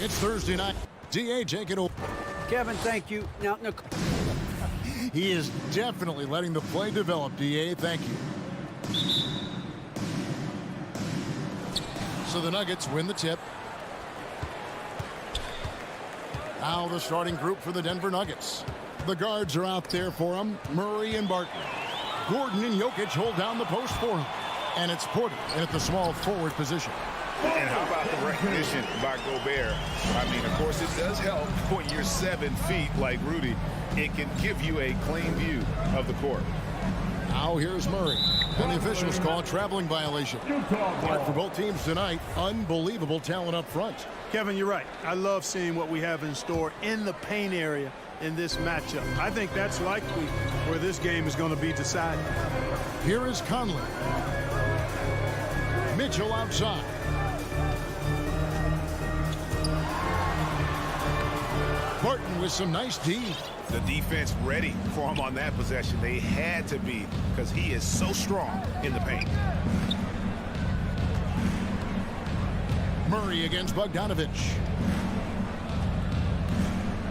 It's Thursday night. D.A. taking over. Kevin, thank you. Now, He is definitely letting the play develop, D.A. Thank you. So the Nuggets win the tip. Now the starting group for the Denver Nuggets. The guards are out there for him. Murray and Barton. Gordon and Jokic hold down the post for him. And it's Porter at the small forward position. And how about the recognition by Gobert? I mean, of course, it does help when you're 7 feet like Rudy. It can give you a clean view of the court. Now here's Murray. And the officials call a traveling violation. But for both teams tonight, unbelievable talent up front. Kevin, you're right. I love seeing what we have in store in the paint area in this matchup. I think that's likely where this game is going to be decided. Here is Conley. Mitchell outside. Barton with some nice D. The defense ready for him on that possession. They had to be because he is so strong in the paint. Murray against Bogdanovich.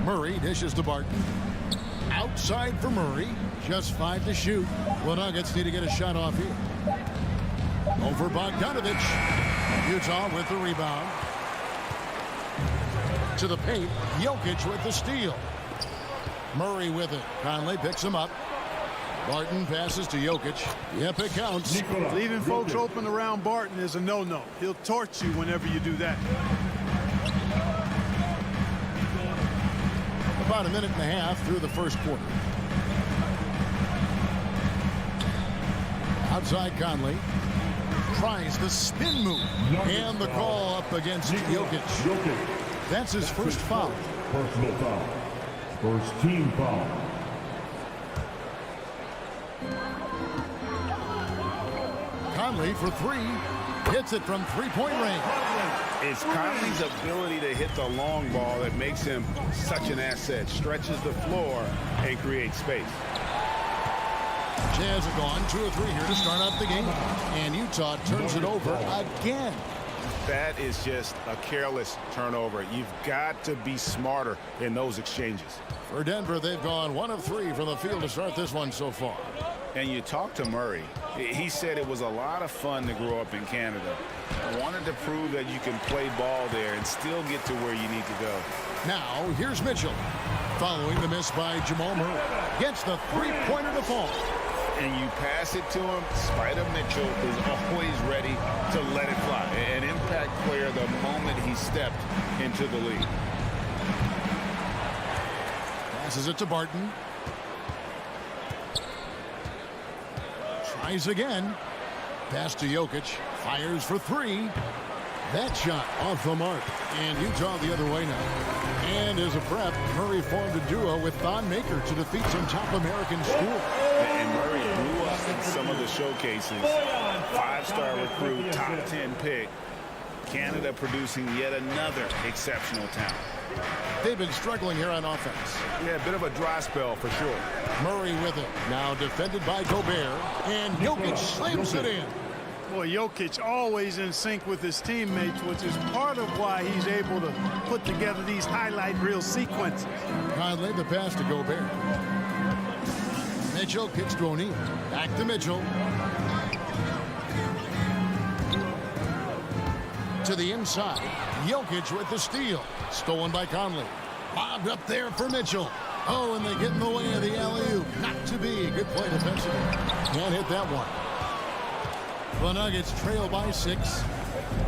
Murray dishes to Barton. Outside for Murray. Just 5 to shoot. The Nuggets need to get a shot off here. Over Bogdanovich. Utah with the rebound. To the paint. Jokic with the steal. Murray with it. Conley picks him up. Barton passes to Jokic. Yep, it counts. Leaving folks open around Barton is a no-no. He'll torch you whenever you do that. About a minute and a half through the first quarter. Outside Conley. Tries the spin move. And the call up against Jokic. That's his first foul. Personal foul. First team foul. Conley for 3. Hits it from three-point range. It's Conley's ability to hit the long ball that makes him such an asset. Stretches the floor and creates space. Jazz have gone 2 or 3 here to start out the game. And Utah turns it over again. That is just a careless turnover. You've got to be smarter in those exchanges. For Denver, they've gone 1 of 3 from the field to start this one so far. And you talk to Murray. He said it was a lot of fun to grow up in Canada. Wanted to prove that you can play ball there and still get to where you need to go. Now, here's Mitchell. Following the miss by Jamal Murray. Gets the three-pointer to fall. And you pass it to him, Spider Mitchell is always ready to let it fly. An impact player the moment he stepped into the league. Passes it to Barton. Tries again. Pass to Jokic. Fires for 3. That shot off the mark. And Utah the other way now. And as a prep, Murray formed a duo with Thon Maker to defeat some top American schools. And Murray blew up in some of the showcases. 5-star recruit, top 10 pick. Canada producing yet another exceptional talent. They've been struggling here on offense. Yeah, a bit of a dry spell for sure. Murray with it. Now defended by Gobert. And Jokic slams it in. Boy, Jokic always in sync with his teammates, which is part of why he's able to put together these highlight reel sequences. Conley the pass to Gobert. Mitchell kicks to O'Neal. Back to Mitchell. To the inside. Jokic with the steal. Stolen by Conley. Lobbed up there for Mitchell. Oh, and they get in the way of the alley-oop. Not to be. Good play defensively. Can't hit that one. The Nuggets trail by 6.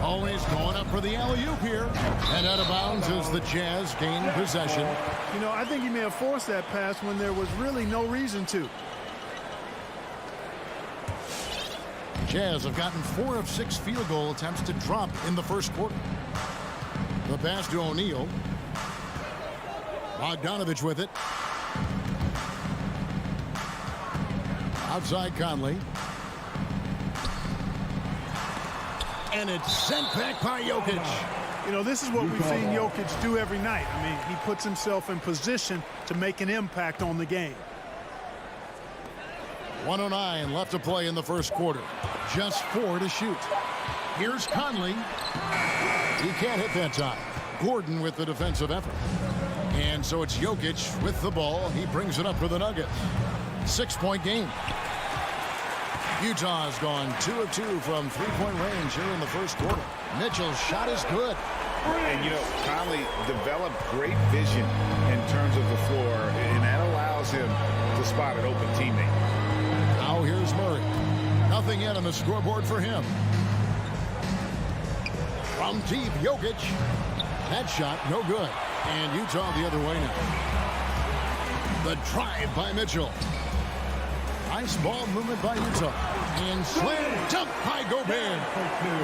Always going up for the alley-oop here. And out of bounds as the Jazz gain possession. You know, I think he may have forced that pass when there was really no reason to. Jazz have gotten 4 of 6 field goal attempts to drop in the first quarter. The pass to O'Neal. Bogdanovich with it. Outside Conley. And it's sent back by Jokic. You know, this is what we've seen Jokic do every night. I mean, he puts himself in position to make an impact on the game. 1:09 left to play in the first quarter. Just 4 to shoot. Here's Conley. He can't hit that time. Gordon with the defensive effort. And so it's Jokic with the ball. He brings it up for the Nuggets. 6-point game. Utah has gone 2 of 2 from three-point range here in the first quarter. Mitchell's shot is good. And, you know, Conley developed great vision in terms of the floor, and that allows him to spot an open teammate. Now here's Murray. Nothing yet on the scoreboard for him. From deep, Jokic. That shot, no good. And Utah the other way now. The drive by Mitchell. Nice ball movement by Utah. And slam dunk by Gobert.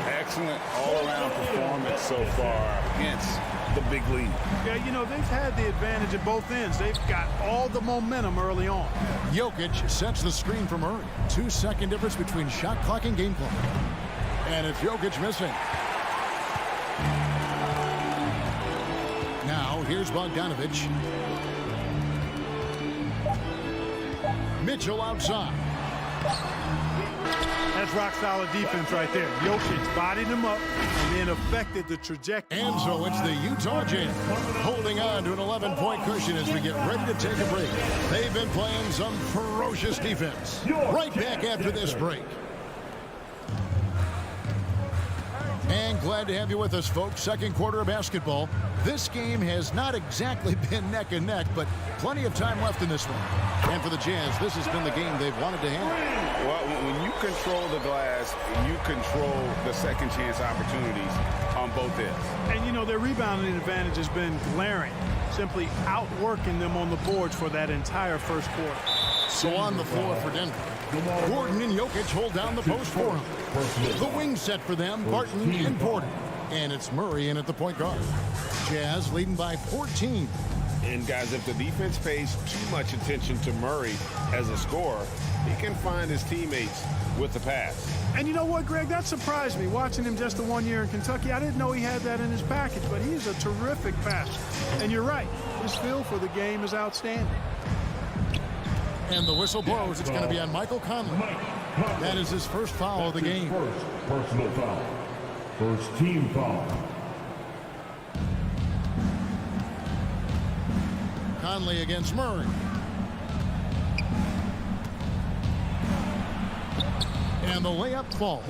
Excellent all-around performance so far against the big lead. Yeah, you know, they've had the advantage at both ends. They've got all the momentum early on. Jokic sets the screen for Murray. 2-second difference between shot clock and game clock. And it's Jokic missing. Now, here's Bogdanovich. Mitchell outside. That's rock-solid defense right there. Jokic bodied him up and then affected the trajectory. And so it's the Utah Jazz holding on to an 11-point cushion as we get ready to take a break. They've been playing some ferocious defense. Right back after this break. And glad to have you with us, folks. Second quarter of basketball. This game has not exactly been neck and neck, but plenty of time left in this one. And for the Jazz, this has been the game they've wanted to have. Well, when you control the glass, you control the second chance opportunities on both ends. And, you know, their rebounding advantage has been glaring, simply outworking them on the boards for that entire first quarter. So on the floor for Denver, Gordon and Jokic hold down the post for him. The wing set for them, Barton and Porter. And it's Murray in at the point guard. Jazz leading by 14. And, guys, if the defense pays too much attention to Murray as a scorer, he can find his teammates with the pass. And you know what, Greg? That surprised me. Watching him just the 1 year in Kentucky, I didn't know he had that in his package, but he is a terrific passer. And you're right, his feel for the game is outstanding. And the whistle blows. It's going to be on Michael Conley. That is his first foul of the game. First personal foul. First team foul. Conley against Murray. And the layup falls.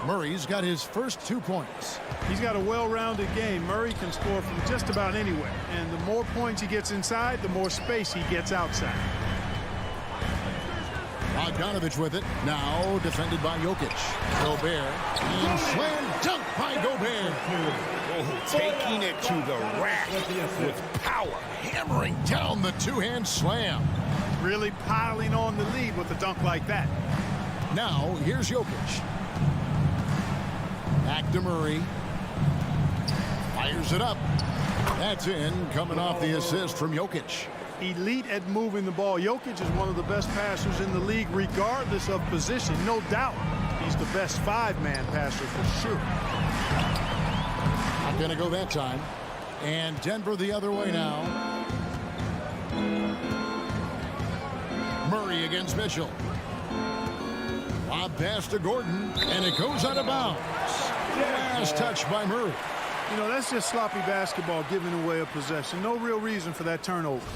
Murray's got his first 2 points. He's got a well-rounded game. Murray can score from just about anywhere. And the more points he gets inside, the more space he gets outside. Bogdanovich with it. Now defended by Jokic. Gobert. And slam dunk by Gobert. Oh, taking it to the rack with power. Hammering down the two-hand slam. Really piling on the lead with a dunk like that. Now, here's Jokic. Back to Murray. Fires it up. That's in, coming off the assist from Jokic. Elite at moving the ball. Jokic is one of the best passers in the league, regardless of position. No doubt he's the best five-man passer for sure. Not going to go that time. And Denver the other way now. Murray against Mitchell. Lob pass to Gordon, and it goes out of bounds. Last touch by Murray. You know, that's just sloppy basketball, giving away a possession. No real reason for that turnover.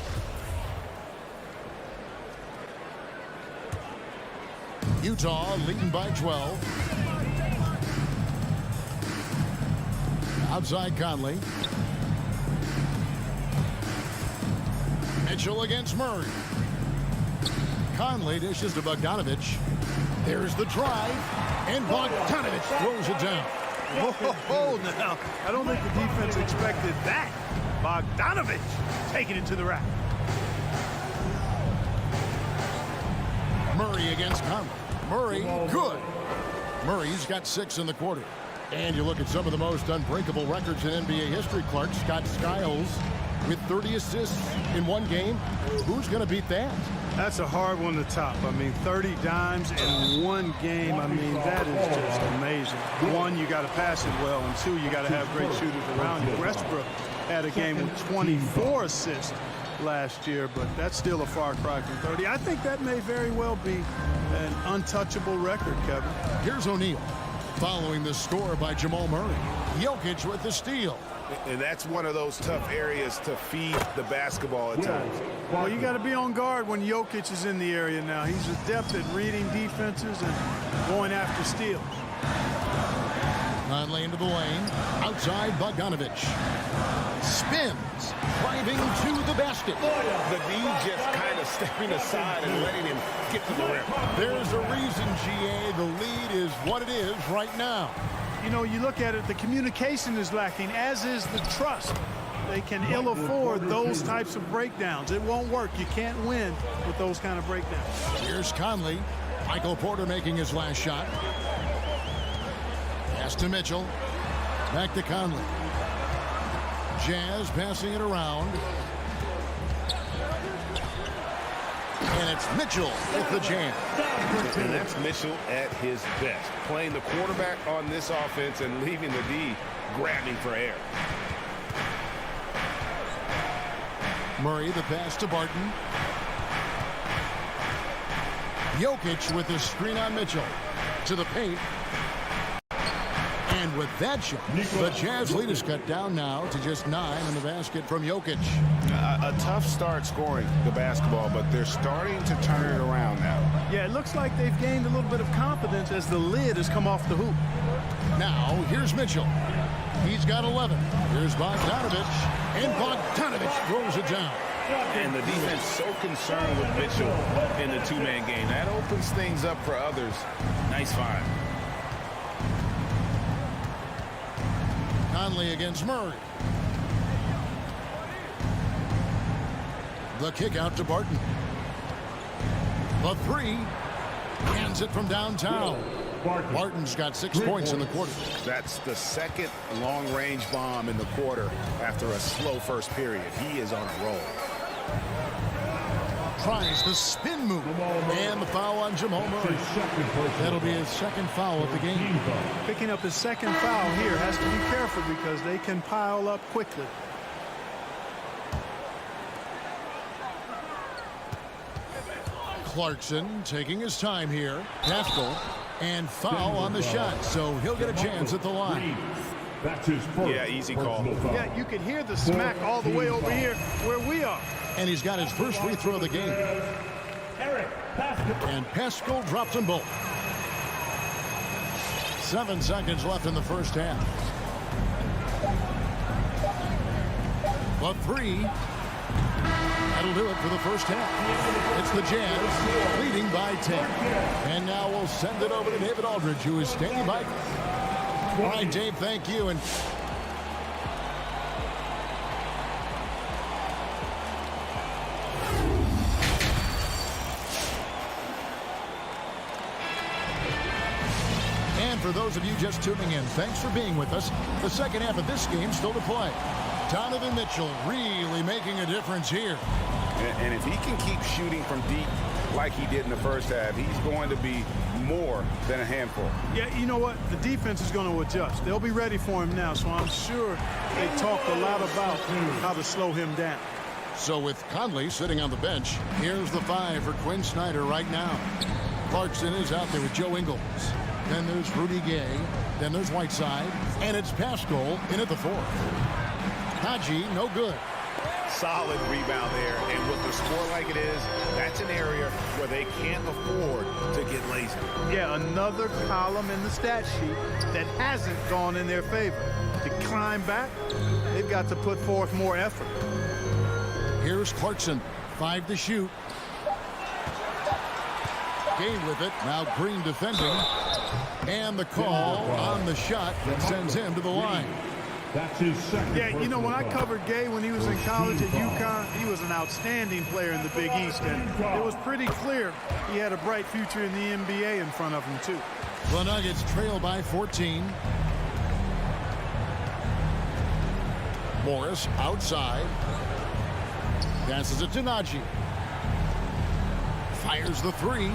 Utah leading by 12. Outside Conley. Mitchell against Murray. Conley dishes to Bogdanovich. There's the drive, and Bogdanovich throws it down. Oh, now, I don't think the defense expected that. Bogdanovich taking it to the rack. Murray against Conley. Murray, good. Murray's got 6 in the quarter. And you look at some of the most unbreakable records in NBA history, Clark. Scott Skiles with 30 assists in one game. Who's going to beat that? That's a hard one to top. I mean, 30 dimes in one game. I mean, that is just amazing. One, you got to pass it well, and two, you got to have great shooters around you. Westbrook had a game with 24 assists last year, but that's still a far cry from 30. I think that may very well be an untouchable record, Kevin. Here's O'Neal following the score by Jamal Murray. Jokic with the steal. And that's one of those tough areas to feed the basketball at times. Well, you got to be on guard when Jokic is in the area now. He's adept at reading defenses and going after steals. Conley into the lane. Outside, Bogdanovich. Spins. Driving to the basket. The D just kind of stepping aside and letting him get to the rim. There's a reason, GA. The lead is what it is right now. You know, you look at it, the communication is lacking, as is the trust. They can ill afford those types of breakdowns. It won't work. You can't win with those kind of breakdowns. Here's Conley. Michael Porter making his last shot. Pass to Mitchell. Back to Conley. Jazz passing it around. And it's Mitchell with the jam. And that's Mitchell at his best. Playing the quarterback on this offense and leaving the D grabbing for air. Murray, the pass to Barton. Jokic with his screen on Mitchell. To the paint. And with that shot, the Jazz lead is cut down now to just 9 in the basket from Jokic. A tough start scoring the basketball, but they're starting to turn it around now. Yeah, it looks like they've gained a little bit of confidence as the lid has come off the hoop. Now, here's Mitchell. He's got 11. Here's Bogdanovich. And Bogdanovich throws it down. And the defense so concerned with Mitchell in the two-man game. That opens things up for others. Nice find. Conley against Murray. The kick out to Barton. The three. Hands it from downtown. Barton's got 6 points in the quarter. That's the second long-range bomb in the quarter after a slow first period. He is on a roll. Tries the spin move. And the foul on Jamal Murray. That'll be his second foul of the game. Picking up his second foul here. Has to be careful because they can pile up quickly. Clarkson taking his time here. Pascal. And foul on the shot. So he'll get a chance at the line. That's his first. Yeah, easy call. Yeah, you can hear the smack all the way over here where we are. And he's got his first free throw of the game. And Pascal drops them both. 7 seconds left in the first half. The three. That'll do it for the first half. It's the Jazz leading by 10. And now we'll send it over to David Aldridge, who is standing by. All right, Dave, thank you. And for those of you just tuning in, thanks for being with us. The second half of this game still to play. Donovan Mitchell really making a difference here. And if he can keep shooting from deep like he did in the first half, he's going to be more than a handful. Yeah, you know what? The defense is going to adjust. They'll be ready for him now, so I'm sure they talked a lot about how to slow him down. So with Conley sitting on the bench, here's the 5 for Quinn Snyder right now. Clarkson is out there with Joe Ingles. Then there's Rudy Gay. Then there's Whiteside. And it's Pascal in at the 4th. Haji, no good. Solid rebound there. And with the score like it is, that's an area where they can't afford to get lazy. Yeah, another column in the stat sheet that hasn't gone in their favor. To climb back, they've got to put forth more effort. Here's Clarkson. 5 to shoot. Gay with it. Now Green defending. And the call on the shot that sends him to the line. That's his second. Yeah, you know, when I covered Gay when he was in college at UConn, he was an outstanding player in the Big East, and it was pretty clear he had a bright future in the NBA in front of him, too. The Nuggets trail by 14. Morris outside. Passes it to Najee. Fires the 3.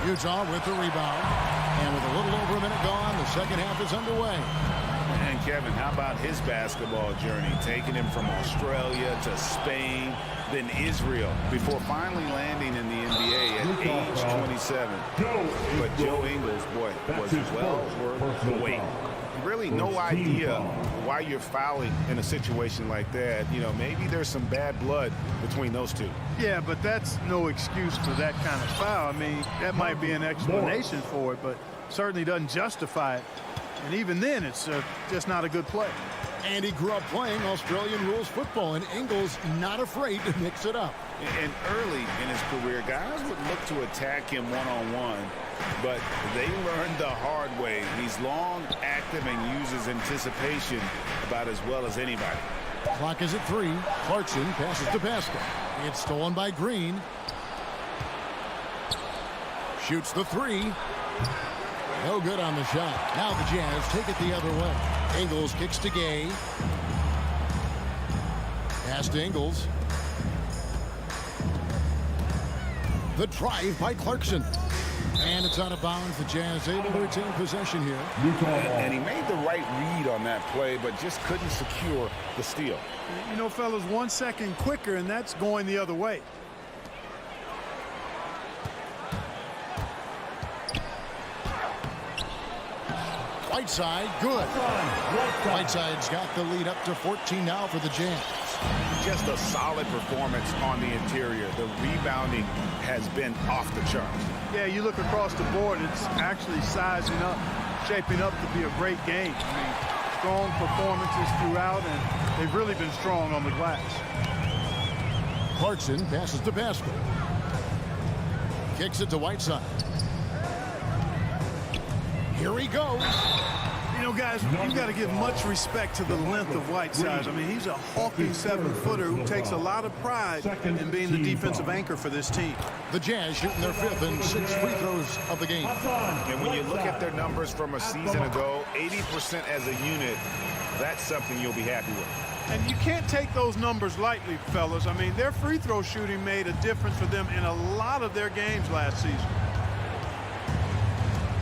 Utah with the rebound. And with a little over a minute gone, the second half is underway. And Kevin, how about his basketball journey? Taking him from Australia to Spain, then Israel, before finally landing in the NBA at age 27. But Joe Ingles, boy, was well worth the wait. really no idea why you're fouling in a situation like that. You know, maybe there's some bad blood between those two. Yeah, but that's no excuse for that kind of foul. I mean, that might be an explanation for it, but certainly doesn't justify it. And even then, it's just not a good play. And he grew up playing Australian rules football, and Ingles not afraid to mix it up. And early in his career, guys would look to attack him one-on-one, but they learned the hard way. He's long, active, and uses anticipation about as well as anybody. Clock is at 3. Clarkson passes to Pascal. It's stolen by Green. Shoots the 3. No good on the shot. Now the Jazz take it the other way. Ingles kicks to Gay. Pass to Ingles. The drive by Clarkson. And it's out of bounds. The Jazz able to retain possession here. And he made the right read on that play, but just couldn't secure the steal. You know, fellas, 1 second quicker, and that's going the other way. Whiteside, good. Whiteside's got the lead up to 14 now for the Jazz. Just a solid performance on the interior. The rebounding has been off the charts. Yeah, you look across the board, it's actually sizing up, shaping up to be a great game. I mean, strong performances throughout, and they've really been strong on the glass. Clarkson passes to Pascal. Kicks it to Whiteside. Here he goes. You know, guys, you've got to give much respect to the length of Whiteside. I mean, he's a hulking 7-footer who takes a lot of pride in being the defensive anchor for this team. The Jazz shooting their 5th and 6th free throws of the game. And when you look at their numbers from a season ago, 80% as a unit, that's something you'll be happy with. And you can't take those numbers lightly, fellas. I mean, their free throw shooting made a difference for them in a lot of their games last season.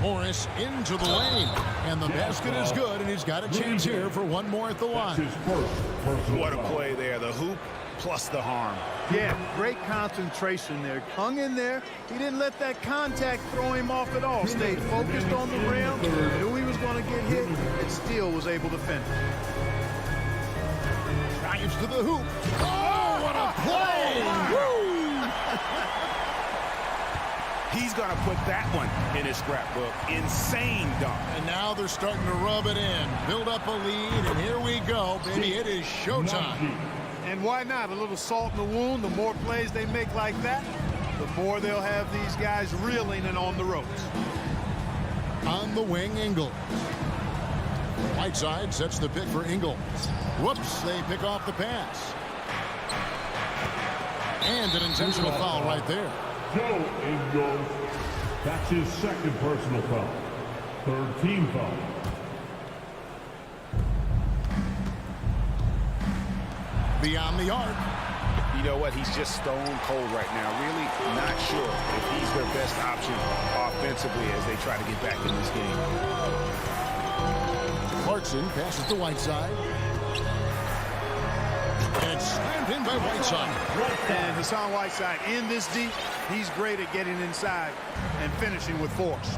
Morris into the lane, and the basket is good, and he's got a chance here for one more at the line. What a play there, the hoop plus the harm. Yeah, great concentration there. Hung in there. He didn't let that contact throw him off at all. Stayed focused on the rim, knew he was going to get hit, and still was able to finish. Drives to the hoop. Oh, what a play! Woo! He's going to put that one in his scrapbook. Insane dunk. And now they're starting to rub it in. Build up a lead, and here we go, baby. It is showtime. And why not? A little salt in the wound. The more plays they make like that, the more they'll have these guys reeling and on the ropes. On the wing, Ingles. Whiteside sets the pick for Ingles. Whoops, they pick off the pass. And an intentional foul right there. Joe Ingles. That's his 2nd personal foul. 3rd team foul. Beyond the arc. You know what? He's just stone cold right now. Really not sure if he's their best option offensively as they try to get back in this game. Clarkson passes to Whiteside. And it's slammed in by Whiteside. And Hassan Whiteside in this deep, he's great at getting inside and finishing with force.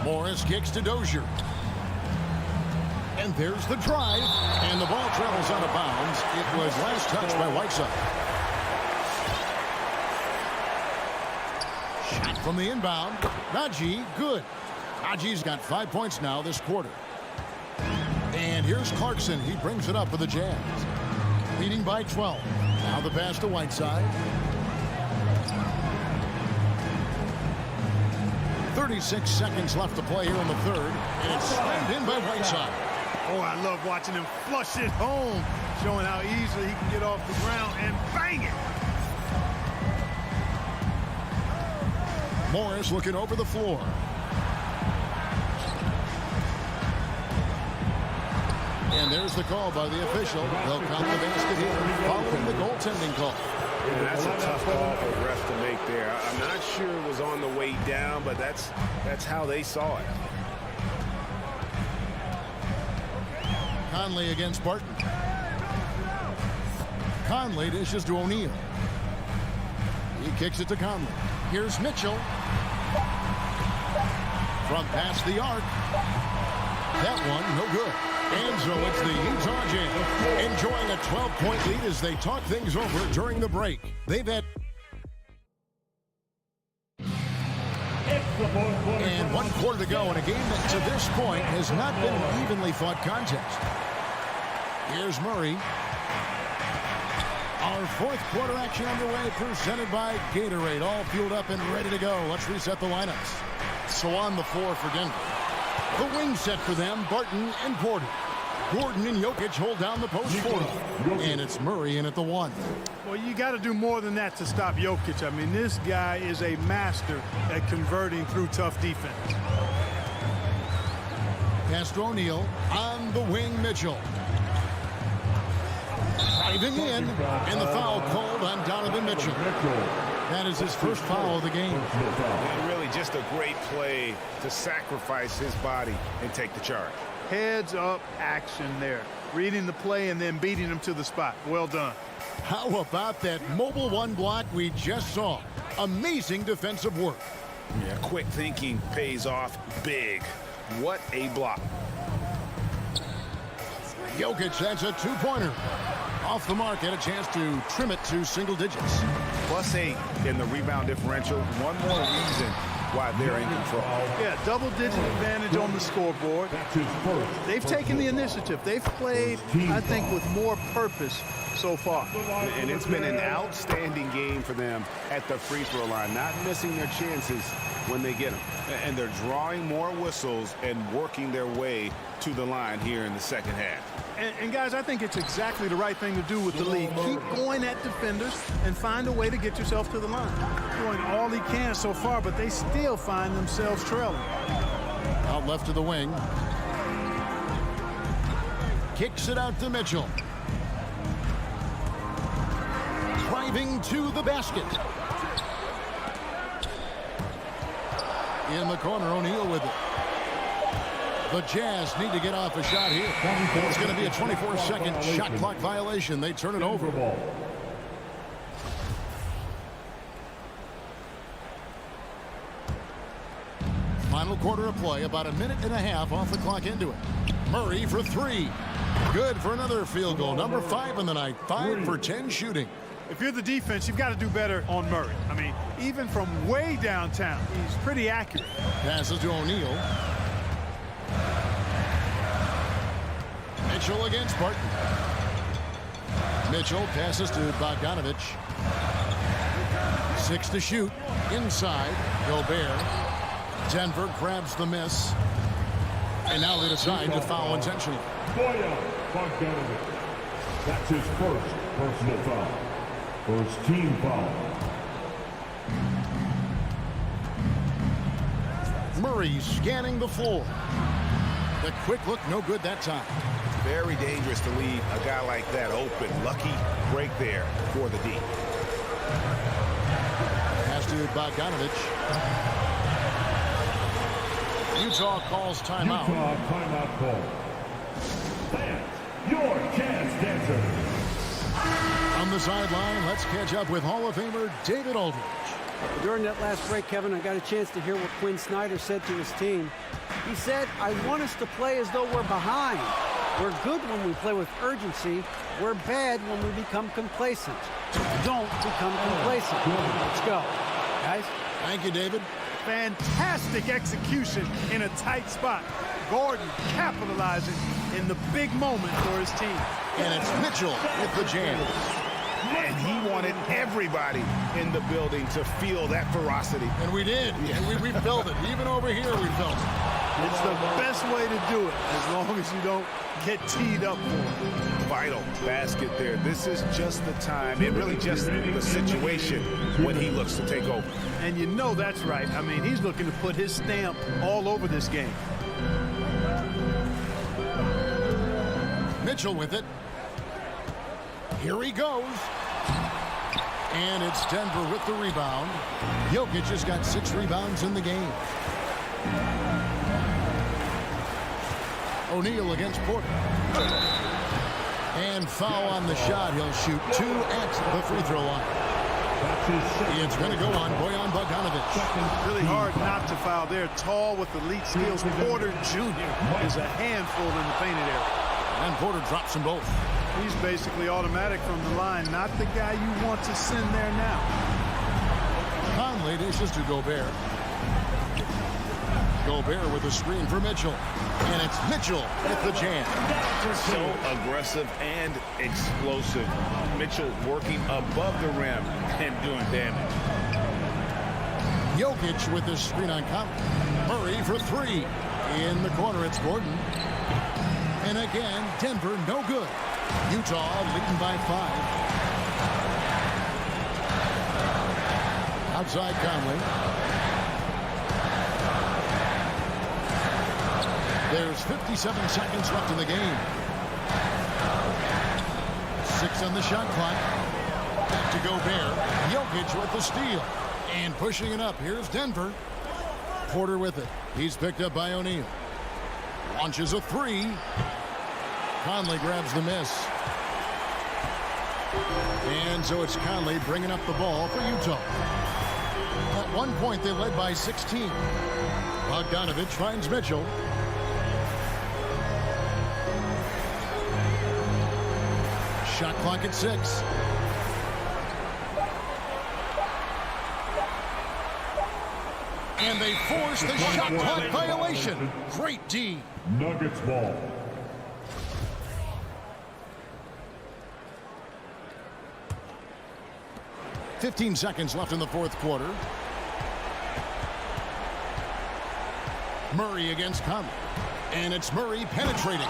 Morris kicks to Dozier. And there's the drive. And the ball travels out of bounds. It was last touched by Whiteside. Shot from the inbound. Najee, good. Najee's got 5 points now this quarter. And here's Clarkson. He brings it up for the Jazz. Leading by 12. Now the pass to Whiteside. 36 seconds left to play here in the 3rd. And it's slammed in by Whiteside. Oh, I love watching him flush it home, showing how easily he can get off the ground and bang it. Morris looking over the floor. And there's the call by the official. They'll count the basket here following the goaltending call. Yeah, that's a tough call for the ref to make there. I'm not sure it was on the way down, but that's how they saw it. Conley against Barton. Conley dishes to O'Neal. He kicks it to Conley. Here's Mitchell. from past the arc. That one, no good. And so it's the Utah Jazz enjoying a 12-point lead as they talk things over during the break. They've had... And 1 quarter to go in a game that to this point has not been an evenly fought contest. Here's Murray. Our 4th quarter action underway, presented by Gatorade. All fueled up and ready to go. Let's reset the lineups. So on the floor for Denver. The wing set for them, Barton and Porter. Gordon and Jokic hold down the post for them. And it's Murray in at the 1. Well, you got to do more than that to stop Jokic. I mean, this guy is a master at converting through tough defense. Pass to O'Neal. On the wing, Mitchell. Driving in, and the foul called on Donovan Mitchell. That is his first foul of the game. And really just a great play to sacrifice his body and take the charge. Heads up action there. Reading the play and then beating him to the spot. Well done. How about that mobile 1 block we just saw? Amazing defensive work. Yeah, quick thinking pays off big. What a block. Jokic, that's a 2-pointer. Off the mark, had a chance to trim it to single digits. +8 in the rebound differential. One more reason why they're in control. Yeah, double-digit advantage on the scoreboard. They've taken the initiative. They've played, I think, with more purpose so far. And it's been an outstanding game for them at the free throw line, not missing their chances when they get them. And they're drawing more whistles and working their way to the line here in the second half. And guys, I think it's exactly the right thing to do with the lead. Keep going at defenders and find a way to get yourself to the line. Doing all he can so far, but they still find themselves trailing. Out left to the wing. Kicks it out to Mitchell. Driving to the basket. In the corner, O'Neal with it. The Jazz need to get off a shot here. It's going to be a 24-second shot clock violation. They turn it over. Final quarter of play, about 1.5 minutes off the clock into it. Murray for 3. Good for another field goal. Number 5 in the night. 5 for 10 shooting. If you're the defense, you've got to do better on Murray. I mean, even from way downtown, he's pretty accurate. Passes to O'Neal. Mitchell against Barton. Mitchell passes to Bogdanovich. 6 to shoot. Inside, Gobert. Denver grabs the miss. And now they decide to foul intentionally. Bogdanovich. That's his first personal foul. First team foul. Murray scanning the floor. The quick look, no good that time. Very dangerous to leave a guy like that open. Lucky break there for the D. Pass to Bogdanovich. Utah calls timeout. Utah timeout call. Fans, your Jazz dancer. On the sideline, let's catch up with Hall of Famer David Aldridge. During that last break, Kevin, I got a chance to hear what Quinn Snyder said to his team. He said, I want us to play as though we're behind. We're good when we play with urgency. We're bad when we become complacent. Don't become complacent. Let's go. Guys? Thank you, David. Fantastic execution in a tight spot. Gordon capitalizing in the big moment for his team. And it's Mitchell with the jam. And he wanted everybody in the building to feel that ferocity. And we did. And we felt it. Even over here, we felt it. It's the best way to do it, as long as you don't get teed up for it. Vital basket there. This is just the time, and really just the situation when he looks to take over. And you know that's right. I mean, he's looking to put his stamp all over this game. Mitchell with it. Here he goes. And it's Denver with the rebound. Jokic has got 6 rebounds in the game. O'Neal against Porter. And foul on the shot. He'll shoot 2 at the free throw line. That's his second. It's going to go on Bojan Bogdanovic. Really hard not to foul there. Tall with elite skills. Porter Jr. is a handful in the painted area. And Porter drops them both. He's basically automatic from the line. Not the guy you want to send there now. Conley dishes to Gobert. Gobert with a screen for Mitchell. And it's Mitchell with the jam. So aggressive and explosive. Mitchell working above the rim and doing damage. Jokic with the screen on Conley. Murray for three. In the corner, it's Gordon. And again, Denver no good. Utah leading by 5. Outside Conley. There's 57 seconds left in the game. 6 on the shot clock. Back to Gobert. Jokic with the steal. And pushing it up. Here's Denver. Porter with it. He's picked up by O'Neal. Launches a three. Conley grabs the miss. And so it's Conley bringing up the ball for Utah. At one point, they led by 16. Bogdanovic finds Mitchell. Shot clock at 6. And they force the shot clock violation. Great D. Nuggets ball. $15 seconds left in the fourth quarter. Murray against Conley. And it's Murray penetrating.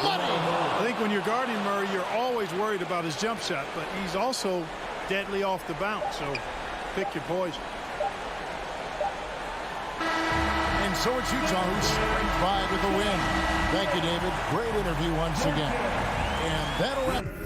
Money! I think when you're guarding Murray, you're always worried about his jump shot, but he's also deadly off the bounce, so pick your poison. And so it's Utah who's straight 5 with the win. Thank you, David. Great interview once again. And that'll wrap.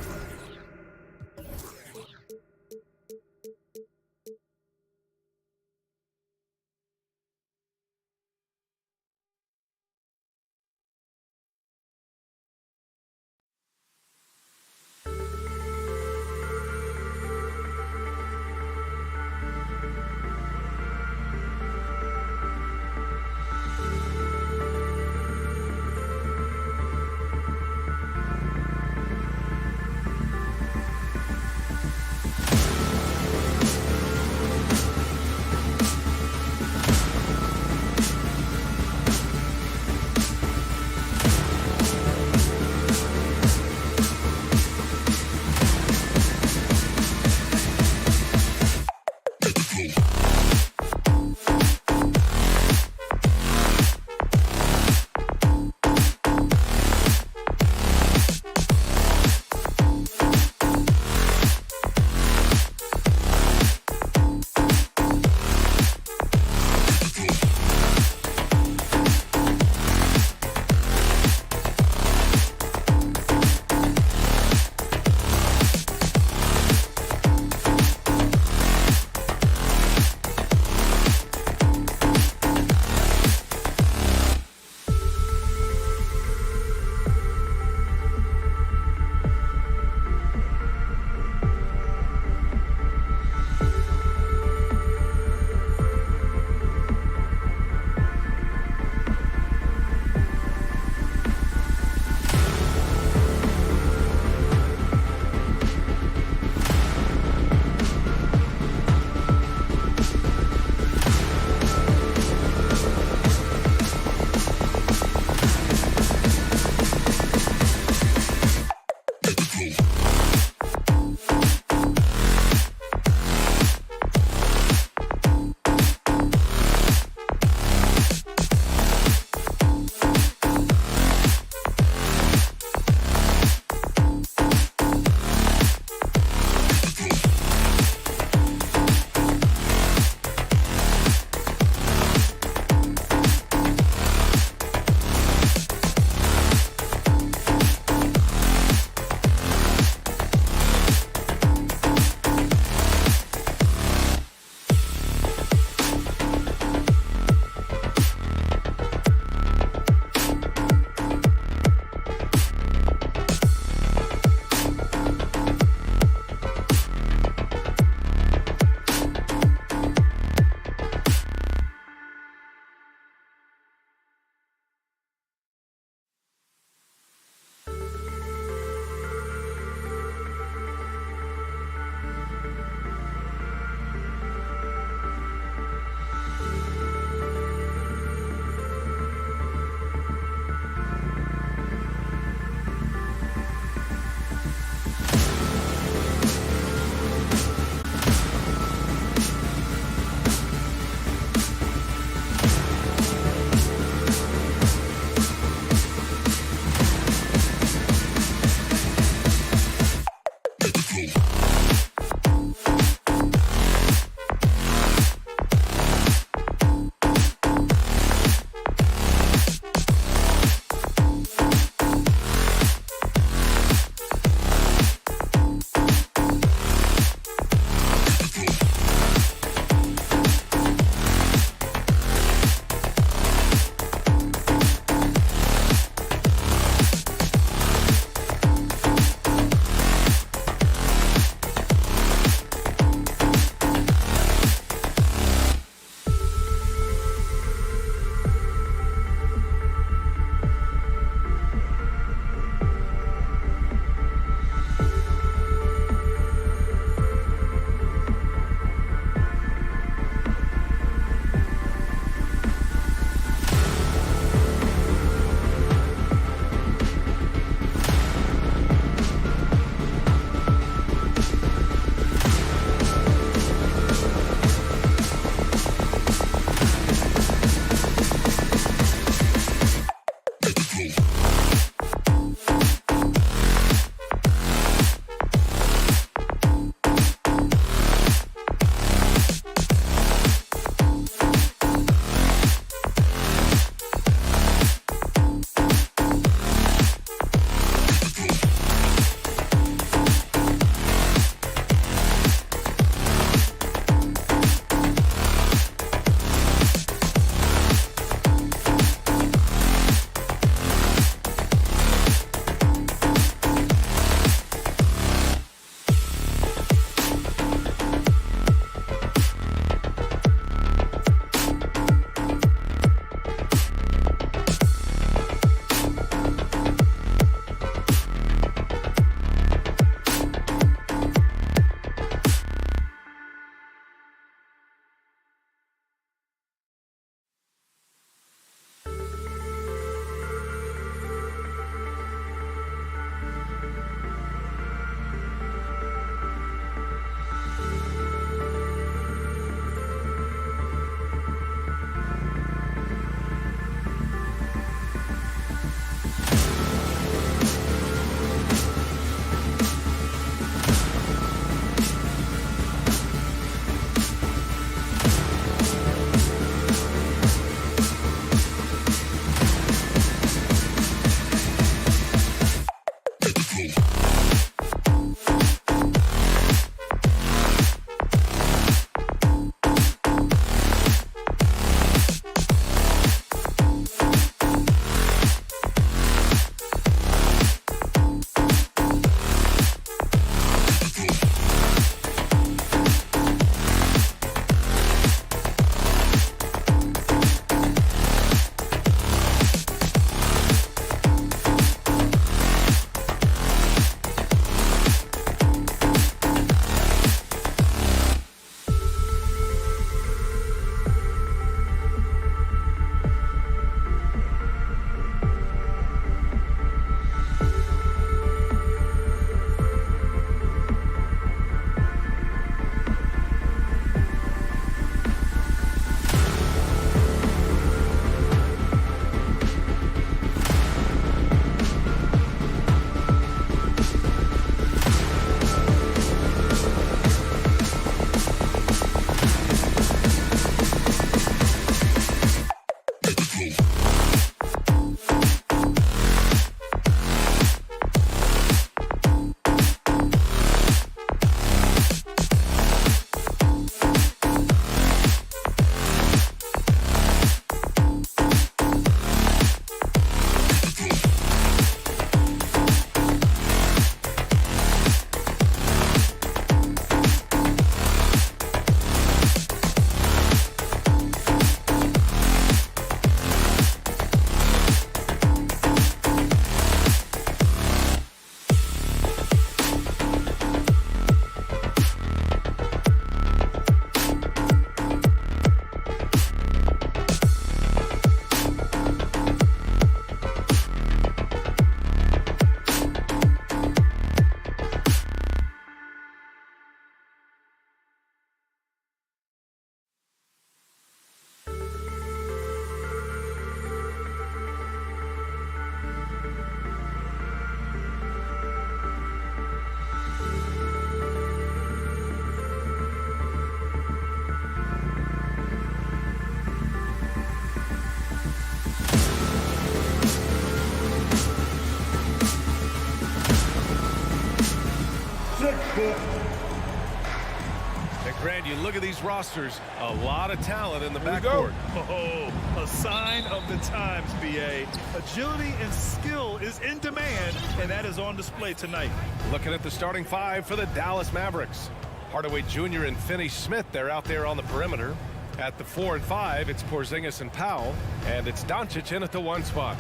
And Grant, you look at these rosters, a lot of talent in the backcourt. Oh, a sign of the times, B.A. Agility and skill is in demand, and that is on display tonight. Looking at the starting five for the Dallas Mavericks. Hardaway Jr. and Finney-Smith, they're out there on the perimeter. At the 4 and 5, it's Porzingis and Powell, and it's Doncic in at the 1 spot.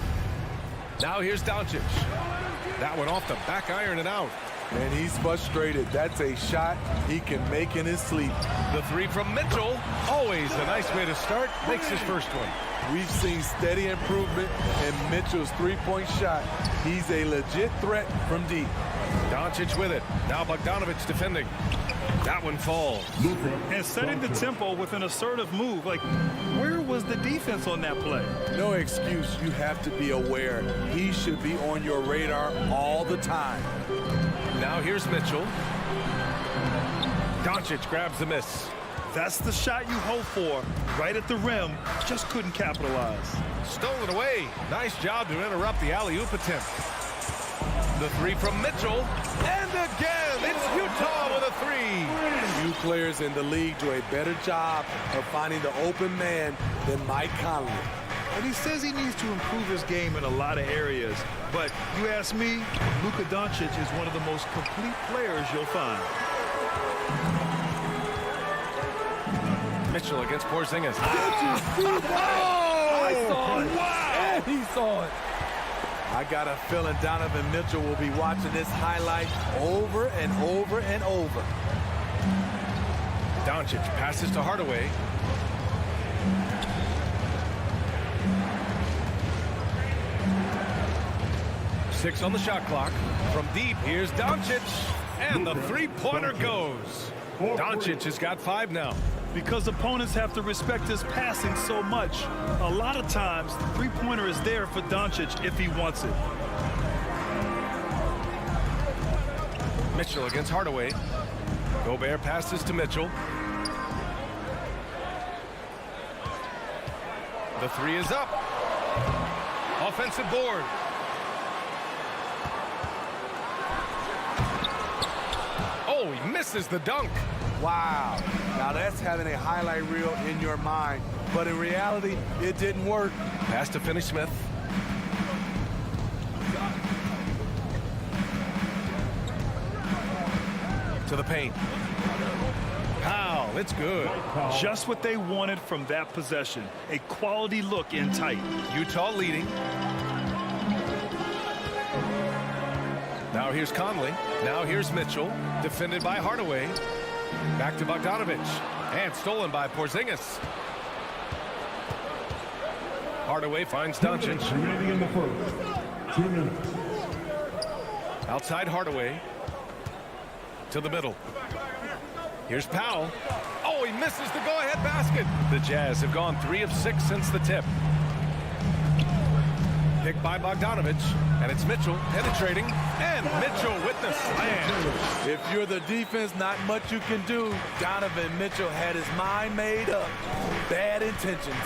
Now here's Doncic. That one off the back iron and out. And he's frustrated. That's a shot he can make in his sleep. The 3 from Mitchell. Always a nice way to start. Makes his first one. We've seen steady improvement in Mitchell's three-point shot. He's a legit threat from deep. Doncic with it. Now Bogdanovic defending. That one falls. And setting the tempo with an assertive move. Like, where was the defense on that play? No excuse. You have to be aware. He should be on your radar all the time. Now here's Mitchell. Doncic grabs the miss. That's the shot you hope for. Right at the rim. Just couldn't capitalize. Stolen away. Nice job to interrupt the alley-oop attempt. The 3 from Mitchell. And again, it's Utah with a 3. Few players in the league do a better job of finding the open man than Mike Conley. And he says he needs to improve his game in a lot of areas. But you ask me, Luka Doncic is one of the most complete players you'll find. Mitchell against Porzingis. I saw it. Wow. And he saw it. I got a feeling Donovan Mitchell will be watching this highlight over and over and over. Doncic passes to Hardaway. Six on the shot clock. From deep, here's Doncic. And the three-pointer goes. Doncic has got 5 now. Because opponents have to respect his passing so much, a lot of times the three-pointer is there for Doncic if he wants it. Mitchell against Hardaway. Gobert passes to Mitchell. The 3 is up. Offensive board. Oh, he misses the dunk. Wow. Now that's having a highlight reel in your mind. But in reality, it didn't work. Pass to Finney-Smith. To the paint. Powell, it's good. Just what they wanted from that possession. A quality look in tight. Utah leading. Now here's Conley. Now here's Mitchell. Defended by Hardaway. Back to Bogdanovic. And stolen by Porzingis. Hardaway finds Doncic. Remaining in the first. 2 minutes. Outside Hardaway. To the middle. Here's Powell. Oh, he misses the go-ahead basket. The Jazz have gone 3 of 6 since the tip. Picked by Bogdanovic. And it's Mitchell penetrating. And Mitchell with the slam. If you're the defense, not much you can do. Donovan Mitchell had his mind made up. Bad intentions.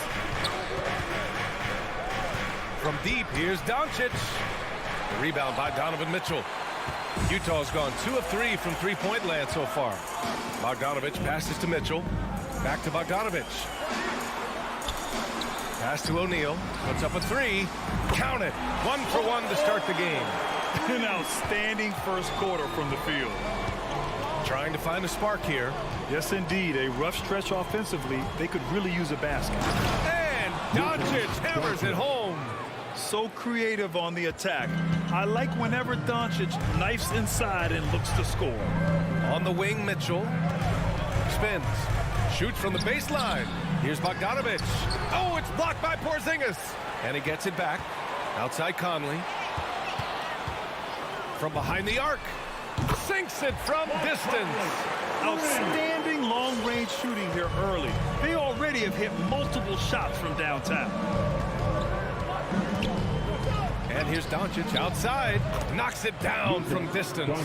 From deep, here's Doncic. The rebound by Donovan Mitchell. Utah's gone 2 of 3 from three-point land so far. Bogdanovic passes to Mitchell. Back to Bogdanovic. Pass to O'Neal. Puts up a 3. Count it. 1 for 1 to start the game. An outstanding first quarter from the field. Trying to find a spark here. Yes, indeed. A rough stretch offensively. They could really use a basket. And Doncic hammers it home. So creative on the attack. I like whenever Doncic knifes inside and looks to score. On the wing, Mitchell. Spins. Shoots from the baseline. Here's Bogdanovic. Oh, it's blocked by Porzingis. And he gets it back. Outside Conley. From behind the arc. Sinks it from distance. Outstanding long-range shooting here early. They already have hit multiple shots from downtown. And here's Doncic outside. Knocks it down from distance.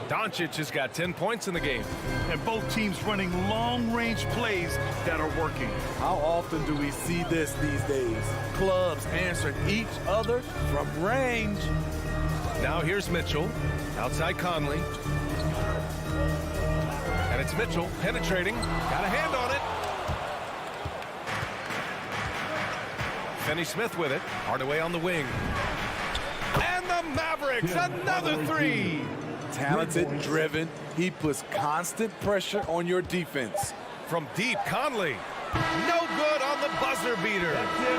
Doncic has got 10 points in the game. And both teams running long-range plays that are working. How often do we see this these days? Clubs answering each other from range. Now here's Mitchell. Outside Conley. it's Mitchell penetrating. Got a hand on it. Finney-Smith with it. Hardaway on the wing. And the Mavericks, another three. Talented, driven. He puts constant pressure on your defense. From deep, Conley. No good on the buzzer beater.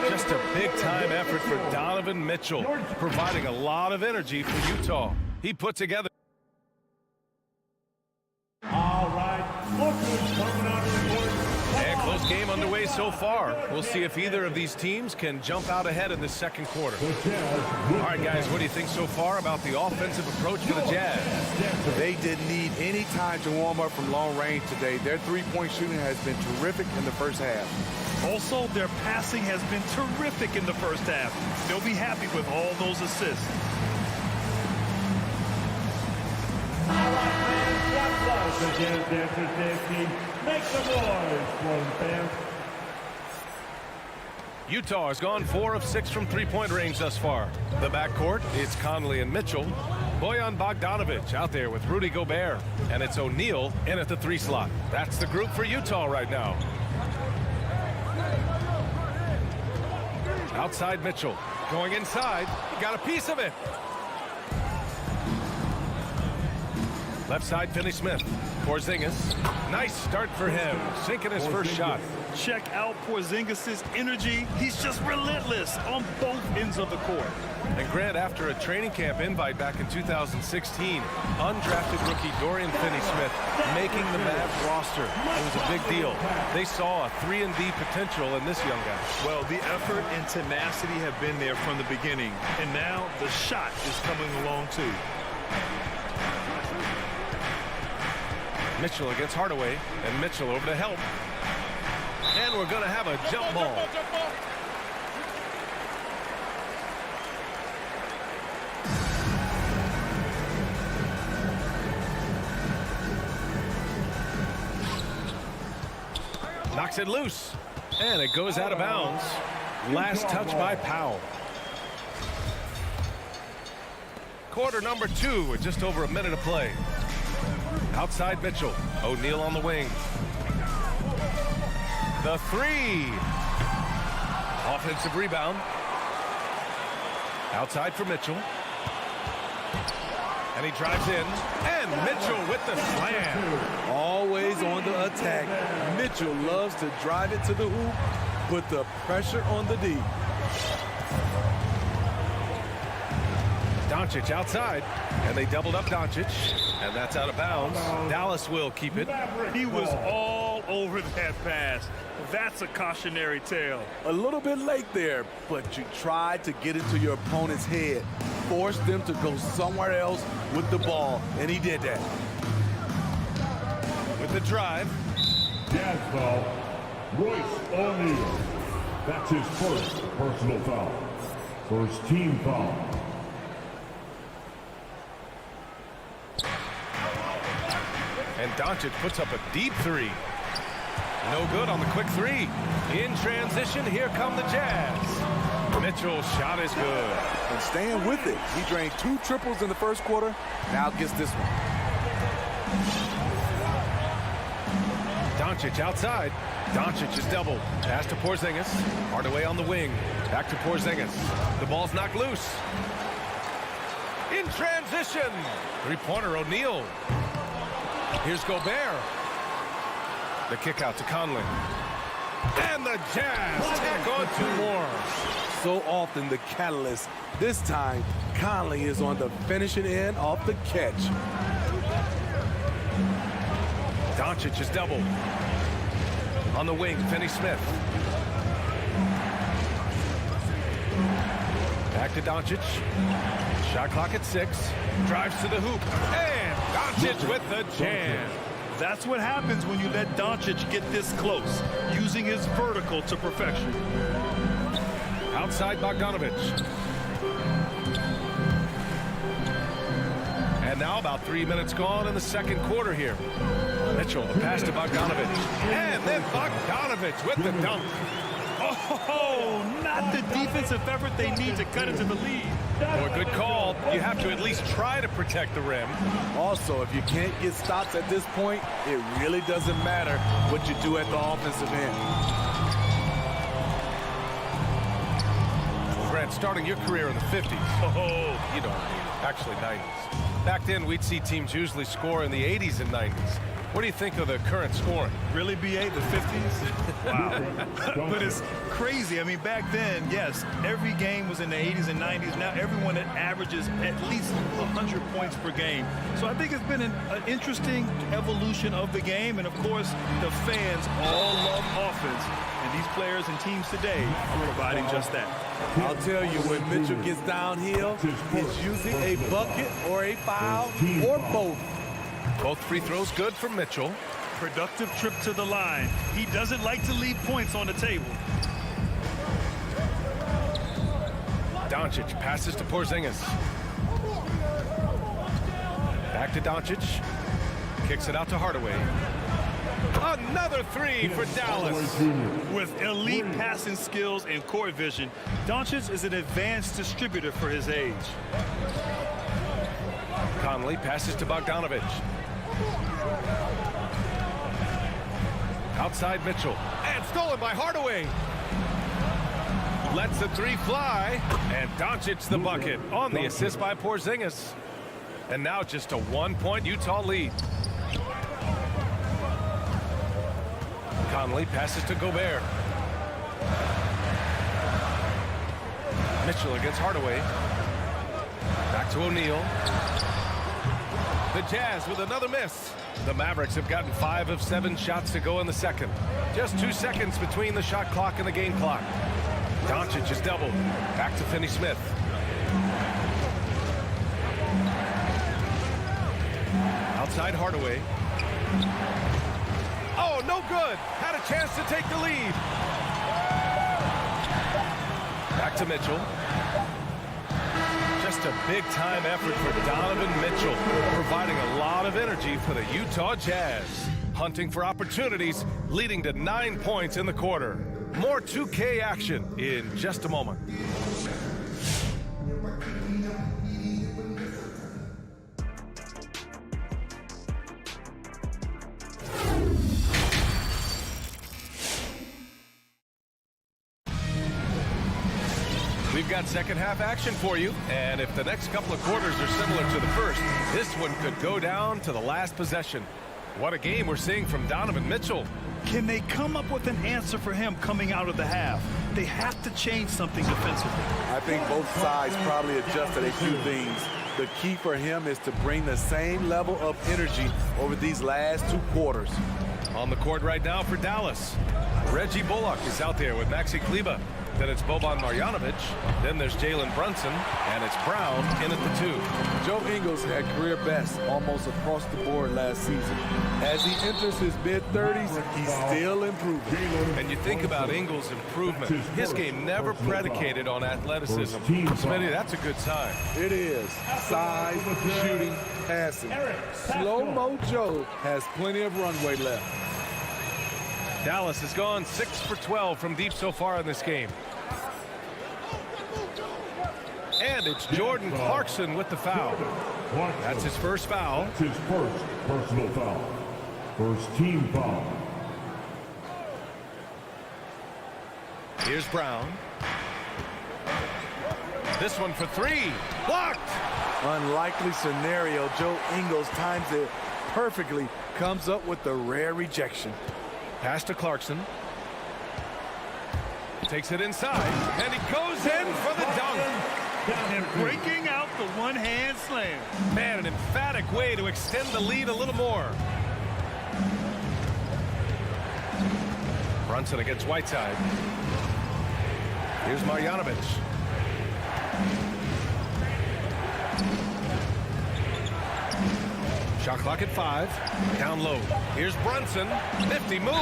Just a big-time effort for Donovan Mitchell, providing a lot of energy for Utah. He put together. All right, look who's coming out of the court. And close game underway so far. We'll see if either of these teams can jump out ahead in the second quarter. All right, guys, what do you think so far about the offensive approach for the Jazz? They didn't need any time to warm up from long range today. Their three-point shooting has been terrific in the first half. Also, their passing has been terrific in the first half. They'll be happy with all those assists. The Jazz Dancers dance team, make some noise for the fans. Utah has gone 4 of 6 from three-point range thus far. The backcourt, it's Conley and Mitchell. Bojan Bogdanovic out there with Rudy Gobert. And it's O'Neal in at the 3 slot. That's the group for Utah right now. Outside Mitchell. Going inside. He got a piece of it. Left side, Finney-Smith. Porzingis. Nice start for him. Sinking his first shot. Check out Porzingis' energy. He's just relentless on both ends of the court. And Grant, after a training camp invite back in 2016, undrafted rookie Dorian Finney-Smith making the Mavs roster. It was a big deal. They saw a 3-and-D potential in this young guy. Well, the effort and tenacity have been there from the beginning. And now the shot is coming along too. Mitchell against Hardaway, and Mitchell over to help. And we're going to have a jump ball. Knocks it loose, and it goes out of bounds. Last touch by Powell. Quarter number 2 with just over a minute to play. Outside Mitchell. O'Neal on the wing. The 3. Offensive rebound. Outside for Mitchell. And he drives in. And Mitchell with the slam. Always on the attack. Mitchell loves to drive it to the hoop, put the pressure on the D. Doncic outside, and they doubled up Doncic, and that's out of bounds. Dallas will keep it. He was all over that pass. That's a cautionary tale. A little bit late there, but you tried to get into your opponent's head. Force them to go somewhere else with the ball, and he did that. With the drive. Jazz foul, Royce O'Neal. That's his first personal foul. First team foul. And Doncic puts up a deep 3. No good on the quick 3. In transition, here come the Jazz. Mitchell's shot is good. And staying with it. He drained 2 triples in the first quarter. Now gets this one. Doncic outside. Doncic is doubled. Pass to Porzingis. Hardaway on the wing. Back to Porzingis. The ball's knocked loose. In transition. 3-pointer O'Neal. Here's Gobert. The kick out to Conley. And the Jazz tack on 2 more. So often the catalyst. This time, Conley is on the finishing end off the catch. Doncic is doubled. On the wing, Finney-Smith. Back to Doncic. Shot clock at 6. Drives to the hoop. And Doncic with the jam. That's what happens when you let Doncic get this close, using his vertical to perfection. Outside Bogdanovic. And now about 3 minutes gone in the second quarter here. Mitchell, the pass to Bogdanovic. And then Bogdanovic with the dunk. Oh, not the defensive effort they need to cut into the lead. Well, good call. You have to at least try to protect the rim. Also, if you can't get stops at this point, it really doesn't matter what you do at the offensive end. Grant, starting your career in the 50s. Oh, You don't mean it. Actually, 90s. Back then, we'd see teams usually score in the 80s and 90s. What do you think of the current scoring? really, BA, the 50s? Wow. But it's crazy. I mean, back then, yes, every game was in the 80s and 90s. Now everyone averages at least 100 points per game. So I think it's been an interesting evolution of the game. And, of course, the fans all love offense. And these players and teams today are providing just that. I'll tell you, when Mitchell gets downhill, it's usually a bucket or a foul or both. Both free throws good for Mitchell. Productive trip to the line. He doesn't like to leave points on the table. Doncic passes to Porzingis. Back to Doncic. Kicks it out to Hardaway. Another three for Dallas. With elite passing skills and court vision, Doncic is an advanced distributor for his age. Conley passes to Bogdanovich. Outside Mitchell. And stolen by Hardaway. Lets the three fly. And Doncic the bucket on the assist by Porzingis. And now just a 1-point Utah lead. Conley passes to Gobert. Mitchell against Hardaway. Back to O'Neal. The Jazz with another miss. The Mavericks have gotten 5 of 7 shots to go in the second. Just 2 seconds between the shot clock and the game clock. Doncic is doubled. Back to Finney-Smith. Outside Hardaway. Oh, no good. Had a chance to take the lead. Back to Mitchell. Just a big-time effort for Donovan Mitchell, providing a lot of energy for the Utah Jazz. Hunting for opportunities, leading to 9 points in the quarter. More 2K action in just a moment. We've got second half action for you, and if the next couple of quarters are similar to the first, this one could go down to the last possession. What a game we're seeing from Donovan Mitchell. Can they come up with an answer for him coming out of the half? They have to change something defensively. I think both sides probably adjusted a few things. The key for him is to bring the same level of energy over these last 2 quarters. On the court right now for Dallas. Reggie Bullock is out there with Maxi Kleber. Then it's Boban Marjanovic. Then there's Jalen Brunson. And it's Brown in at the 2. Joe Ingles had career best almost across the board last season. As he enters his mid-30s, he's still improving. And you think about Ingles' improvement. His game never predicated on athleticism. Smitty, that's a good sign. It is. Size, shooting, passing. Slow-mo Joe has plenty of runway left. Dallas has gone 6 for 12 from deep so far in this game. And it's Jordan Clarkson with the foul. That's his first foul. That's his first personal foul. First team foul. Here's Brown. This one for 3. Blocked! Unlikely scenario. Joe Ingles times it perfectly. Comes up with the rare rejection. Pass to Clarkson. Takes it inside, and he goes in for the dunk. And breaking out the one-hand slam. Man, an emphatic way to extend the lead a little more. Brunson against Whiteside. Here's Marjanovic. Shot clock at 5. Down low. Here's Brunson. Nifty move.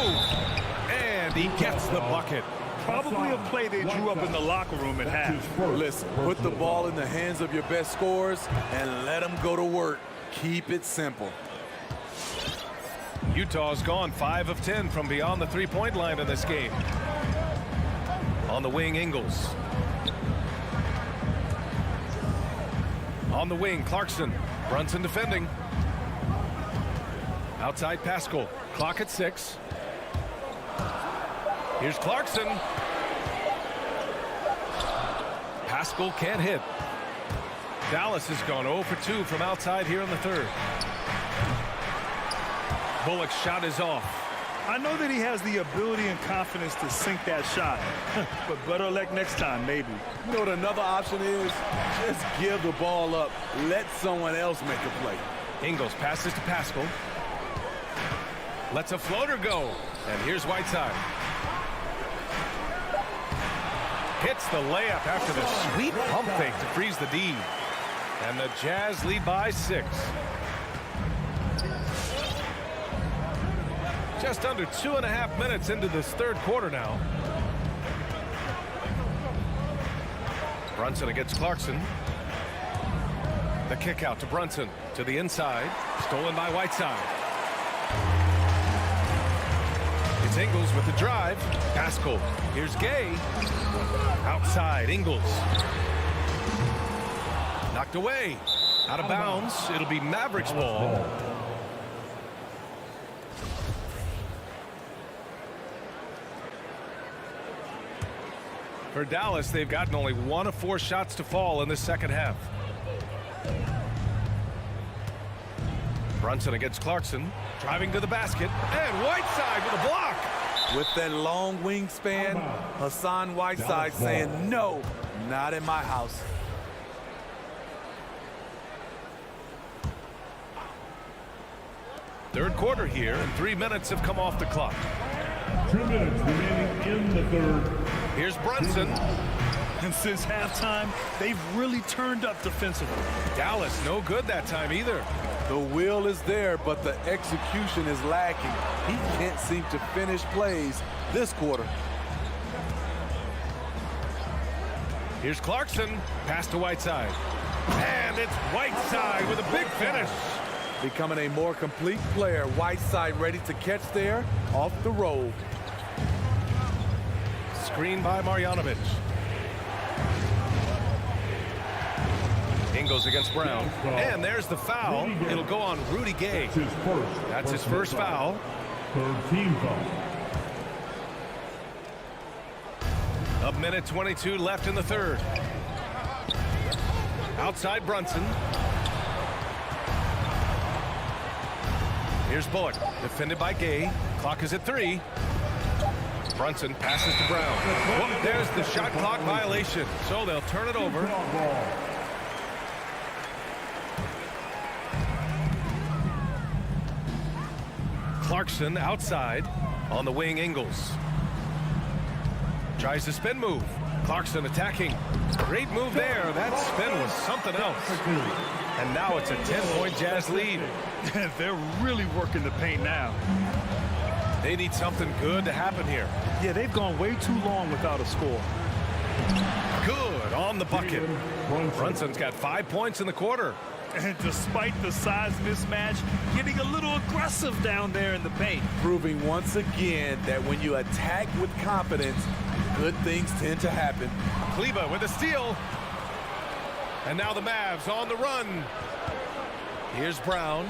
And he gets the bucket. Probably a play they drew up in the locker room at half. Listen, put the ball in the hands of your best scorers and let them go to work. Keep it simple. Utah's gone 5 of 10 from beyond the three-point line in this game. On the wing, Ingles. On the wing, Clarkson. Brunson defending. Outside Pascal. Clock at 6. Here's Clarkson. Pascal can't hit. Dallas has gone 0 for 2 from outside here in the third. Bullock's shot is off. I know that he has the ability and confidence to sink that shot, but better luck next time, maybe. You know what another option is? Just give the ball up. Let someone else make a play. Ingles passes to Pascal. Lets a floater go. And here's Whiteside. Hits the layup after the sweet pump fake to freeze the D. And the Jazz lead by 6. Just under 2.5 minutes into this third quarter now. Brunson against Clarkson. The kick out to Brunson to the inside. Stolen by Whiteside. It's Ingles with the drive. Pascal. Here's Gay. Outside, Ingles. Knocked away. Out of bounds. It'll be Mavericks ball. For Dallas, they've gotten only 1 of 4 shots to fall in the second half. Brunson against Clarkson. Driving to the basket. And Whiteside with a block. With that long wingspan, Hassan Whiteside saying, no, not in my house. Third quarter here, and 3 minutes have come off the clock. 2 minutes remaining in the third. Here's Brunson. And since halftime, they've really turned up defensively. Dallas no good that time either. The will is there, but the execution is lacking. He can't seem to finish plays this quarter. Here's Clarkson. Pass to Whiteside. And it's Whiteside with a big finish. Becoming a more complete player. Whiteside ready to catch there off the roll. Screen by Marjanovic. Ingles against Brown. And there's the foul. It'll go on Rudy Gay. That's his first foul. Third team foul. A minute 22 left in the third. Outside Brunson. Here's Bullock. Defended by Gay. Clock is at 3. Brunson passes to Brown. Whoop, there's the shot clock violation. So they'll turn it over. Clarkson outside. On the wing, Ingles. Tries to spin move. Clarkson attacking. Great move there. That spin was something else. And now it's a 10-point Jazz lead. They're really working the paint now. They need something good to happen here. Yeah, they've gone way too long without a score. Good on the bucket. Brunson's got 5 points in the quarter. And despite the size mismatch, getting a little aggressive down there in the paint. Proving once again that when you attack with confidence, good things tend to happen. Kleba with a steal. And now the Mavs on the run. Here's Brown.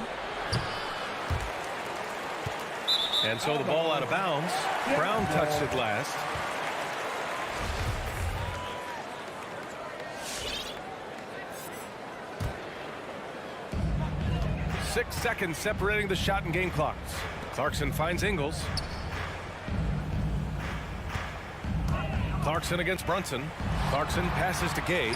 And so the ball out of bounds. Brown touched it last. Six seconds separating the shot and game clocks. Clarkson finds Ingles. Clarkson against Brunson. Clarkson passes to Gay.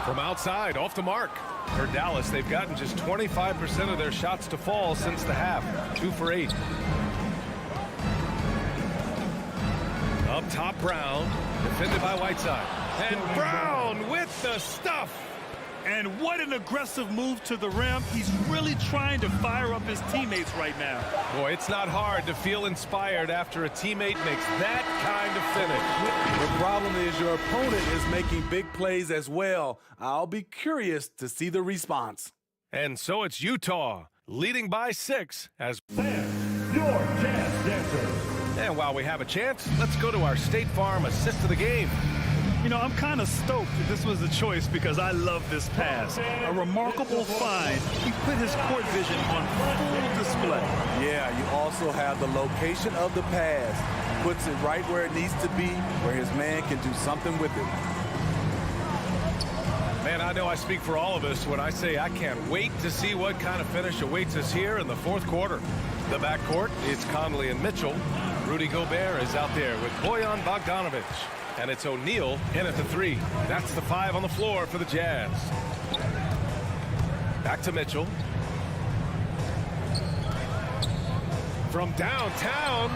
From outside, off the mark. For Dallas, they've gotten just 25% of their shots to fall since the half. 2 for 8. Up top, Brown. Defended by Whiteside. And Brown with the stuff. And what an aggressive move to the rim. He's really trying to fire up his teammates right now. Boy, it's not hard to feel inspired after a teammate makes that kind of finish. The problem is your opponent is making big plays as well. I'll be curious to see the response. And so it's Utah leading by 6 as Your Jazz Dancers. And while we have a chance, let's go to our State Farm assist of the game. You know, I'm kind of stoked that this was the choice because I love this pass. A remarkable find. He put his court vision on full display. Yeah, you also have the location of the pass. Puts it right where it needs to be, where his man can do something with it. Man, I know I speak for all of us when I say I can't wait to see what kind of finish awaits us here in the fourth quarter. The backcourt is Conley and Mitchell. Rudy Gobert is out there with Bojan Bogdanovic. And it's O'Neal in at the 3. That's the 5 on the floor for the Jazz. Back to Mitchell. From downtown.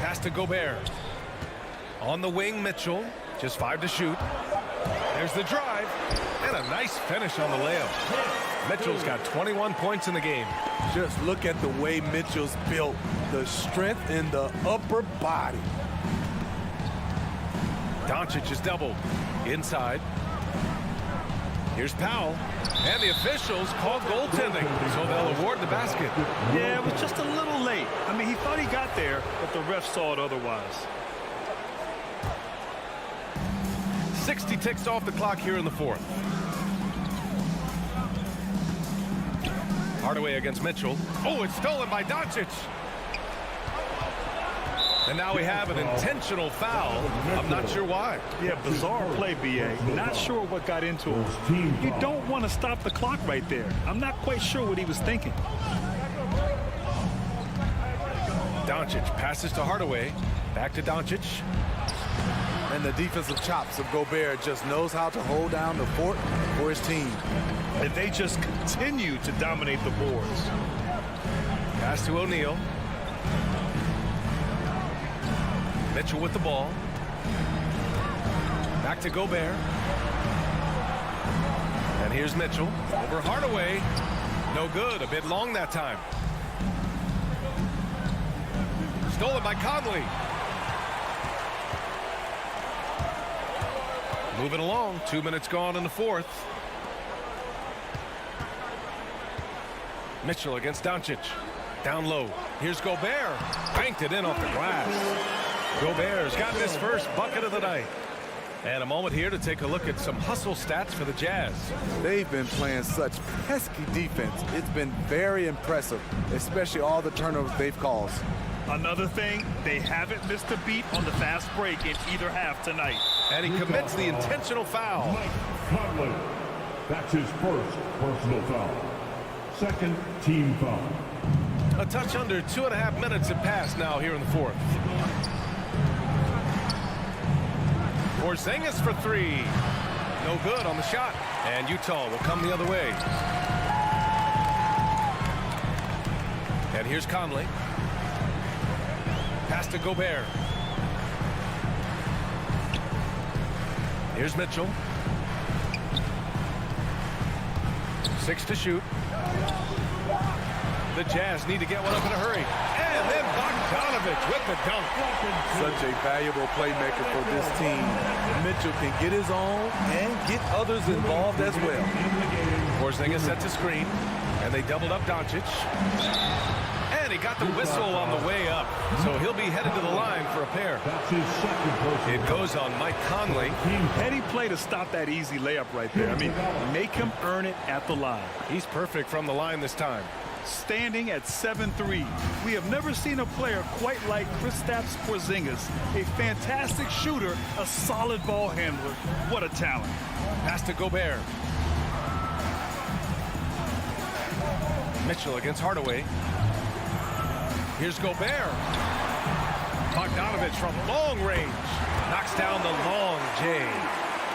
Pass to Gobert. On the wing, Mitchell. Just 5 to shoot. There's the drive. And a nice finish on the layup. Mitchell's got 21 points in the game. Just look at the way Mitchell's built. The strength in the upper body. Doncic is doubled. Inside. Here's Powell. And the officials called goaltending, so they'll award the basket. Yeah, it was just a little late. I mean, he thought he got there, but the ref saw it otherwise. 60 ticks off the clock here in the fourth. Hardaway against Mitchell. Oh, it's stolen by Doncic. And now we have an intentional foul. I'm not sure why. Yeah, bizarre play, B.A. Not sure what got into him. You don't want to stop the clock right there. I'm not quite sure what he was thinking. Doncic passes to Hardaway. Back to Doncic. And the defensive chops of Gobert just knows how to hold down the fort for his team. And they just continue to dominate the boards. Pass to O'Neal. Mitchell with the ball. Back to Gobert. And here's Mitchell. Over Hardaway. No good. A bit long that time. Stolen by Conley. Moving along. 2 minutes gone in the fourth. Mitchell against Doncic. Down low. Here's Gobert. Banked it in off the glass. Gobert's gotten his first bucket of the night. And a moment here to take a look at some hustle stats for the Jazz. They've been playing such pesky defense. It's been very impressive, especially all the turnovers they've caused. Another thing, they haven't missed a beat on the fast break in either half tonight. And he commits the intentional foul. Mike Conley. That's his first personal foul. Second team foul. A touch under 2.5 minutes have passed now here in the fourth. Porzingis for 3. No good on the shot. And Utah will come the other way. And here's Conley. Pass to Gobert. Here's Mitchell. 6 to shoot. The Jazz need to get one up in a hurry. And then Bogdanovic with the dunk. Such a valuable playmaker for this team. Mitchell can get his own and get others involved as well. Porzingis sets a screen, and they doubled up Doncic. And he got the whistle on the way up, so he'll be headed to the line for a pair. That's his second personal. It goes on Mike Conley. Heady play to stop that easy layup right there. I mean, make him earn it at the line. He's perfect from the line this time. Standing at 7'3". We have never seen a player quite like Kristaps Porzingis. A fantastic shooter, a solid ball handler. What a talent. Pass to Gobert. Mitchell against Hardaway. Here's Gobert. Bogdanovic from long range. Knocks down the long J.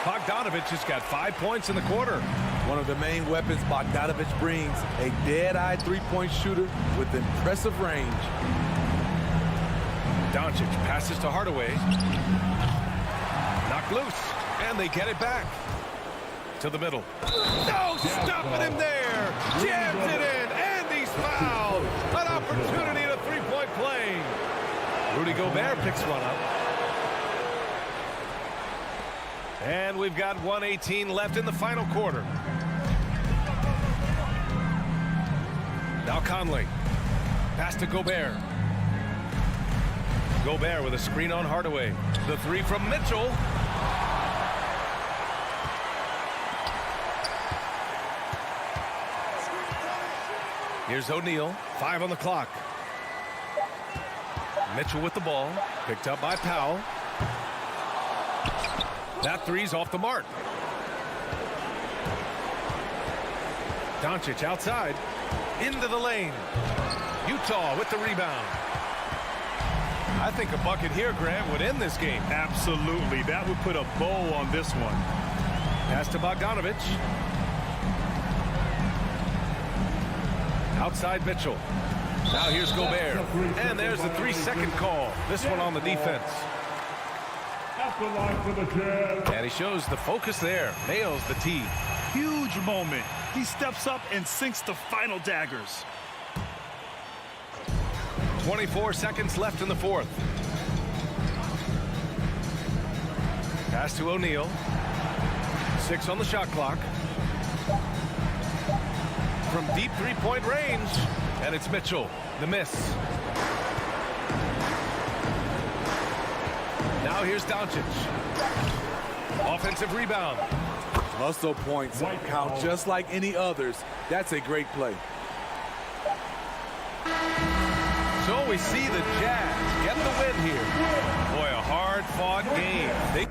Bogdanovic has got 5 points in the quarter. One of the main weapons Bogdanovic brings, a dead-eye three-point shooter with impressive range. Doncic passes to Hardaway. Knocked loose, and they get it back. To the middle. No, stopping him there. Jams it in, and he's fouled. An opportunity to three-point play. Rudy Gobert picks one up. And we've got 1:18 left in the final quarter. Now Conley. Pass to Gobert. Gobert with a screen on Hardaway. The three from Mitchell. Here's O'Neal. 5 on the clock. Mitchell with the ball. Picked up by Powell. That three's off the mark. Doncic outside. Into the lane. Utah with the rebound. I think a bucket here, Grant, would end this game. Absolutely. That would put a bow on this one. Pass to Bogdanovich. Outside Mitchell. Now here's Gobert. And there's the 3-second call. This one on the defense. And he shows the focus there. Nails the tee. Huge moment. He steps up and sinks the final daggers. 24 seconds left in the fourth. Pass to O'Neal. 6 on the shot clock. From deep three-point range. And it's Mitchell. The miss. Now here's Doncic. Offensive rebound. Hustle points count just like any others. That's a great play. So we see the Jazz get the win here. Boy, a hard-fought game.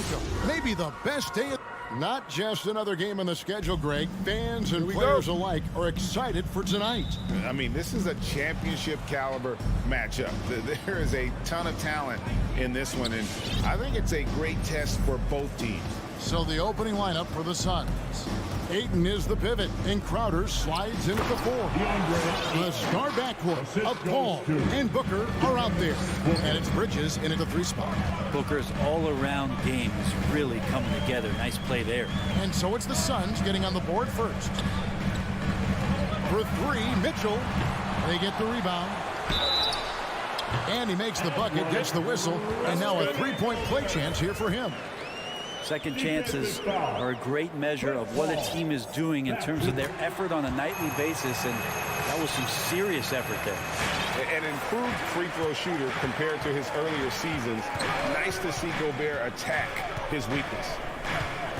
welcome. Maybe the best day of... Not just another game on the schedule, Greg. Fans and players alike are excited for tonight. I mean, this is a championship caliber matchup. There is a ton of talent in this one, and I think it's a great test for both teams. So the opening lineup for the Suns. Ayton is the pivot, and Crowder slides into the 4. The star backcourt of Paul and Booker are out there. And it's Bridges in at the 3 spot. Booker's all-around game is really coming together. Nice play there. And so it's the Suns getting on the board first. For 3, Mitchell. They get the rebound. And he makes the bucket, gets the whistle, and now a 3-point play chance here for him. Second chances are a great measure of what a team is doing in terms of their effort on a nightly basis, and that was some serious effort there. An improved free throw shooter compared to his earlier seasons. Nice to see Gobert attack his weakness.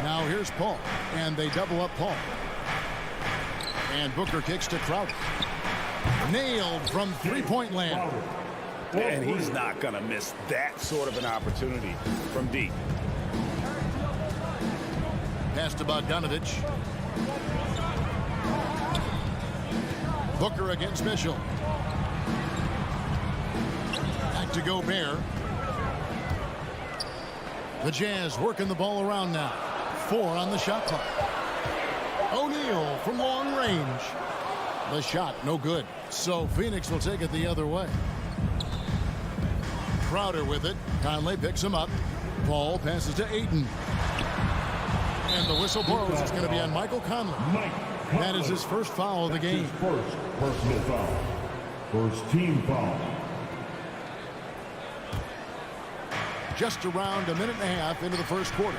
Now here's Paul, and they double up Paul. And Booker kicks to Crowder. Nailed from 3-point land. And he's not going to miss that sort of an opportunity from deep. Pass to Bogdanovich. Booker against Mitchell. Back to Gobert. The Jazz working the ball around now. 4 on the shot clock. O'Neal from long range. The shot, no good. So Phoenix will take it the other way. Crowder with it. Conley picks him up. Ball passes to Ayton. And the whistle blows. It's going to be on Michael Conley. That is his first foul of the game. First personal foul. First team foul. Just around a minute and a half into the first quarter.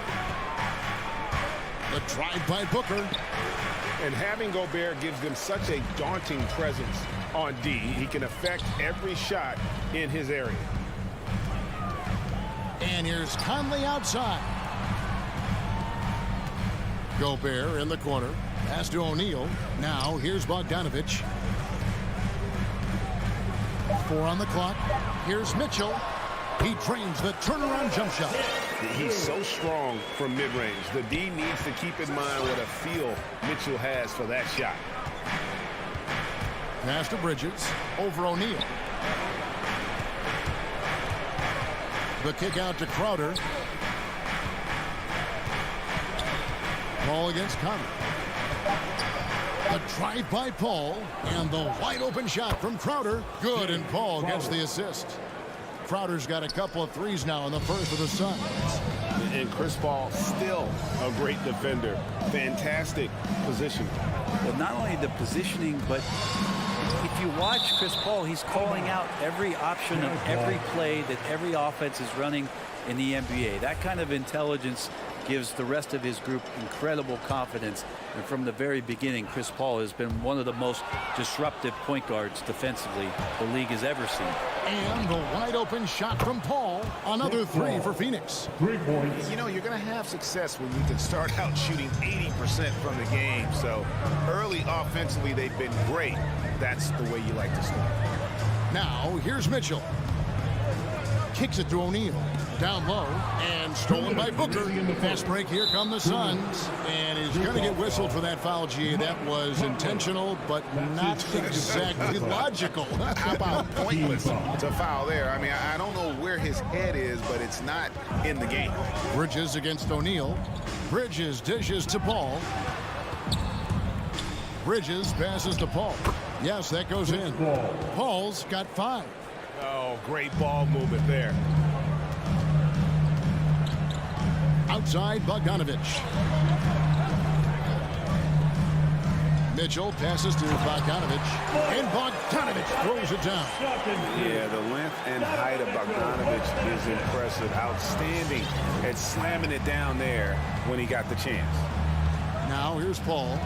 The drive by Booker. And having Gobert gives them such a daunting presence on D. He can affect every shot in his area. And here's Conley outside. Gobert in the corner. Pass to O'Neal. Now here's Bogdanovich. 4 on the clock. Here's Mitchell. He trains the turnaround jump shot. He's so strong from mid-range. The D needs to keep in mind what a feel Mitchell has for that shot. Pass to Bridges. Over O'Neal. The kick out to Crowder. Ball against Conley. The drive by Paul. And the wide open shot from Crowder. Good, and Paul gets the assist. Crowder's got a couple of threes now in the first for the Suns. And Chris Paul still a great defender. Fantastic position. Well, not only the positioning, but if you watch Chris Paul, he's calling out every option of every play that every offense is running in the NBA. That kind of intelligence gives the rest of his group incredible confidence. And from the very beginning, Chris Paul has been one of the most disruptive point guards defensively the league has ever seen. And the wide open shot from Paul. Another 3 for Phoenix. 3 points. You know, you're going to have success when you can start out shooting 80% from the game. So early offensively, they've been great. That's the way you like to start. Now, here's Mitchell. Kicks it to O'Neal. Down low, and stolen by Booker. Fast break, here come the Suns. And he's going to get whistled for that foul, G. That was intentional, but not exactly logical. How about pointless? It's a foul there. I mean, I don't know where his head is, but it's not in the game. Bridges against O'Neal. Bridges dishes to Paul. Bridges passes to Paul. Yes, that goes in. Paul's got 5. Oh, great ball movement there. Outside, Bogdanovich. Mitchell passes to Bogdanovich. And Bogdanovich throws it down. Yeah, the length and height of Bogdanovich is impressive. Outstanding at slamming it down there when he got the chance. Now here's Paul.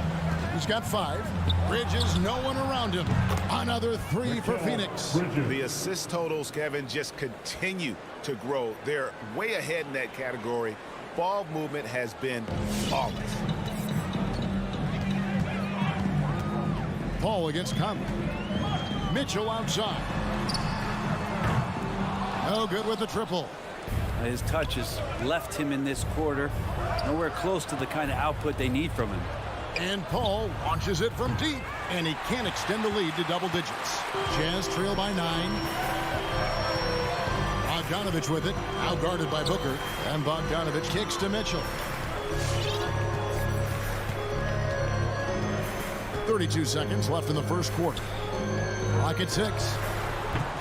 He's got 5. Bridges, no one around him. Another 3 for Phoenix. The assist totals, Kevin, just continue to grow. They're way ahead in that category. Ball movement has been flawless. Paul against Conley. Mitchell outside. No good with the triple. His touch has left him in this quarter. Nowhere close to the kind of output they need from him. And Paul launches it from deep, and he can't extend the lead to double digits. Jazz trail by 9. Bogdanovich with it, now guarded by Booker, and Bogdanovich kicks to Mitchell. 32 seconds left in the first quarter. Clock at 6.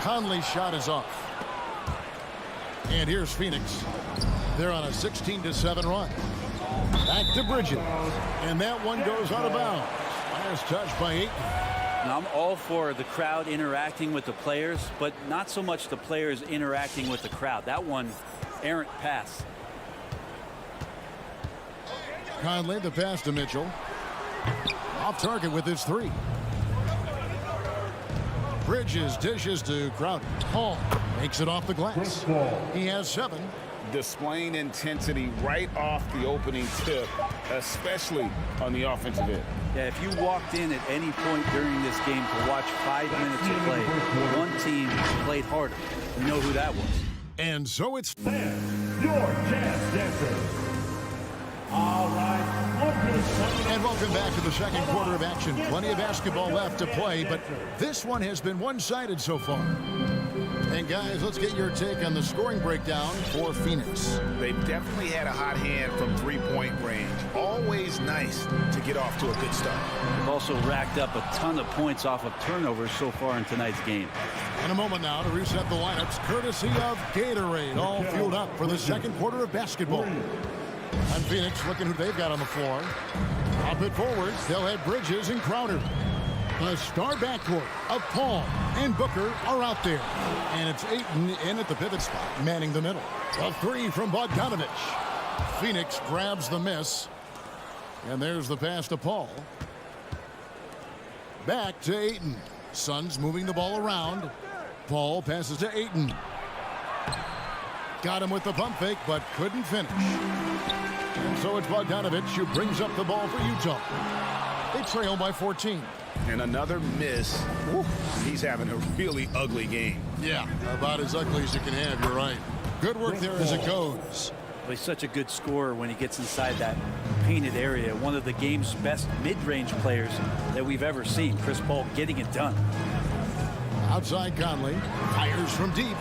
Conley's shot is off. And here's Phoenix. They're on a 16-7 run. Back to Bridges. And that one goes out of bounds. Last touch by Ayton. Now, I'm all for the crowd interacting with the players, but not so much the players interacting with the crowd. That one, errant pass. Conley, the pass to Mitchell. Off target with his 3. Bridges dishes to Crowder. Paul makes it off the glass. He has 7. Displaying intensity right off the opening tip, especially on the offensive end. Yeah, if you walked in at any point during this game to watch 5 minutes of play, one team played harder. You know who that was. And so it's Your Jazz Dancer. All right. And welcome back to the second quarter of action. Plenty of basketball left to play, but this one has been one-sided so far. And guys, let's get your take on the scoring breakdown for Phoenix. They've definitely had a hot hand from three-point range. Always nice to get off to a good start. They've also racked up a ton of points off of turnovers so far in tonight's game. In a moment now to reset the lineups, courtesy of Gatorade, all fueled up for the second quarter of basketball. And Phoenix looking who they've got on the floor. Up it forward, they'll have Bridges and Crowder. The star backcourt of Paul and Booker are out there. And it's Ayton in at the pivot spot, manning the middle. A 3 from Bogdanovich. Phoenix grabs the miss. And there's the pass to Paul. Back to Ayton. Suns moving the ball around. Paul passes to Ayton. Got him with the pump fake, but couldn't finish. And so it's Bogdanovich who brings up the ball for Utah. They trail by 14. And another miss. Woo. He's having a really ugly game. Yeah, about as ugly as you can have, you're right. Good work there as it goes. Well, he's such a good scorer when he gets inside that painted area. One of the game's best mid-range players that we've ever seen. Chris Paul getting it done. Outside Conley. Fires from deep.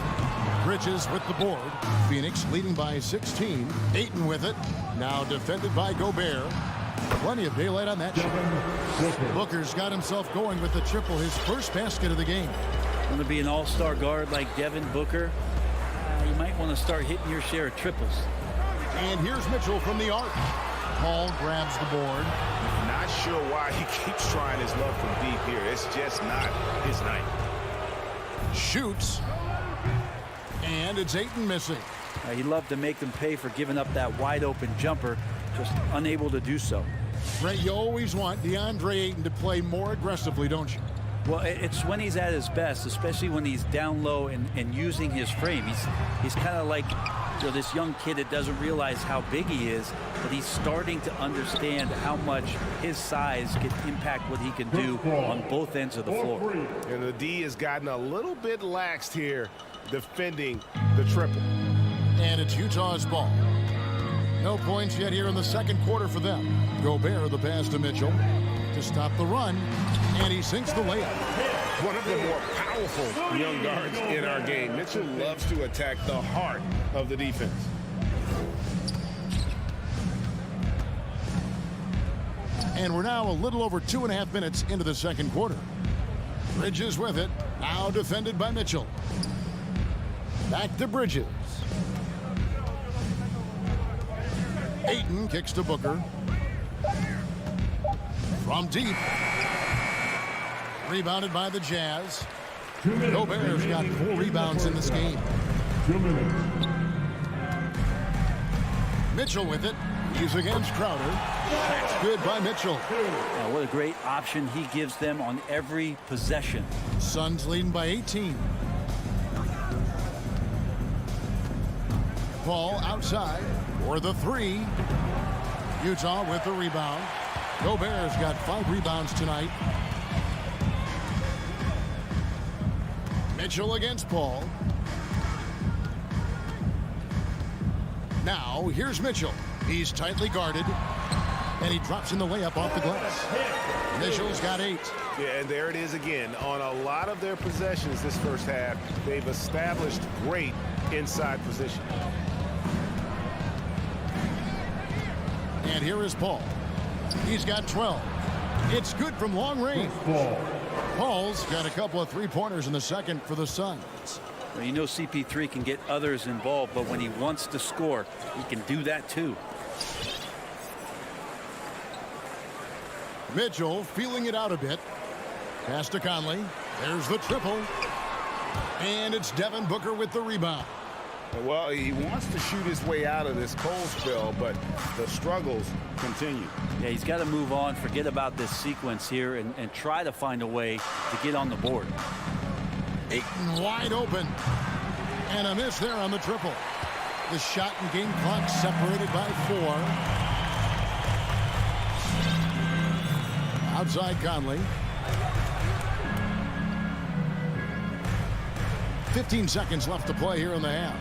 Bridges with the board. Phoenix leading by 16. Ayton with it. Now defended by Gobert. Plenty of daylight on that shot. Booker's got himself going with the triple, his first basket of the game. Want to be an all-star guard like Devin Booker? You might want to start hitting your share of triples. And here's Mitchell from the arc. Paul grabs the board. Not sure why he keeps trying his luck from deep here. It's just not his night. Shoots. And it's Ayton missing. He loved to make them pay for giving up that wide-open jumper, just unable to do so. Ray, you always want DeAndre Ayton to play more aggressively, don't you? Well, it's when he's at his best, especially when he's down low and using his frame. He's kind of like this young kid that doesn't realize how big he is, but he's starting to understand how much his size can impact what he can do on both ends of the floor. And the D has gotten a little bit laxed here defending the triple. And it's Utah's ball. No points yet here in the second quarter for them. Gobert the pass to Mitchell to stop the run, and he sinks the layup. One of the more powerful young guards in our game. Mitchell loves to attack the heart of the defense. And we're now a little over 2.5 minutes into the second quarter. Bridges with it, now defended by Mitchell. Back to Bridges. Ayton kicks to Booker. From deep. Rebounded by the Jazz. Gobert's got 4 rebounds in this game. 2 minutes. Mitchell with it. He's against Crowder. That's good by Mitchell. What a great option he gives them on every possession. Suns leading by 18. Paul outside for the 3. Utah with the rebound. Gobert's got 5 rebounds tonight. Mitchell against Paul. Now, here's Mitchell. He's tightly guarded, and he drops in the layup off the glass. Mitchell's got 8. Yeah, and there it is again. On a lot of their possessions this first half, they've established great inside position. And here is Paul. He's got 12. It's good from long range. Paul's got a couple of three-pointers in the second for the Suns. Well, you know CP3 can get others involved, but when he wants to score, he can do that too. Mitchell feeling it out a bit. Pass to Conley. There's the triple. And it's Devin Booker with the rebound. Well, he wants to shoot his way out of this cold spell, but the struggles continue. Yeah, he's got to move on, forget about this sequence here, and try to find a way to get on the board. Ayton wide open. And a miss there on the triple. The shot and game clock separated by 4. Outside Conley. 15 seconds left to play here in the half.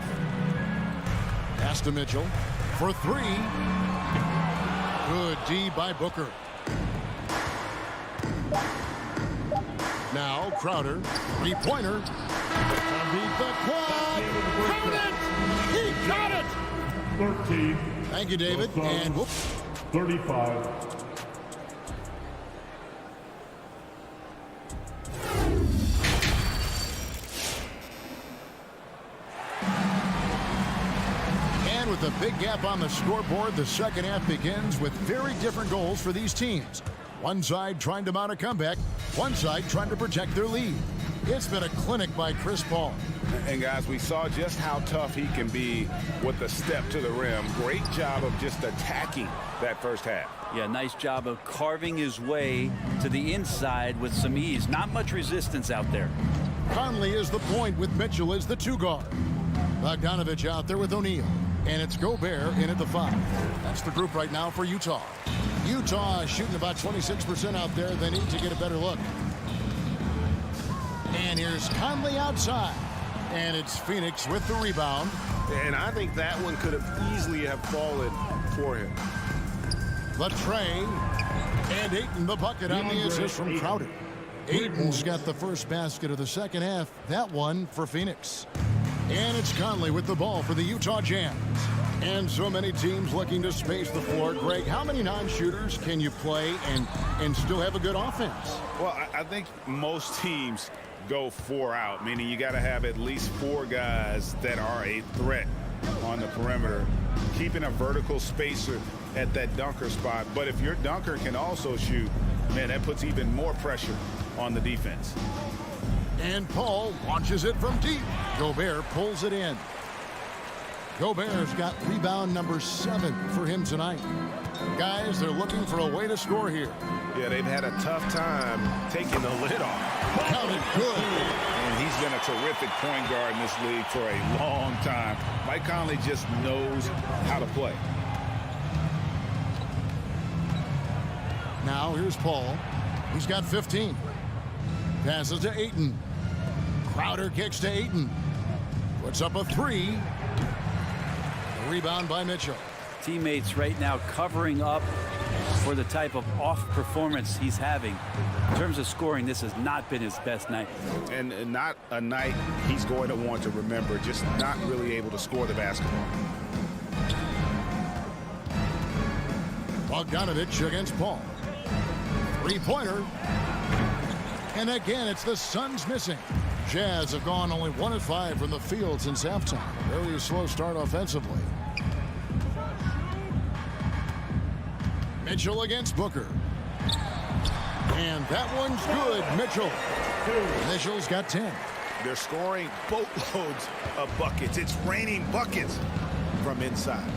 Pass to Mitchell for 3. Good D by Booker. Now Crowder, 3-pointer. Beat the clock. Count it! He got it! 13. Thank you, David. And whoops. 35. With a big gap on the scoreboard, the second half begins with very different goals for these teams. One side trying to mount a comeback, one side trying to protect their lead. It's been a clinic by Chris Paul. And guys, we saw just how tough he can be with a step to the rim. Great job of just attacking that first half. Yeah, nice job of carving his way to the inside with some ease. Not much resistance out there. Conley is the point with Mitchell as the 2 guard. Bogdanovich out there with O'Neal. And it's Gobert in at the 5. That's the group right now for Utah. Utah is shooting about 26% out there. They need to get a better look. And here's Conley outside. And it's Phoenix with the rebound. And I think that one could have easily have fallen for him. The tray. And Ayton the bucket on the assist from Crowder. Ayton's got the first basket of the second half. That one for Phoenix. And it's Conley with the ball for the Utah Jazz. And so many teams looking to space the floor. Greg, how many non-shooters can you play and still have a good offense? Well, I think most teams go 4 out, meaning you got to have at least 4 guys that are a threat on the perimeter, keeping a vertical spacer at that dunker spot. But if your dunker can also shoot, man, that puts even more pressure on the defense. And Paul launches it from deep. Gobert pulls it in. Gobert's got rebound number 7 for him tonight. Guys, they're looking for a way to score here. Yeah, they've had a tough time taking the lid off. Counted good. And he's been a terrific point guard in this league for a long time. Mike Conley just knows how to play. Now here's Paul. He's got 15. Passes to Ayton. Crowder kicks to Ayton. Puts up a 3. Rebound by Mitchell. Teammates right now covering up for the type of off performance he's having. In terms of scoring, this has not been his best night. And not a night he's going to want to remember, just not really able to score the basketball. Bogdanovich against Paul. 3-pointer. And again, it's the Suns missing. Jazz have gone only 1 of 5 from the field since halftime. Very slow start offensively. Mitchell against Booker. And that one's good. Mitchell. Mitchell's got 10. They're scoring boatloads of buckets. It's raining buckets from inside.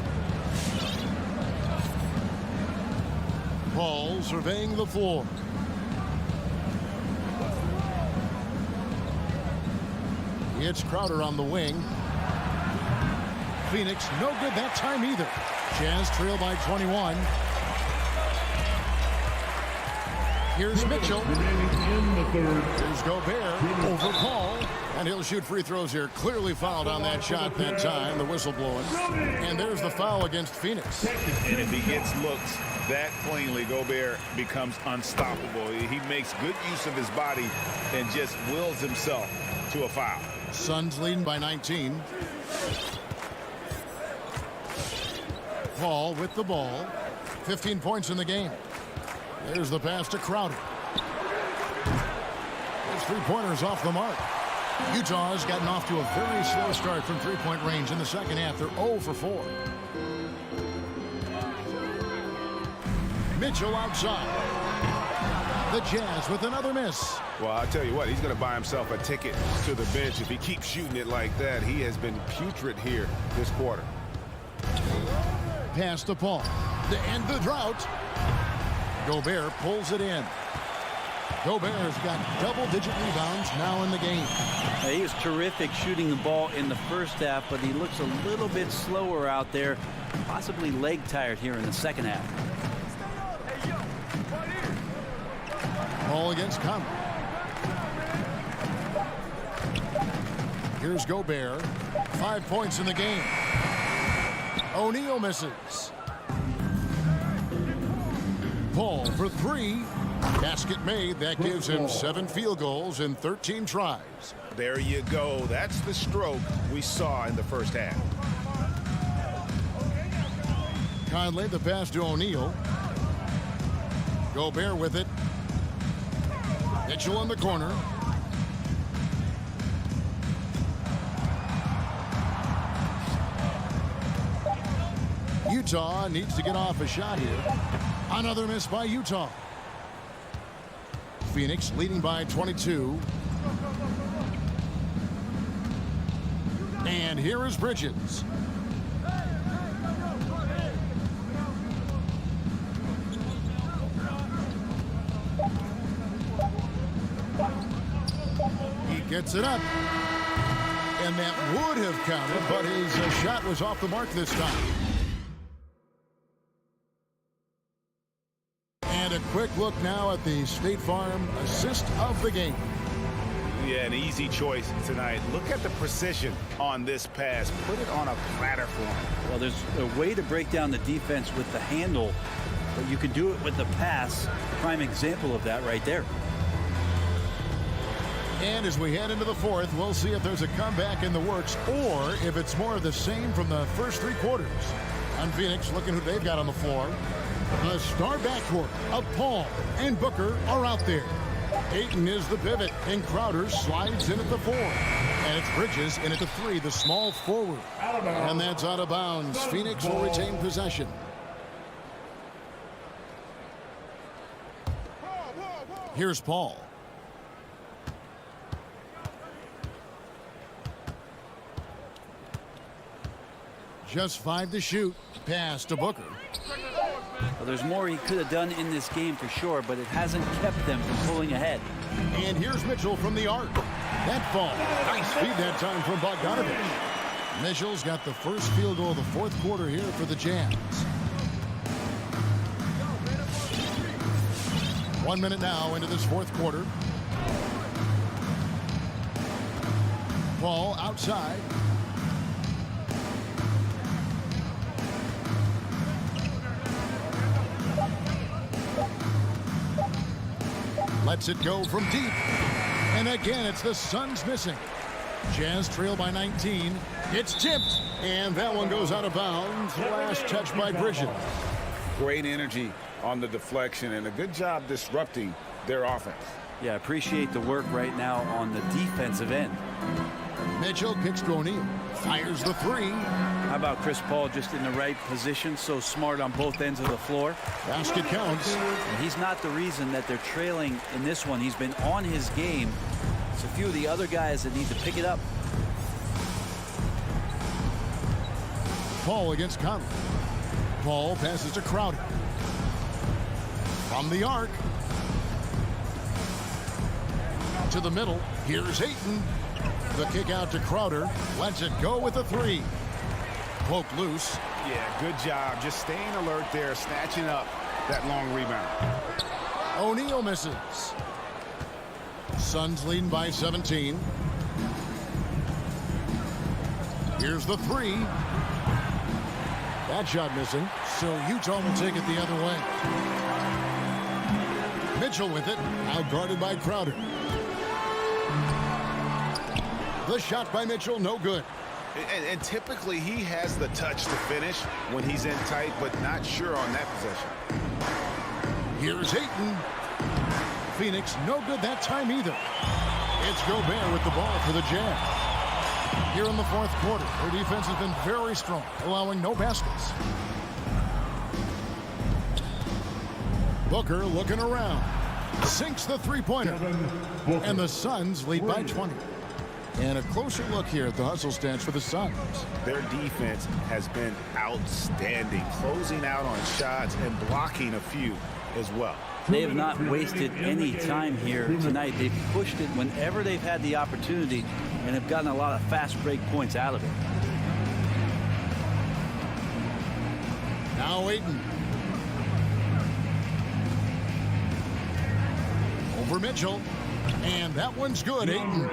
Paul surveying the floor. It's Crowder on the wing. Phoenix, no good that time either. Jazz trail by 21. Here's Mitchell. Remaining in the third. Here's Gobert over Paul. And And he'll shoot free throws here. Clearly fouled on that shot that time. The whistle blowing. And there's the foul against Phoenix. And if he gets looks that cleanly, Gobert becomes unstoppable. He makes good use of his body and just wills himself to a foul. Suns leading by 19. Paul with the ball. 15 points in the game. There's the pass to Crowder. His three-pointers off the mark. Utah's gotten off to a very slow start from three-point range in the second half. They're 0 for 4. Mitchell outside. The Jazz with another miss. Well, I'll tell you what, he's going to buy himself a ticket to the bench if he keeps shooting it like that. He has been putrid here this quarter. Pass to Paul. To end the drought. Gobert pulls it in. Gobert's got double-digit rebounds now in the game. He is terrific shooting the ball in the first half, but he looks a little bit slower out there, possibly leg tired here in the second half. Ball against Conley. Here's Gobert. 5 points in the game. O'Neal misses. Paul for three. Basket made. That gives him 7 field goals in 13 tries. There you go. That's the stroke we saw in the first half. Conley, the pass to O'Neal. Gobert with it. Mitchell in the corner. Utah needs to get off a shot here. Another miss by Utah. Phoenix leading by 22. And here is Bridges. He gets it up. And that would have counted, but his shot was off the mark this time. And a quick look now at the State Farm assist of the game. Yeah, an easy choice tonight. Look at the precision on this pass. Put it on a platter for him. Well, there's a way to break down the defense with the handle, but you can do it with the pass. Prime example of that right there. And as we head into the fourth, we'll see if there's a comeback in the works or if it's more of the same from the first 3 quarters. On Phoenix, looking who they've got on the floor. The star backcourt of Paul and Booker are out there. Ayton is the pivot, and Crowder slides in at the 4. And it's Bridges in at the 3, the small forward. And that's out of bounds. Phoenix will retain possession. Here's Paul. Just 5 to shoot. Pass to Booker. Well, there's more he could have done in this game for sure, but it hasn't kept them from pulling ahead. And here's Mitchell from the arc. That fall. Nice feed that time from Bogdanovich. Mitchell's got the first field goal of the fourth quarter here for the Jazz. 1 minute now into this fourth quarter. Ball outside. Lets it go from deep. And again, it's the Suns missing. Jazz trail by 19. It's tipped. And that one goes out of bounds. Last touch by Bridges. Great energy on the deflection and a good job disrupting their offense. Yeah, appreciate the work right now on the defensive end. Mitchell kicks to O'Neal. Fires the 3. How about Chris Paul just in the right position, so smart on both ends of the floor. Basket counts. And he's not the reason that they're trailing in this one. He's been on his game. It's a few of the other guys that need to pick it up. Paul against Conley. Paul passes to Crowder. From the arc. To the middle. Here's Ayton. The kick out to Crowder. Lets it go with a 3. Poke loose. Yeah, good job. Just staying alert there, snatching up that long rebound. O'Neal misses. Suns leading by 17. Here's the three. That shot missing, so Utah will take it the other way. Mitchell with it, out guarded by Crowder. The shot by Mitchell, no good. And typically he has the touch to finish when he's in tight, but not sure on that possession. Here's Ayton. Phoenix, no good that time either. It's Gobert with the ball for the Jazz. Here in the fourth quarter, their defense has been very strong, allowing no baskets. Booker looking around. Sinks the three-pointer. And the Suns lead by 20. And a closer look here at the hustle stats for the Suns. Their defense has been outstanding, closing out on shots and blocking a few as well. They have not wasted any time here tonight. They've pushed it whenever they've had the opportunity and have gotten a lot of fast break points out of it. Now Ayton. Over Mitchell. And that one's good, Ayton.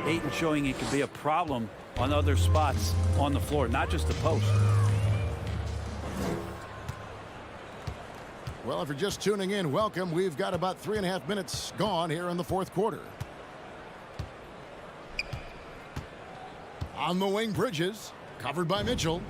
Ayton showing it could be a problem on other spots on the floor, not just the post. Well, if you're just tuning in, welcome. We've got about 3.5 minutes gone here in the fourth quarter. On the wing, Bridges, covered by Mitchell.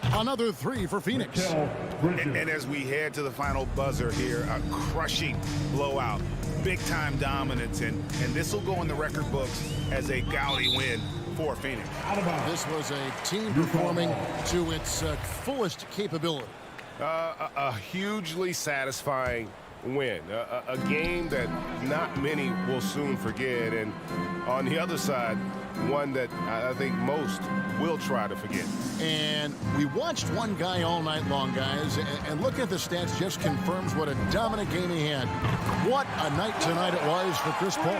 Another three for Phoenix. And as we head to the final buzzer here, a crushing blowout. Big-time dominance, and this will go in the record books as a gaudy win for Phoenix. This was a team performing to its fullest capability. A hugely satisfying win. A game that not many will soon forget. And on the other side, one that I think most will try to forget. And we watched one guy all night long, guys, and looking at the stats just confirms what a dominant game he had. What a night tonight it was for Chris Paul.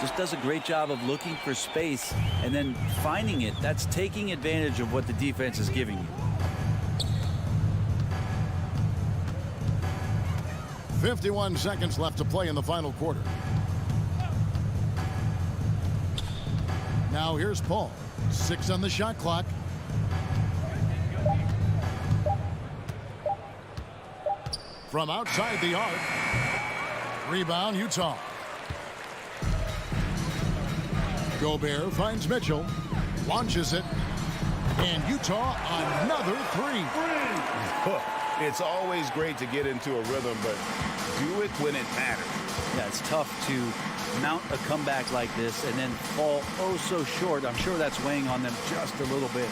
Just does a great job of looking for space and then finding it. That's taking advantage of what the defense is giving you. 51 seconds left to play in the final quarter. Now here's Paul. 6 on the shot clock. From outside the arc. Rebound, Utah. Gobert finds Mitchell. Launches it. And Utah another three. It's always great to get into a rhythm, but do it when it matters. Yeah, it's tough to mount a comeback like this and then fall oh so short. I'm sure that's weighing on them just a little bit.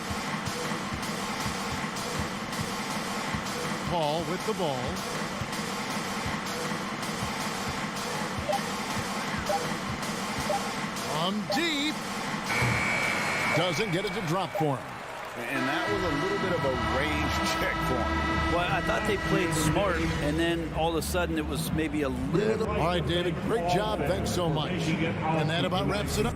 Paul with the ball. From deep. Doesn't get it to drop for him. And that was a little bit of a range check for him. Well, I thought they played smart, and then all of a sudden it was maybe a little... All right, David, great job. Thanks so much. And that about wraps it up.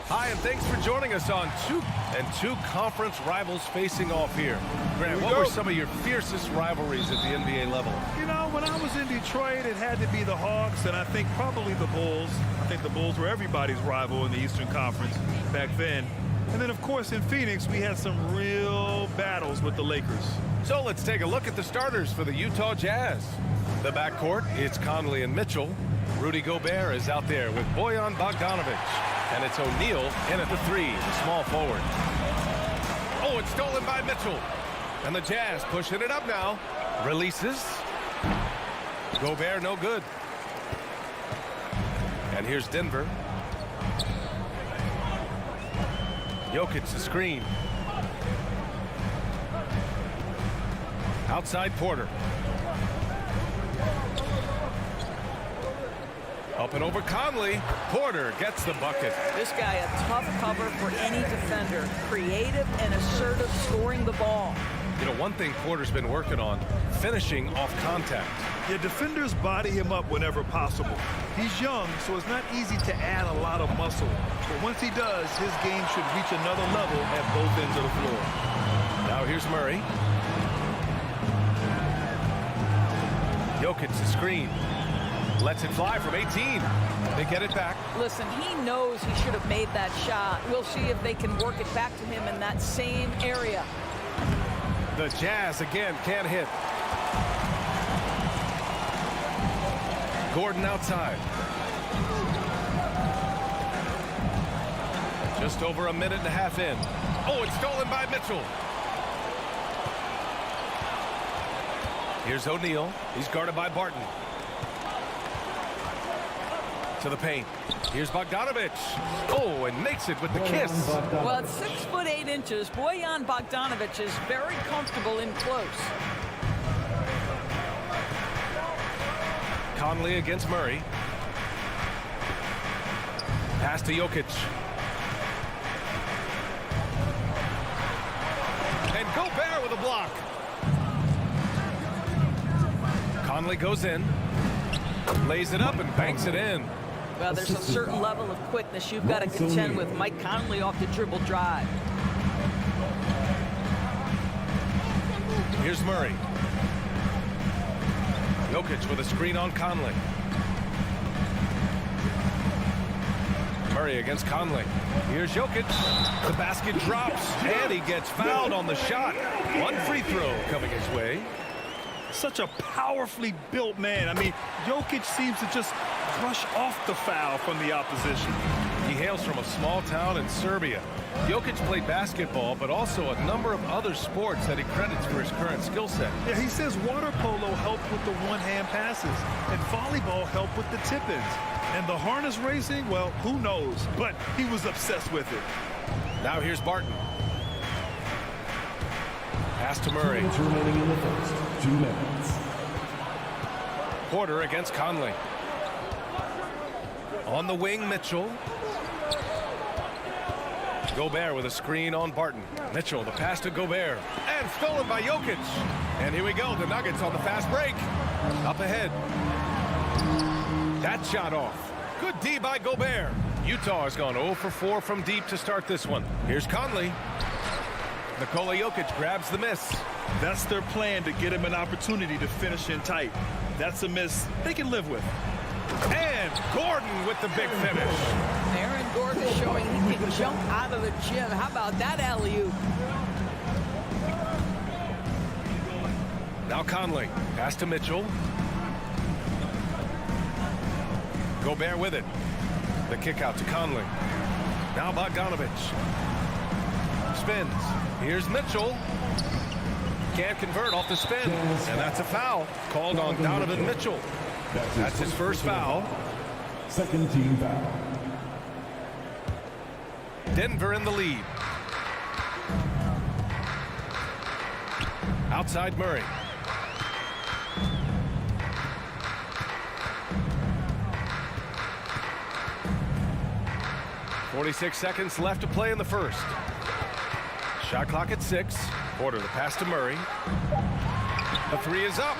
Hi, and thanks for joining us on two conference rivals facing off here. Grant, what were some of your fiercest rivalries at the NBA level? You know, when I was in Detroit, it had to be the Hawks, and I think probably the Bulls. I think the Bulls were everybody's rival in the Eastern Conference back then. And then, of course, in Phoenix, we had some real battles with the Lakers. So let's take a look at the starters for the Utah Jazz. The backcourt, it's Conley and Mitchell. Rudy Gobert is out there with Bojan Bogdanovic. And it's O'Neal in at the 3, the small forward. Oh, it's stolen by Mitchell. And the Jazz pushing it up now. Releases. Gobert no good. And here's Denver. Jokic the screen. Outside Porter. Up and over Conley. Porter gets the bucket. This guy a tough cover for any defender. Creative and assertive scoring the ball. You know, one thing Porter's been working on, finishing off contact. Yeah, defenders body him up whenever possible. He's young, so it's not easy to add a lot of muscle. But once he does, his game should reach another level at both ends of the floor. Now here's Murray. Jokic the screen. Lets it fly from 18. They get it back. Listen, he knows he should have made that shot. We'll see if they can work it back to him in that same area. The Jazz again can't hit. Gordon outside. Just over a minute and a half in. Oh, it's stolen by Mitchell. Here's O'Neal. He's guarded by Barton. To the paint. Here's Bogdanovic. Oh, and makes it with the kiss. Well, at 6'8". Bojan Bogdanovic is very comfortable in close. Conley against Murray. Pass to Jokic. And Gobert with a block. Conley goes in. Lays it up and banks it in. Well, there's a certain level of quickness you've got to contend with. Mike Conley off the dribble drive. Here's Murray. Jokic with a screen on Conley. Murray against Conley. Here's Jokic. The basket drops, and he gets fouled on the shot. One free throw coming his way. Such a powerfully built man. I mean, Jokic seems to just brush off the foul from the opposition. He hails from a small town in Serbia. Jokic played basketball, but also a number of other sports that he credits for his current skill set. Yeah, he says water polo helped with the one-hand passes, and volleyball helped with the tip-ins. And the harness racing, well, who knows? But he was obsessed with it. Now here's Barton. Pass to Murray. Remaining in the first 2 minutes. Porter against Conley. On the wing, Mitchell. Gobert with a screen on Barton. Mitchell, the pass to Gobert. And stolen by Jokic. And here we go, the Nuggets on the fast break. Up ahead. That shot off. Good D by Gobert. Utah has gone 0 for 4 from deep to start this one. Here's Conley. Nikola Jokic grabs the miss. That's their plan, to get him an opportunity to finish in tight. That's a miss they can live with. And Gordon with the big finish. Aaron Gordon showing he can jump out of the gym. How about that alley-oop? Now Conley. Pass to Mitchell. Gobert with it. The kick out to Conley. Now Bogdanovic. Spins. Here's Mitchell. Can't convert off the spin. And that's a foul called on Donovan Mitchell. That's his first foul. Second team foul. Denver in the lead. Outside Murray. .46 seconds left to play in the first. Shot clock at 6. Porter, the pass to Murray. The 3 is up.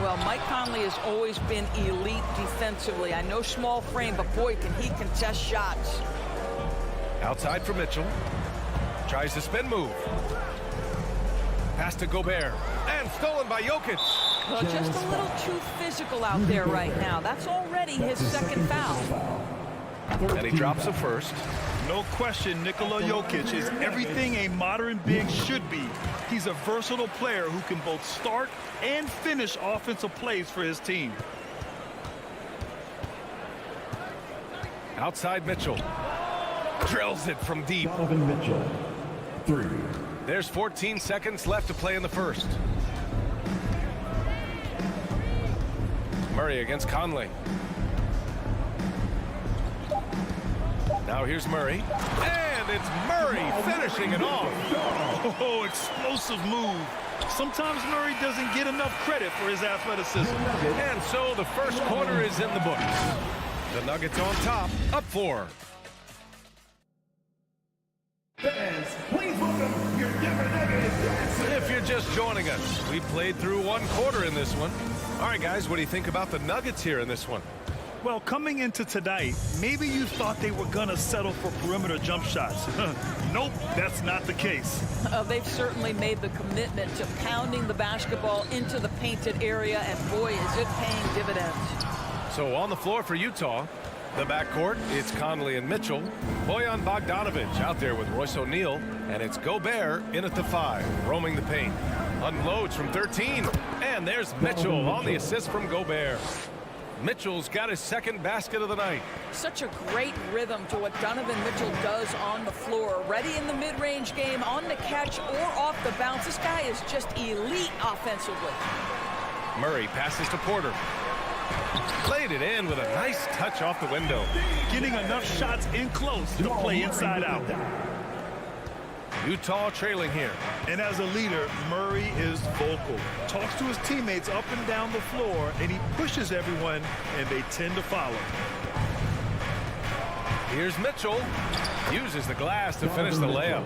Well, Mike Conley has always been elite defensively. I know small frame, but boy, can he contest shots. Outside for Mitchell. Tries the spin move. Pass to Gobert. And stolen by Jokic. Well, just a little too physical out there right now. That's already his second foul. And he drops the first. No question, Nikola Jokic is everything a modern big should be. He's a versatile player who can both start and finish offensive plays for his team. Outside Mitchell. Drills it from deep. Donovan Mitchell, 3. There's 14 seconds left to play in the first. Murray against Conley. Now here's Murray. And it's Murray finishing it off. Oh, explosive move. Sometimes Murray doesn't get enough credit for his athleticism. And so the first quarter is in the books. The Nuggets on top, up 4. Fans, please welcome your Denver Nuggets. If you're just joining us, we played through 1 quarter in this one. All right, guys, what do you think about the Nuggets here in this one? Well, coming into tonight, maybe you thought they were going to settle for perimeter jump shots. Nope, that's not the case. They've certainly made the commitment to pounding the basketball into the painted area, and boy, is it paying dividends. So on the floor for Utah, the backcourt, it's Conley and Mitchell. Bojan Bogdanovic out there with Royce O'Neal, and it's Gobert in at the 5, roaming the paint. Unloads from 13, and there's Mitchell on the assist from Gobert. Mitchell's got his second basket of the night. Such a great rhythm to what Donovan Mitchell does on the floor. Ready in the mid-range game, on the catch or off the bounce. This guy is just elite offensively. Murray passes to Porter. Played it in with a nice touch off the window. Getting enough shots in close to play inside out. Utah trailing here. And as a leader, Murray is vocal. Talks to his teammates up and down the floor, and he pushes everyone, and they tend to follow. Here's Mitchell. Uses the glass to finish the layup.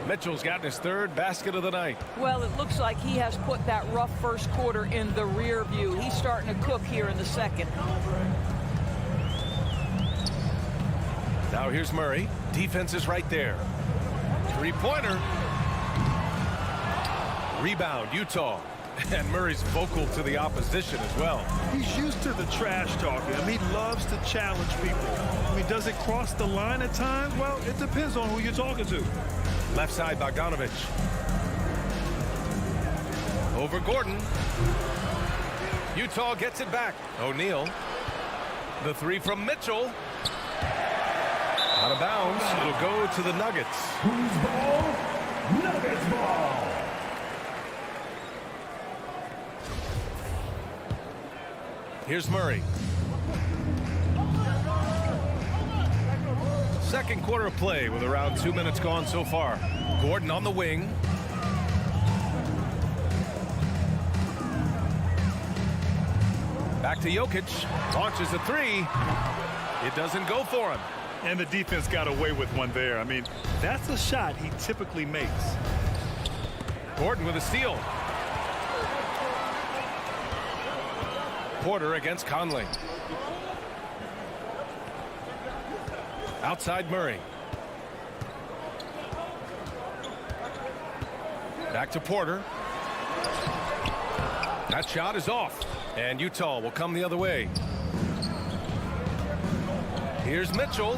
Mitchell's gotten his 3rd basket of the night. Well, it looks like he has put that rough first quarter in the rear view. He's starting to cook here in the second. Now here's Murray. Defense is right there. 3-pointer. Rebound, Utah. And Murray's vocal to the opposition as well. He's used to the trash talking. I mean, he loves to challenge people. I mean, does it cross the line at times? Well, it depends on who you're talking to. Left side, Bogdanovic. Over Gordon. Utah gets it back. O'Neal. The 3 from Mitchell. Out of bounds. It'll go to the Nuggets. Who's ball? Nuggets ball. Here's Murray. Second quarter of play with around 2 minutes gone so far. Gordon on the wing. Back to Jokic. Launches a 3. It doesn't go for him. And the defense got away with one there. I mean, that's a shot he typically makes. Gordon with a steal. Porter against Conley. Outside Murray. Back to Porter. That shot is off. And Utah will come the other way. Here's Mitchell.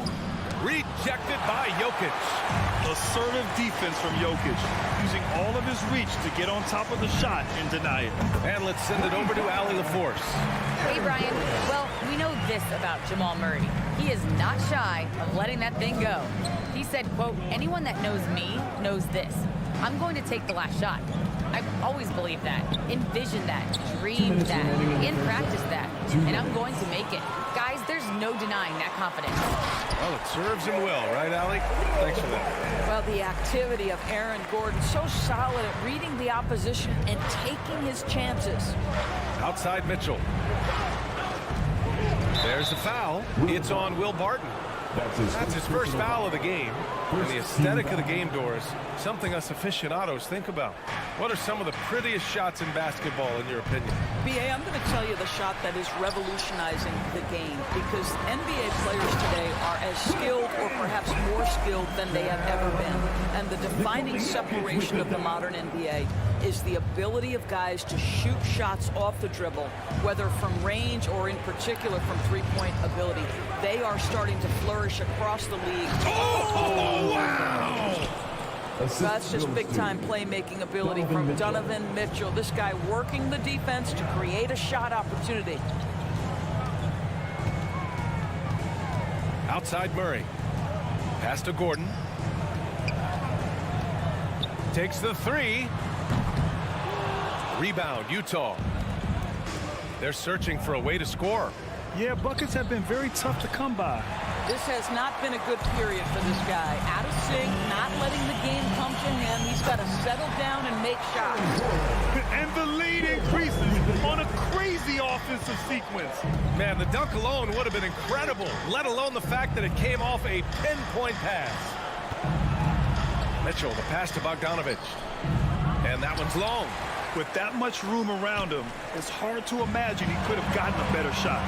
Rejected by Jokic. Assertive defense from Jokic, using all of his reach to get on top of the shot and deny it. And let's send it over to Allie LaForce. Hey, Brian. Well, we know this about Jamal Murray. He is not shy of letting that thing go. He said, quote, anyone that knows me knows this. I'm going to take the last shot. I've always believed that, envisioned that, dreamed that, and practiced that. And I'm going to make it. Guys, there's no denying that confidence. Well, it serves him well, right, Allie? Thanks for that. Well, the activity of Aaron Gordon, so solid at reading the opposition and taking his chances. Outside Mitchell. There's the foul. It's on Will Barton. That's his first foul of the game. And the aesthetic of the game, Doris, something us aficionados think about. What are some of the prettiest shots in basketball, in your opinion? B.A., I'm going to tell you the shot that is revolutionizing the game, because NBA players today are as skilled or perhaps more skilled than they have ever been. And the defining separation of the modern NBA is the ability of guys to shoot shots off the dribble, whether from range or in particular from three-point ability. They are starting to flourish across the league. Oh, wow! That's just big-time playmaking ability from Donovan Mitchell. This guy working the defense to create a shot opportunity. Outside Murray. Pass to Gordon. Takes the three. Rebound, Utah. They're searching for a way to score. Yeah, buckets have been very tough to come by. This has not been a good period for this guy. Out of sync, not letting the game come to him. He's got to settle down and make shots. And the lead increases on a crazy offensive sequence. Man, the dunk alone would have been incredible, let alone the fact that it came off a pinpoint pass. Mitchell, the pass to Bogdanovich. And that one's long. With that much room around him, it's hard to imagine he could have gotten a better shot.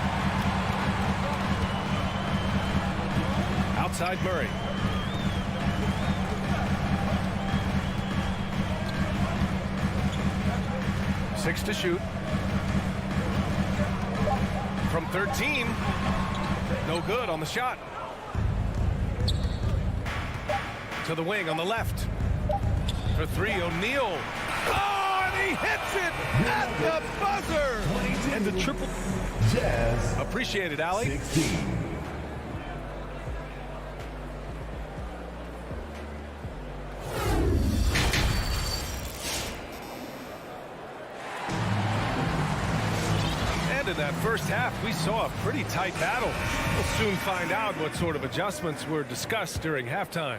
Outside Murray. Six to shoot. From 13. No good on the shot. To the wing on the left. For three, O'Neal. Oh, and he hits it at the buzzer. And the triple. Jazz. Appreciate it, Allie. 16. In that first half, we saw a pretty tight battle. We'll soon find out what sort of adjustments were discussed during halftime.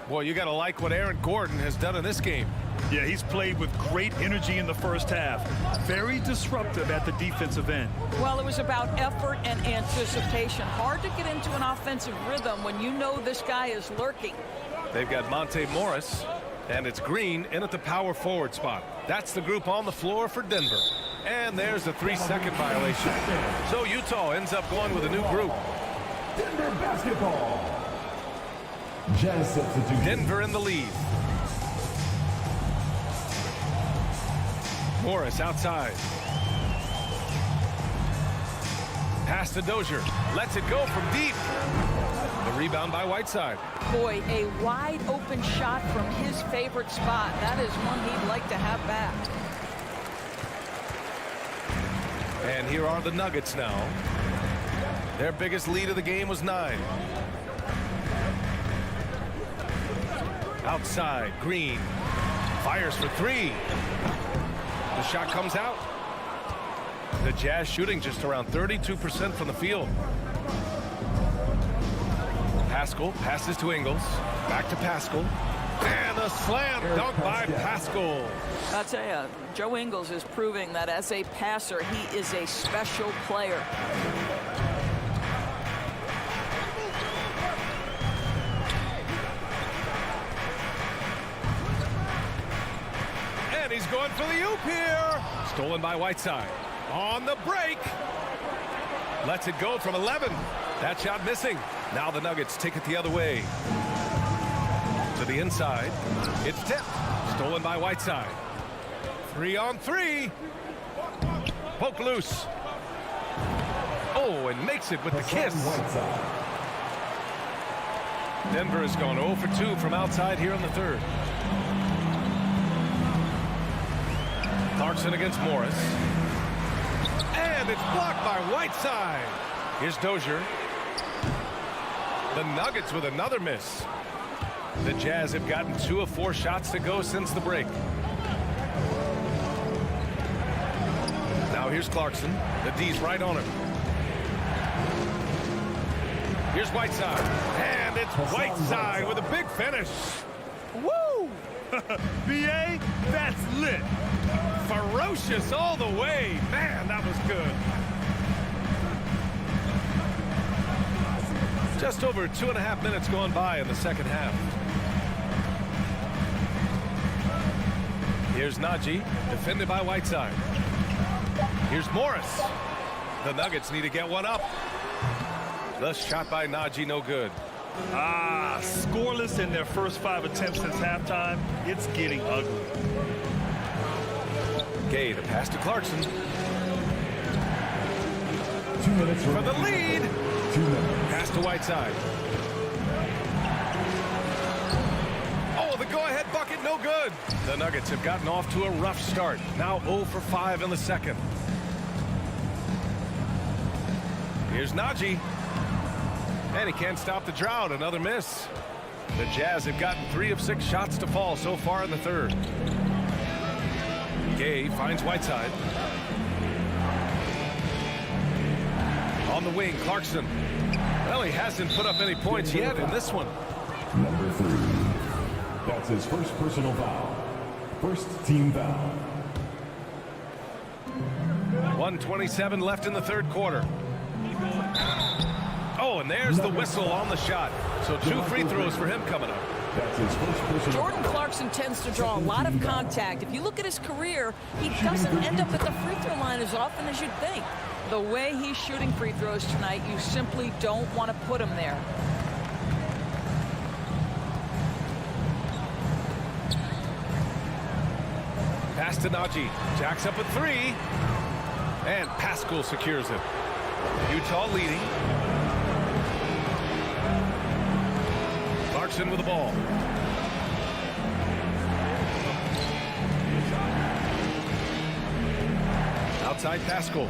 Boy, you got to like what Aaron Gordon has done in this game. Yeah, he's played with great energy in the first half. Very disruptive at the defensive end. Well, it was about effort and anticipation. Hard to get into an offensive rhythm when you know this guy is lurking. They've got Monte Morris, and it's Green in at the power forward spot. That's the group on the floor for Denver. And there's a 3-second violation. So Utah ends up going with a new group. Denver basketball. Jazz substitute. Denver in the lead. Morris outside. Pass to Dozier. Lets it go from deep. The rebound by Whiteside. Boy, a wide open shot from his favorite spot. That is one he'd like to have back. And here are the Nuggets now. Their biggest lead of the game was 9. Outside, Green fires for 3. The shot comes out. The Jazz shooting just around 32% from the field. Pascal passes to Ingles. Back to Pascal. And a slam dunk by Pascal. I'll tell you, Joe Ingles is proving that as a passer, he is a special player. And he's going for the oop here. Stolen by Whiteside. On the break. Lets it go from 11. That shot missing. Now the Nuggets take it the other way. To the inside. It's tipped. Stolen by Whiteside. 3-on-3. Poke loose. Oh, and makes it with the kiss. Denver has gone 0 for 2 from outside here in the third. Clarkson against Morris. And it's blocked by Whiteside. Here's Dozier. The Nuggets with another miss. The Jazz have gotten 2 of 4 shots to go since the break. Now here's Clarkson. The D's right on him. Here's Whiteside. And it's Whiteside with a big finish. Woo! B.A., that's lit. Ferocious all the way. Man, that was good. Just over 2.5 minutes gone by in the second half. Here's Najee, defended by Whiteside. Here's Morris. The Nuggets need to get one up. The shot by Najee, no good. Scoreless in their first 5 attempts since halftime. It's getting ugly. Gay, the pass to Clarkson. 2 minutes For the lead. 2 minutes. Pass to Whiteside. Oh, the go-ahead bucket, no good. The Nuggets have gotten off to a rough start. Now 0 for 5 in the second. Here's Najee. And he can't stop the drought. Another miss. The Jazz have gotten 3 of 6 shots to fall so far in the third. Gay finds Whiteside. On the wing, Clarkson. Well, he hasn't put up any points yet in this one. Number 3. That's his first personal foul. First team foul. 1:27 left in the third quarter. Oh, and there's the whistle on the shot. So 2 free throws for him coming up. That's his first personal Jordan foul. Clarkson tends to draw a lot of contact. If you look at his career, he doesn't end up at the free throw line as often as you'd think. The way he's shooting free throws tonight, you simply don't want to put him there. Pass to Najee. Jacks up a 3. And Pascal secures it. Utah leading. Clarkson with the ball. Outside Pascal.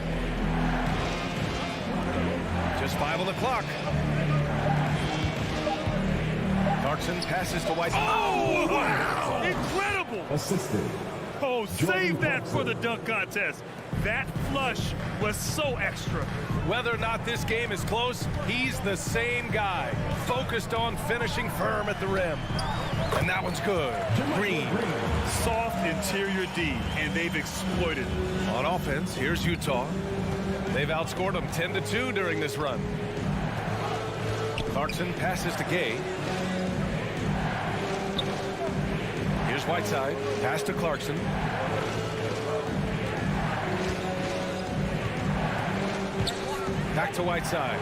Just 5 on the clock. Clarkson passes to White. Oh, wow! Incredible! Assisted. Oh, save that for the dunk contest. That flush was so extra. Whether or not this game is close, he's the same guy. Focused on finishing firm at the rim. And that one's good. Green. Soft interior D, and they've exploited it. On offense, here's Utah. They've outscored them 10-2 during this run. Clarkson passes to Gay. Here's Whiteside. Pass to Clarkson. Back to Whiteside.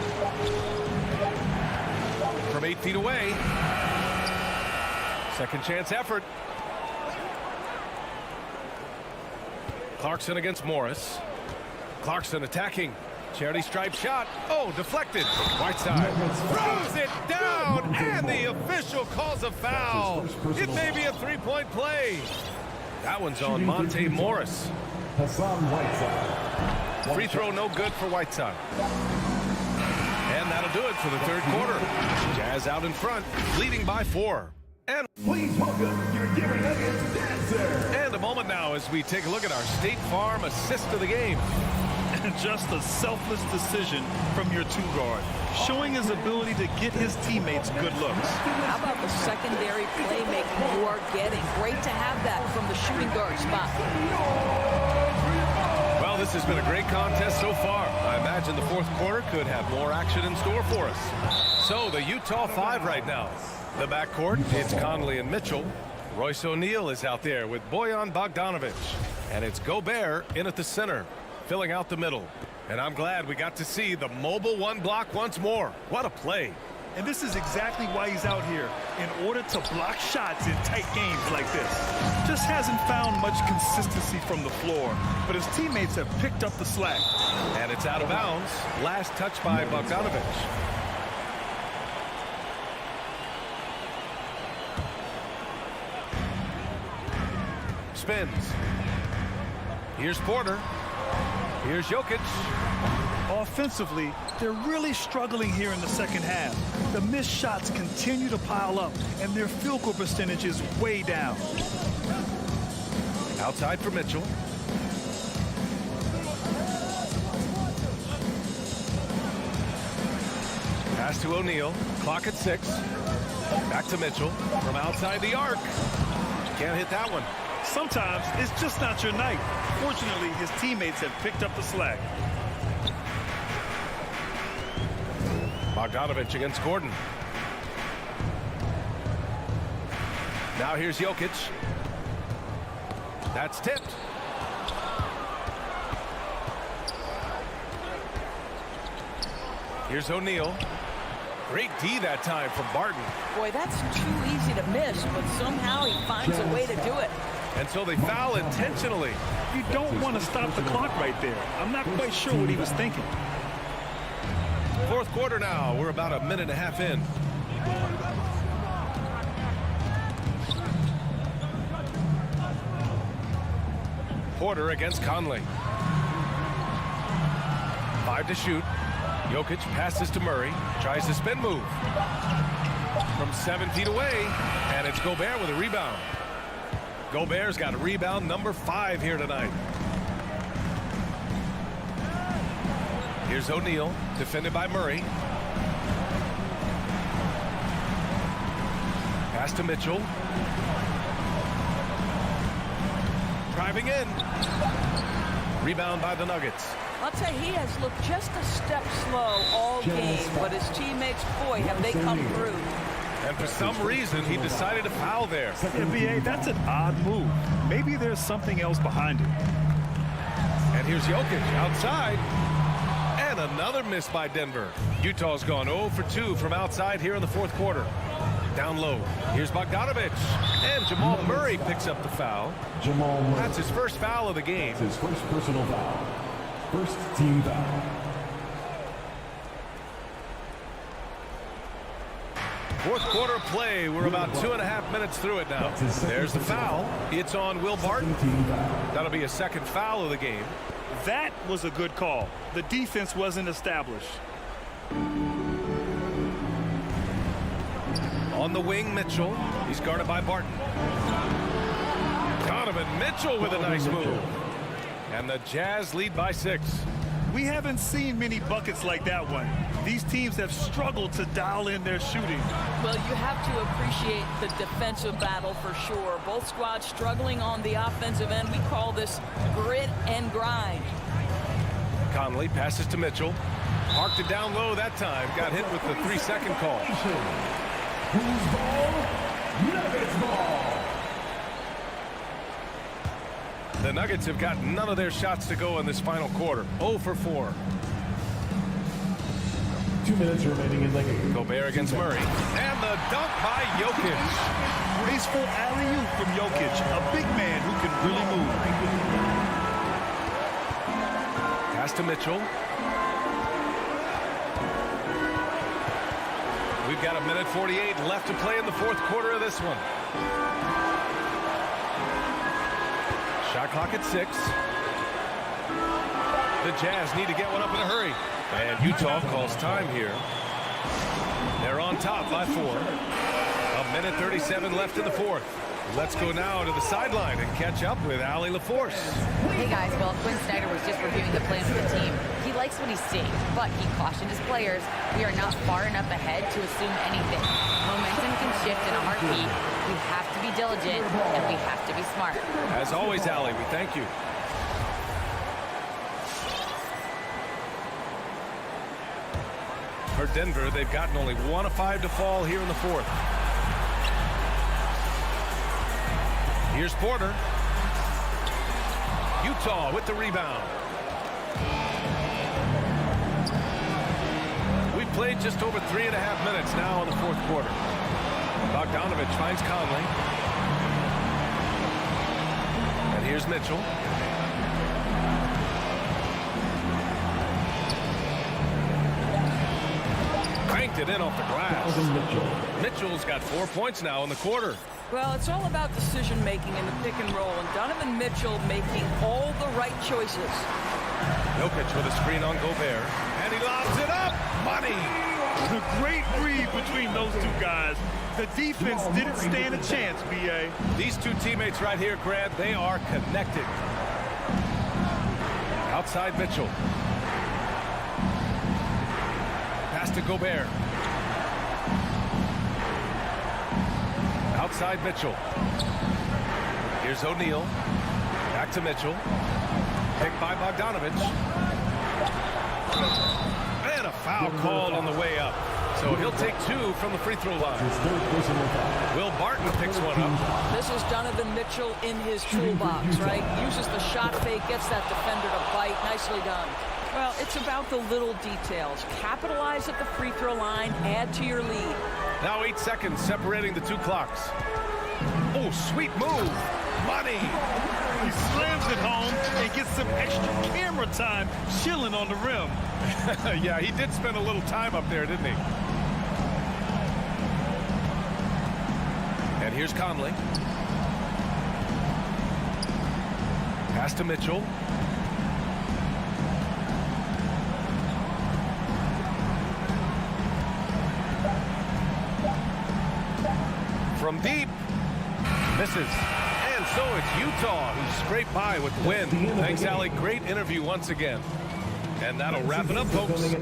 From 8 feet away. Second chance effort. Clarkson against Morris. Clarkson attacking. Charity stripe shot. Oh, deflected. Whiteside throws it down, and the official calls a foul. It may be a three-point play. That one's on Monte Morris. Hassan Whiteside. Free throw no good for Whiteside. And that'll do it for the third quarter. Jazz out in front, leading by 4. And Please welcome your Giving Nuggets dancer. And a moment now as we take a look at our State Farm assist of the game. Just a selfless decision from your 2-guard, showing his ability to get his teammates good looks. How about the secondary playmaking you are getting? Great to have that from the shooting guard spot. Well, this has been a great contest so far. I imagine the fourth quarter could have more action in store for us. So the Utah 5 right now. The backcourt, it's Conley and Mitchell. Royce O'Neal is out there with Bojan Bogdanovic. And it's Gobert in at the center, filling out the middle. And I'm glad we got to see the mobile 1 block once more. What a play. And this is exactly why he's out here, in order to block shots in tight games like this. Just hasn't found much consistency from the floor, but his teammates have picked up the slack. And it's out of bounds. Last touch by Bogdanovic. Spins. Here's Porter. Here's Jokic. Offensively, they're really struggling here in the second half. The missed shots continue to pile up, and their field goal percentage is way down. Outside for Mitchell. Pass to O'Neal. Clock at 6. Back to Mitchell from outside the arc. Can't hit that one. Sometimes it's just not your night. Fortunately, his teammates have picked up the slack. Bogdanovich against Gordon. Now here's Jokic. That's tipped. Here's O'Neal. Great D that time from Barton. Boy, that's too easy to miss, but somehow he finds a way to do it. And so they foul intentionally. You don't want to stop the clock right there. I'm not quite sure what he was thinking. Fourth quarter now. We're about a minute and a half in. Porter against Conley. 5 to shoot. Jokic passes to Murray. Tries the spin move. From 7 feet away. And it's Gobert with a rebound. Gobert's got a rebound number 5 here tonight. Here's O'Neal, defended by Murray. Pass to Mitchell. Driving in. Rebound by the Nuggets. I'll tell you, he has looked just a step slow all game, but his teammates, boy, have they come through. And for some reason, he decided to foul there. NBA, that's an odd move. Maybe there's something else behind it. And here's Jokic outside. And another miss by Denver. Utah's gone 0 for 2 from outside here in the fourth quarter. Down low. Here's Bogdanovich. And Jamal Murray picks up the foul. Jamal Murray. That's his first foul of the game. His first personal foul. First team foul. Fourth quarter play. We're about 2.5 minutes through it now. There's the foul. It's on Will Barton. That'll be a second foul of the game. That was a good call. The defense wasn't established. On the wing, Mitchell. He's guarded by Barton. Donovan Mitchell with a nice move. And the Jazz lead by 6. We haven't seen many buckets like that one. These teams have struggled to dial in their shooting. Well, you have to appreciate the defensive battle for sure. Both squads struggling on the offensive end. We call this grit and grind. Conley passes to Mitchell. Parked it down low that time. Got hit with the 3-second call. Who's ball? Nuggets ball. The Nuggets have got none of their shots to go in this final quarter. 0 for 4. 2 minutes remaining in the game. Gobert against Murray. And the dunk by Jokic. Graceful alley-oop from Jokic, a big man who can really move. Pass to Mitchell. We've got 1:48 left to play in the fourth quarter of this one. Shot clock at 6. The Jazz need to get one up in a hurry. And Utah calls time here. They're on top by 4. 1:37 left in the fourth. Let's go now to the sideline and catch up with Allie LaForce. Hey guys, well, Quinn Snyder was just reviewing the plan for the team. He likes what he's seeing, but he cautioned his players, we are not far enough ahead to assume anything. Momentum can shift in a heartbeat. We have to be diligent, and we have to be smart. As always, Allie, we thank you. For Denver, they've gotten only 1 of 5 to fall here in the fourth. Here's Porter. Utah with the rebound. We've played just over 3.5 minutes now in the fourth quarter. Bogdanovich finds Conley. And here's Mitchell. Cranked it in off the glass. Mitchell's got 4 points now in the quarter. Well, it's all about decision-making in the pick and roll, and Donovan Mitchell making all the right choices. Jokic with a screen on Gobert, and he lobs it up. Money! The great read between those two guys. The defense didn't stand a chance, B.A. These two teammates right here, Grant, they are connected. Outside Mitchell. Pass to Gobert. Outside Mitchell. Here's O'Neal. Back to Mitchell. Picked by Bogdanovich. And a Foul called on the way up. So he'll take 2 from the free throw line. Will Barton picks one up. This is Donovan Mitchell in his toolbox, right? Uses the shot fake, gets that defender to bite. Nicely done. Well, it's about the little details. Capitalize at the free throw line, add to your lead. Now 8 seconds separating the 2 clocks. Oh, sweet move. Money. He slams it home and gets some extra camera time chilling on the rim. Yeah, he did spend a little time up there, didn't he? And here's Conley. Pass to Mitchell. From deep. Misses. And so it's Utah who scraped by with the win. Thanks, Allie. Great interview once again. And that'll wrap it up, folks.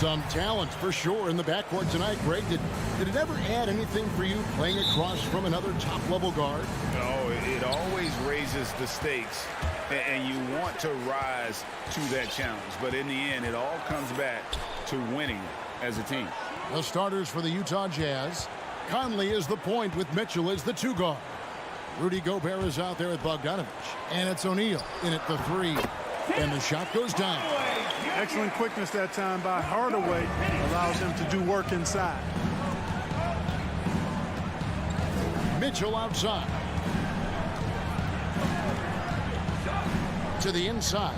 Some talent for sure in the backcourt tonight, Greg. Did it ever add anything for you playing across from another top-level guard? No, it always raises the stakes, and you want to rise to that challenge. But in the end, it all comes back to winning as a team. The starters for the Utah Jazz. Conley is the point with Mitchell as the 2 guard. Rudy Gobert is out there at Bogdanovich. And it's O'Neal in at the 3. And the shot goes down. Excellent quickness that time by Hardaway. Allows him to do work inside. Mitchell outside. To the inside.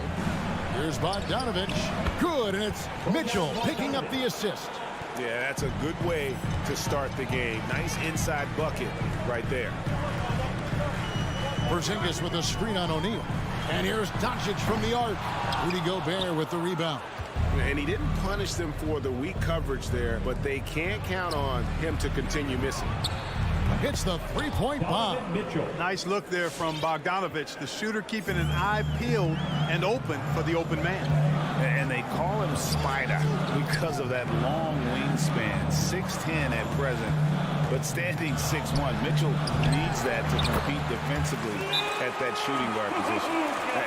Here's Bogdanovich. Good, and it's Mitchell picking up the assist. Yeah, that's a good way to start the game. Nice inside bucket right there. Porzingis with a screen on O'Neal. And here's Doncic from the arc. Rudy Gobert with the rebound. And he didn't punish them for the weak coverage there, but they can't count on him to continue missing. Hits the 3-point bomb. Nice look there from Bogdanovich, the shooter keeping an eye peeled and open for the open man. And they call him Spider because of that long wingspan, 6'10" at present, but standing 6'1". Mitchell needs that to compete defensively at that shooting guard position.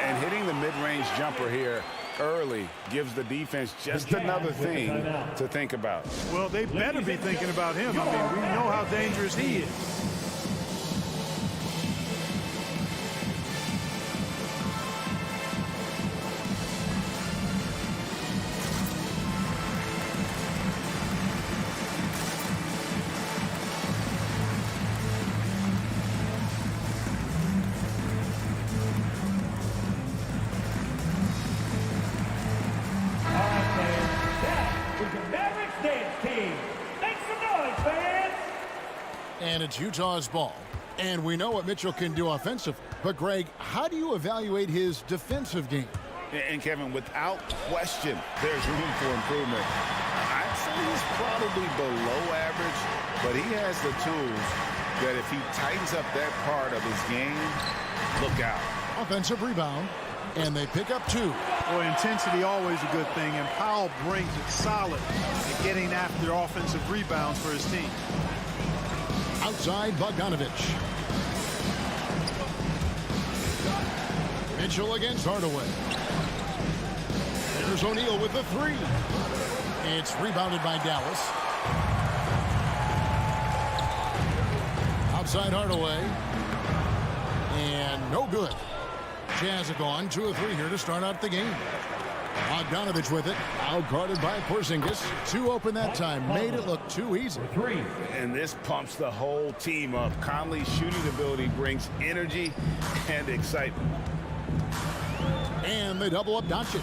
And hitting the mid-range jumper here early gives the defense just another thing to think about. Well, they better be thinking about him. I mean, we know how dangerous he is. And it's Utah's ball. And we know what Mitchell can do offensively. But, Greg, how do you evaluate his defensive game? And, Kevin, without question, there's room for improvement. I'd say he's probably below average, but he has the tools that if he tightens up that part of his game, look out. Offensive rebound, and they pick up 2. Well, intensity always a good thing, and Powell brings it solid at getting after offensive rebounds for his team. Outside Bogdanovich. Mitchell against Hardaway. There's O'Neal with the 3. It's rebounded by Dallas. Outside Hardaway. And no good. Jazz have gone 2 of 3 here to start out the game. Bogdanovich with it. Out-guarded by Porzingis. 2 open that time. Made it look too easy. 3. And this pumps the whole team up. Conley's shooting ability brings energy and excitement. And they double up Doncic.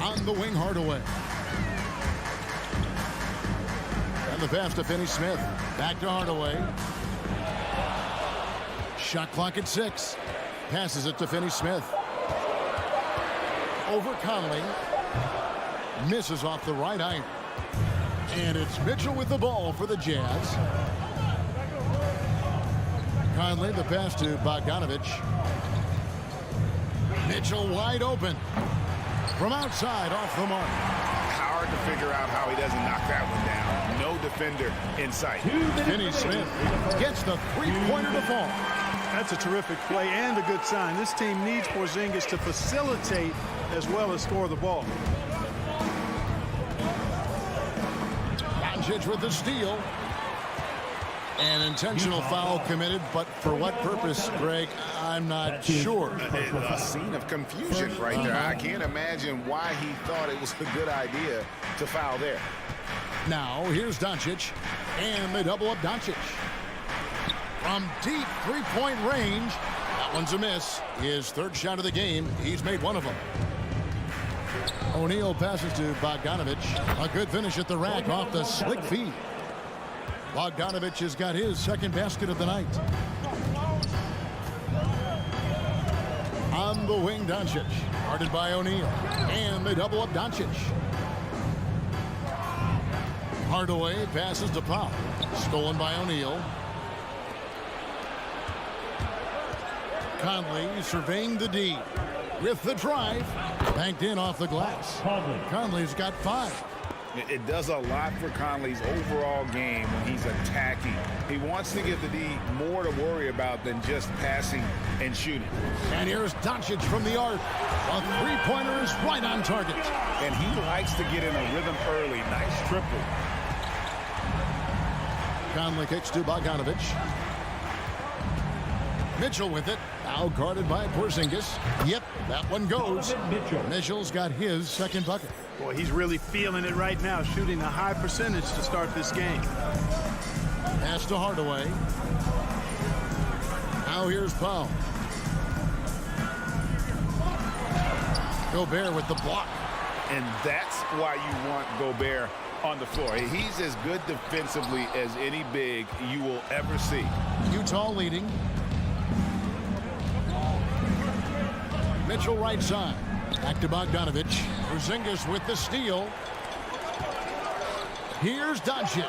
On the wing, Hardaway. And the pass to Finney-Smith. Back to Hardaway. Shot clock at 6. Passes it to Finney-Smith. Over Conley. Misses off the right iron. And it's Mitchell with the ball for the Jazz. Conley, the pass to Bogdanovich. Mitchell wide open. From outside, off the mark. Hard to figure out how he doesn't knock that one down. No defender in sight. Finney-Smith gets the 3-pointer to fall. That's a terrific play and a good sign. This team needs Porzingis to facilitate as well as score the ball. Doncic with the steal. An intentional foul committed, but for what purpose, Greg, I'm not sure. A scene of confusion right there. I can't imagine why he thought it was a good idea to foul there. Now, here's Doncic, and they double up Doncic. From deep 3-point range, that one's a miss. His 3rd shot of the game, he's made 1 of them. O'Neal passes to Bogdanovich. A good finish at the rack off the slick feed. Bogdanovich has got his 2nd basket of the night. On the wing, Doncic. Guarded by O'Neal. And they double up Doncic. Hardaway passes to Powell. Stolen by O'Neal. Conley surveying the D. With the drive. Banked in off the glass. Conley's got 5. It does a lot for Conley's overall game when he's attacking. He wants to give the D more to worry about than just passing and shooting. And here's Doncic from the arc. A three-pointer is right on target. And he likes to get in a rhythm early. Nice triple. Conley kicks to Bogdanovic. Mitchell with it. Now guarded by Porzingis. Yep, that one goes. Mitchell's got his second bucket. Boy, he's really feeling it right now, shooting a high percentage to start this game. Pass to Hardaway. Now here's Powell. Gobert with the block. And that's why you want Gobert on the floor. He's as good defensively as any big you will ever see. Utah leading. Mitchell right side. Back to Bogdanovic. Porzingis with the steal. Here's Doncic.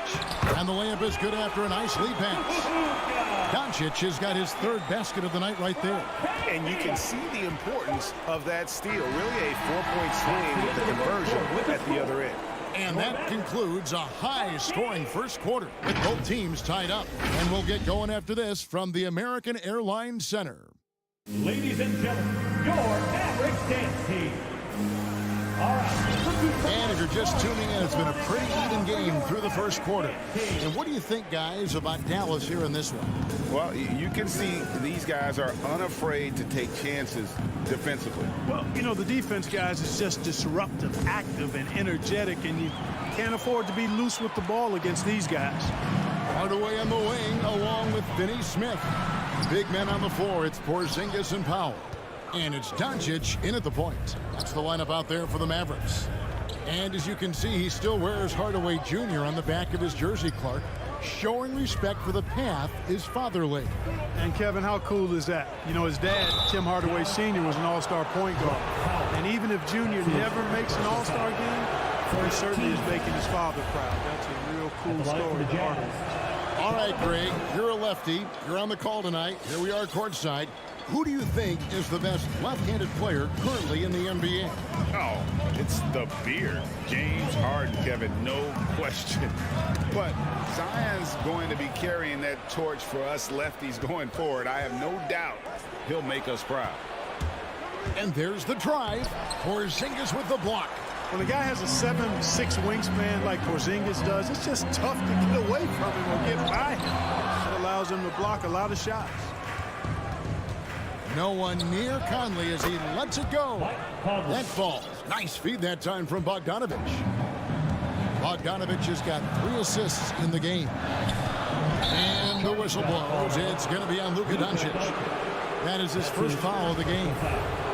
And the layup is good after a nice lead pass. Doncic has got his third basket of the night right there. And you can see the importance of that steal. Really a 4-point swing with the conversion at the other end. And that concludes a high-scoring first quarter with both teams tied up. And we'll get going after this from the American Airlines Center. Ladies and gentlemen, your Mavericks dance team. All right. And if you're just tuning in, it's been a pretty even game through the first quarter. And what do you think, guys, about Dallas here in this one? Well, you can see these guys are unafraid to take chances defensively. Well, you know, the defense, guys, is just disruptive, active, and energetic, and you can't afford to be loose with the ball against these guys. Hardaway on the wing along with Finney Smith. Big men on the floor. It's Porzingis and Powell. And it's Doncic in at the point. That's the lineup out there for the Mavericks. And as you can see, he still wears Hardaway Jr. on the back of his jersey, Clark, showing respect for the path his father laid. And Kevin, how cool is that? You know, his dad, Tim Hardaway Sr., was an all-star point guard. And even if Junior never makes an all-star game, he certainly is making his father proud. That's a real cool story for Hardaway. All right, Greg, you're a lefty. You're on the call tonight. Here we are courtside. Who do you think is the best left-handed player currently in the NBA? Oh, it's the beard. James Harden, Kevin, no question. But Zion's going to be carrying that torch for us lefties going forward. I have no doubt he'll make us proud. And there's the drive. Porzingis with the block. When a guy has a 7'6" wingspan like Porzingis does, it's just tough to get away from him or get by him. It allows him to block a lot of shots. No one near Conley as he lets it go. That falls. Nice feed that time from Bogdanovic. Bogdanovic has got 3 assists in the game. And the whistle blows. It's going to be on Luka Doncic. That is his first foul of the game.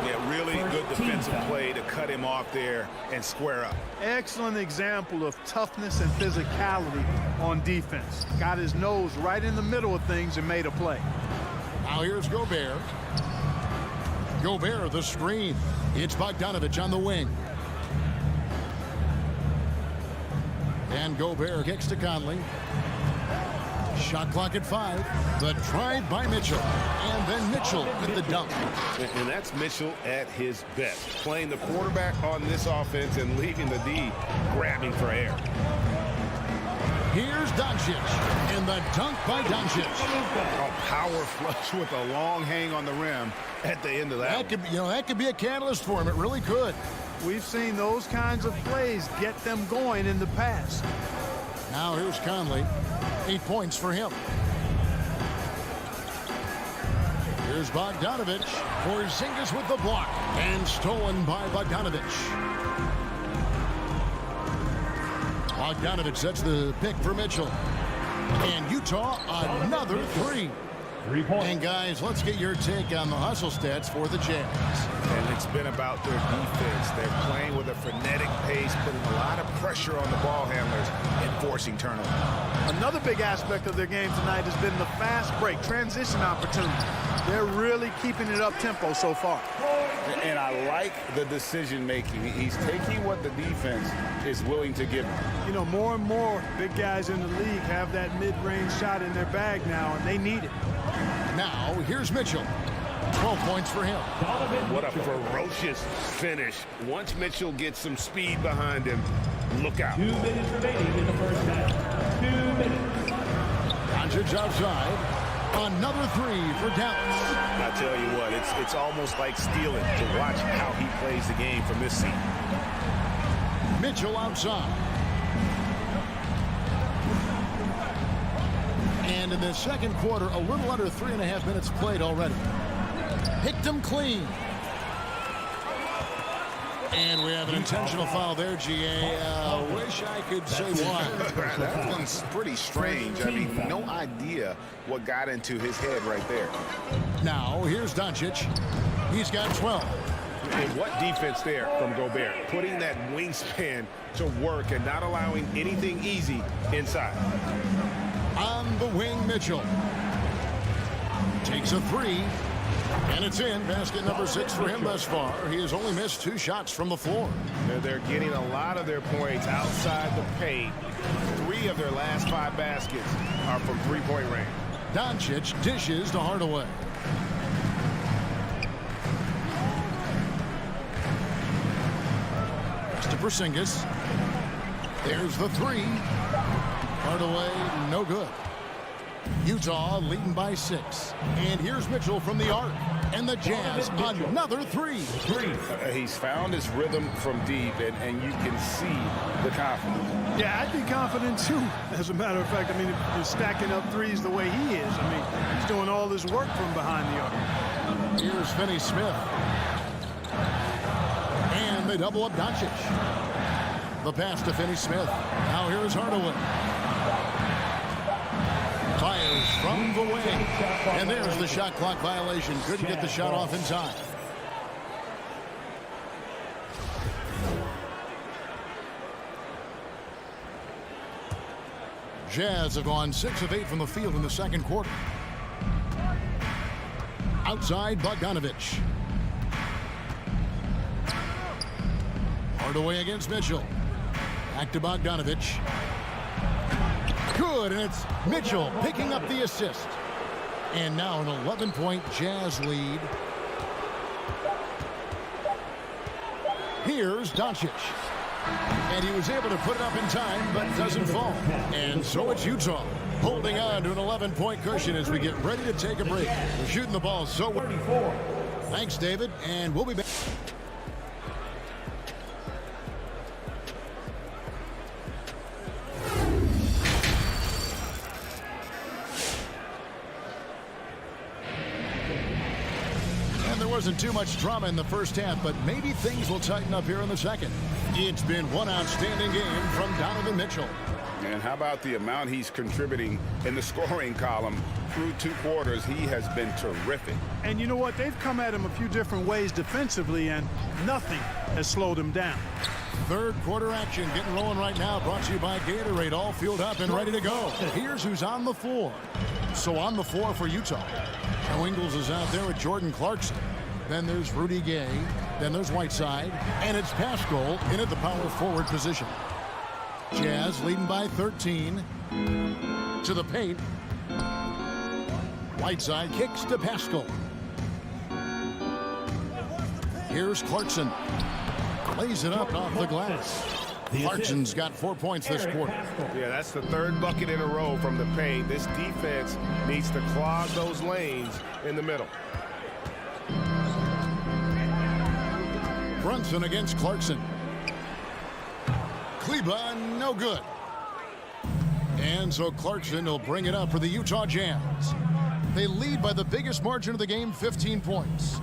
Yeah, really good defensive play to cut him off there and square up. Excellent example of toughness and physicality on defense. Got his nose right in the middle of things and made a play. Now here's Gobert. Gobert, the screen. It's Bogdanovic on the wing. And Gobert kicks to Conley. Shot clock at 5. The drive by Mitchell. And then Mitchell with the dunk. And that's Mitchell at his best. Playing the quarterback on this offense and leaving the D grabbing for air. Here's Doncic. And the dunk by Doncic. A power flush with a long hang on the rim at the end of that. That could be a catalyst for him. It really could. We've seen those kinds of plays get them going in the past. Now here's Conley. 8 points for him. Here's Bogdanovic. Porzingis with the block. And stolen by Bogdanovic. Bogdanovic sets the pick for Mitchell. And Utah, another 3. 3 points. And guys, let's get your take on the hustle stats for the Jazz. And it's been about their defense. They're playing with a frenetic pace, putting a lot of pressure on the ball handlers and forcing turnovers. Another big aspect of their game tonight has been the fast break, transition opportunity. They're really keeping it up tempo so far. And I like the decision making. He's taking what the defense is willing to give him. You know, more and more big guys in the league have that mid-range shot in their bag now, and they need it. Now, here's Mitchell. 12 points for him. What a ferocious finish. Once Mitchell gets some speed behind him, Look out. 2 minutes remaining in the first half. 2 minutes. Doncic outside. Another three for Dallas. I tell you what, it's almost like stealing to watch how he plays the game from this seat. Mitchell outside. And in the second quarter, a little under 3.5 minutes played already. Picked him clean. And we have an intentional foul there, GA. Wish I could say why. That one's pretty strange. I mean, no idea what got into his head right there. Now, here's Doncic. He's got 12. And what defense there from Gobert. Putting that wingspan to work and not allowing anything easy inside. On the wing, Mitchell. Takes a three. And it's in. Basket number 6 for him thus far. He has only missed 2 shots from the floor. They're getting a lot of their points outside the paint. 3 of their last 5 baskets are from three-point range. Doncic dishes to Hardaway. To Porzingis. There's the three. Hardaway, no good. Utah leading by 6. And here's Mitchell from the arc. And the Jazz, another three. He's found his rhythm from deep, and you can see the confidence. Yeah, I'd be confident too. As a matter of fact, I mean, if he's stacking up threes the way he is, I mean, he's doing all his work from behind the arc. Here's Finney Smith. And they double up Doncic. The pass to Finney Smith. Now here's Hardaway. Fires from the wing. And there's the shot clock violation. Couldn't get the shot off in time. Jazz have gone 6 of 8 from the field in the second quarter. Outside, Bogdanovich. Hardaway against Mitchell. Back to Bogdanovich. Good, and it's Mitchell picking up the assist. And now an 11-point Jazz lead. Here's Doncic. And he was able to put it up in time, but doesn't fall. And so it's Utah holding on to an 11-point cushion as we get ready to take a break. We're shooting the ball so well. Thanks, David, and we'll be back. Wasn't too much drama in the first half, but maybe things will tighten up here in the second. It's been one outstanding game from Donovan Mitchell. And how about the amount he's contributing in the scoring column through 2 quarters? He has been terrific. And you know what? They've come at him a few different ways defensively, and nothing has slowed him down. Third quarter action getting rolling right now, brought to you by Gatorade, all fueled up and ready to go. Here's who's on the floor. So on the floor for Utah, Joe Ingles is out there with Jordan Clarkson. Then there's Rudy Gay. Then there's Whiteside. And it's Pascal in at the power forward position. Jazz leading by 13. To the paint. Whiteside kicks to Pascal. Here's Clarkson. Lays it up off the glass. Clarkson's got 4 points this quarter. Yeah, that's the 3rd bucket in a row from the paint. This defense needs to clog those lanes in the middle. Brunson against Clarkson. Kleba, no good. And so Clarkson will bring it up for the Utah Jazz. They lead by the biggest margin of the game, 15 points.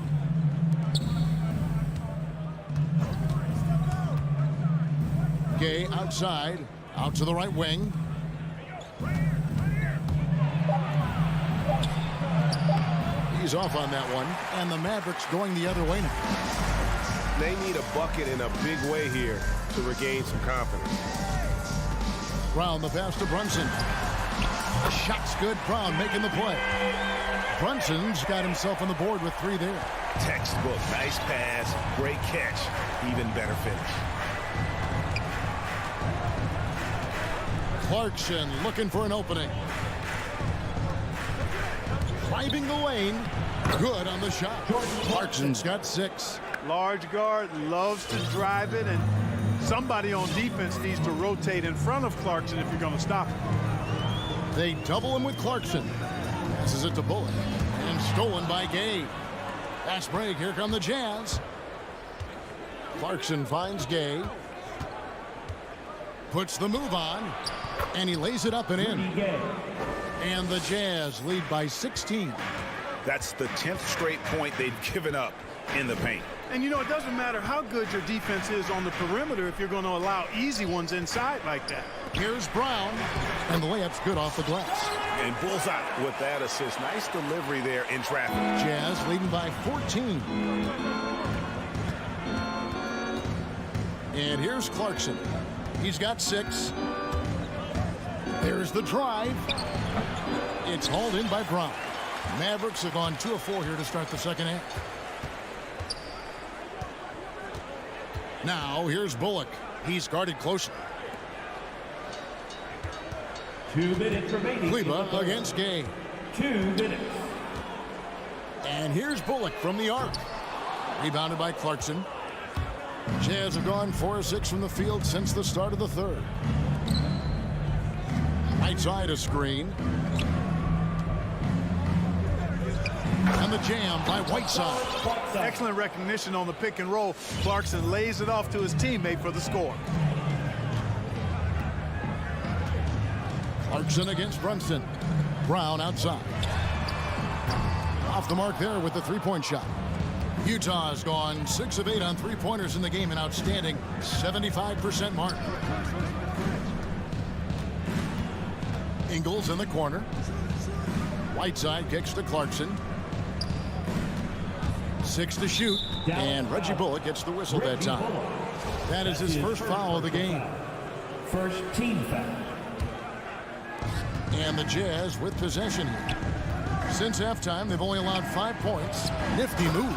Gay outside, out to the right wing. He's off on that one, and the Mavericks going the other way now. They need a bucket in a big way here to regain some confidence. Brown, the pass to Brunson. Shot's good. Brown making the play. Brunson's got himself on the board with 3 there. Textbook. Nice pass. Great catch. Even better finish. Clarkson looking for an opening. Driving the lane. Good on the shot. Clarkson's got 6. Large guard, loves to drive it and Somebody on defense needs to rotate in front of Clarkson if you're going to stop him. They double him with Clarkson. Passes it to Bullock. And stolen by Gay. Fast break. Here come the Jazz. Clarkson finds Gay. Puts the move on. And he lays it up and in. And the Jazz lead by 16. That's the 10th straight point they've given up in the paint. And, you know, it doesn't matter how good your defense is on the perimeter if you're going to allow easy ones inside like that. Here's Brown. And the layup's good off the glass. And bullseye with that assist. Nice delivery there in traffic. Jazz leading by 14. And here's Clarkson. He's got 6. There's the drive. It's hauled in by Brown. Mavericks have gone 2 of 4 here to start the second half. Now here's Bullock. He's guarded closely. 2 minutes remaining. Kleba against Gay. 2 minutes. And here's Bullock from the arc. Rebounded by Clarkson. Jazz have gone 4 of 6 from the field since the start of the third. Right side a screen. And the jam by Whiteside. Excellent recognition on the pick and roll. Clarkson lays it off to his teammate for the score. Clarkson against Brunson. Brown outside. Off the mark there with the three-point shot. Utah's gone 6 of 8 on three-pointers in the game, an outstanding 75% mark. Ingles in the corner. Whiteside kicks to Clarkson. 6 to shoot, and Reggie Bullock gets the whistle that time. That is his first foul of the game. First team foul. And the Jazz with possession here. Since halftime, they've only allowed 5 points. Nifty move.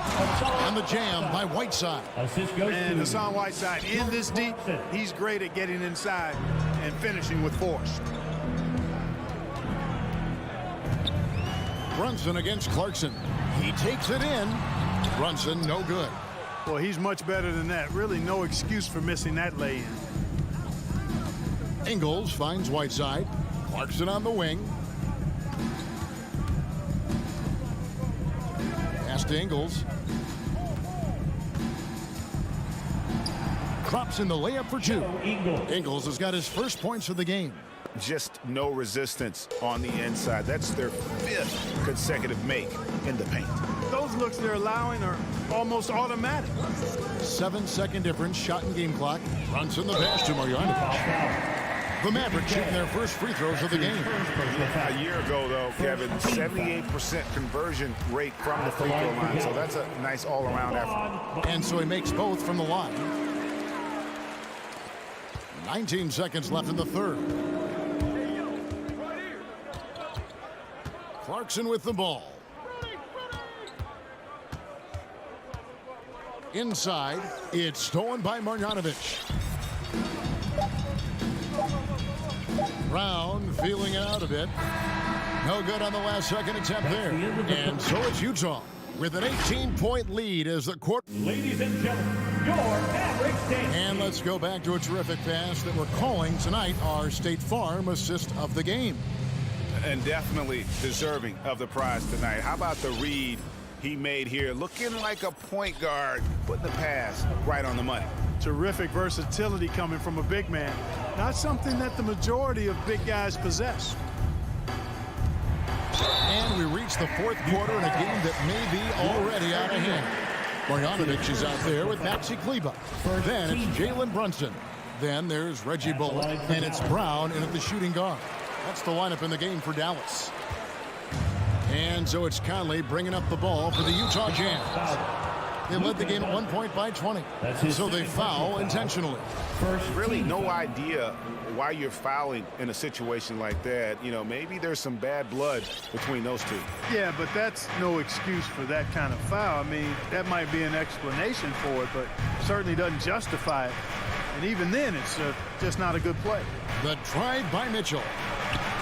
And the jam by Whiteside. And Hassan Whiteside in this deep, he's great at getting inside and finishing with force. Brunson against Clarkson. He takes it in. Brunson, no good. Well, he's much better than that. Really no excuse for missing that lay-in. Ingles finds Whiteside. Clarkson on the wing. Pass to Ingles. Drops in the layup for 2. Ingles has got his first points of the game. Just no resistance on the inside. That's their 5th consecutive make in the paint. Those looks they're allowing are almost automatic. 7-second difference, shot and game clock. Brunson the pass to Marjanovic. The Mavericks shooting their first free throws of the game. A year ago, though, Kevin, 78% conversion rate from the free throw line. So that's a nice all-around effort. And so he makes both from the line. 19 seconds left in the third. Clarkson with the ball. Inside, it's stolen by Marjanovic. Brown feeling it out a bit. No good on the last second attempt there. And so it's Utah with an 18-point lead as the court. Ladies and gentlemen, your Mavericks dance. And let's go back to a terrific pass that we're calling tonight our State Farm assist of the game. And definitely deserving of the prize tonight. How about the read he made here? Looking like a point guard, putting the pass right on the money. Terrific versatility coming from a big man. Not something that the majority of big guys possess. And we reach the fourth quarter in a game that may be already out of hand. Marjanovic is out there with Maxi Kleba. Then it's Jalen Brunson. Then there's Reggie Bullock. And it's Brown in at the shooting guard. That's the lineup in the game for Dallas. And so it's Conley bringing up the ball for the Utah Jazz. They led the game at 1 point by 20. So they foul intentionally. Really no idea why you're fouling in a situation like that. You know, maybe there's some bad blood between those two. Yeah, but that's no excuse for that kind of foul. I mean, that might be an explanation for it, but certainly doesn't justify it. And even then, it's just not a good play. The drive by Mitchell.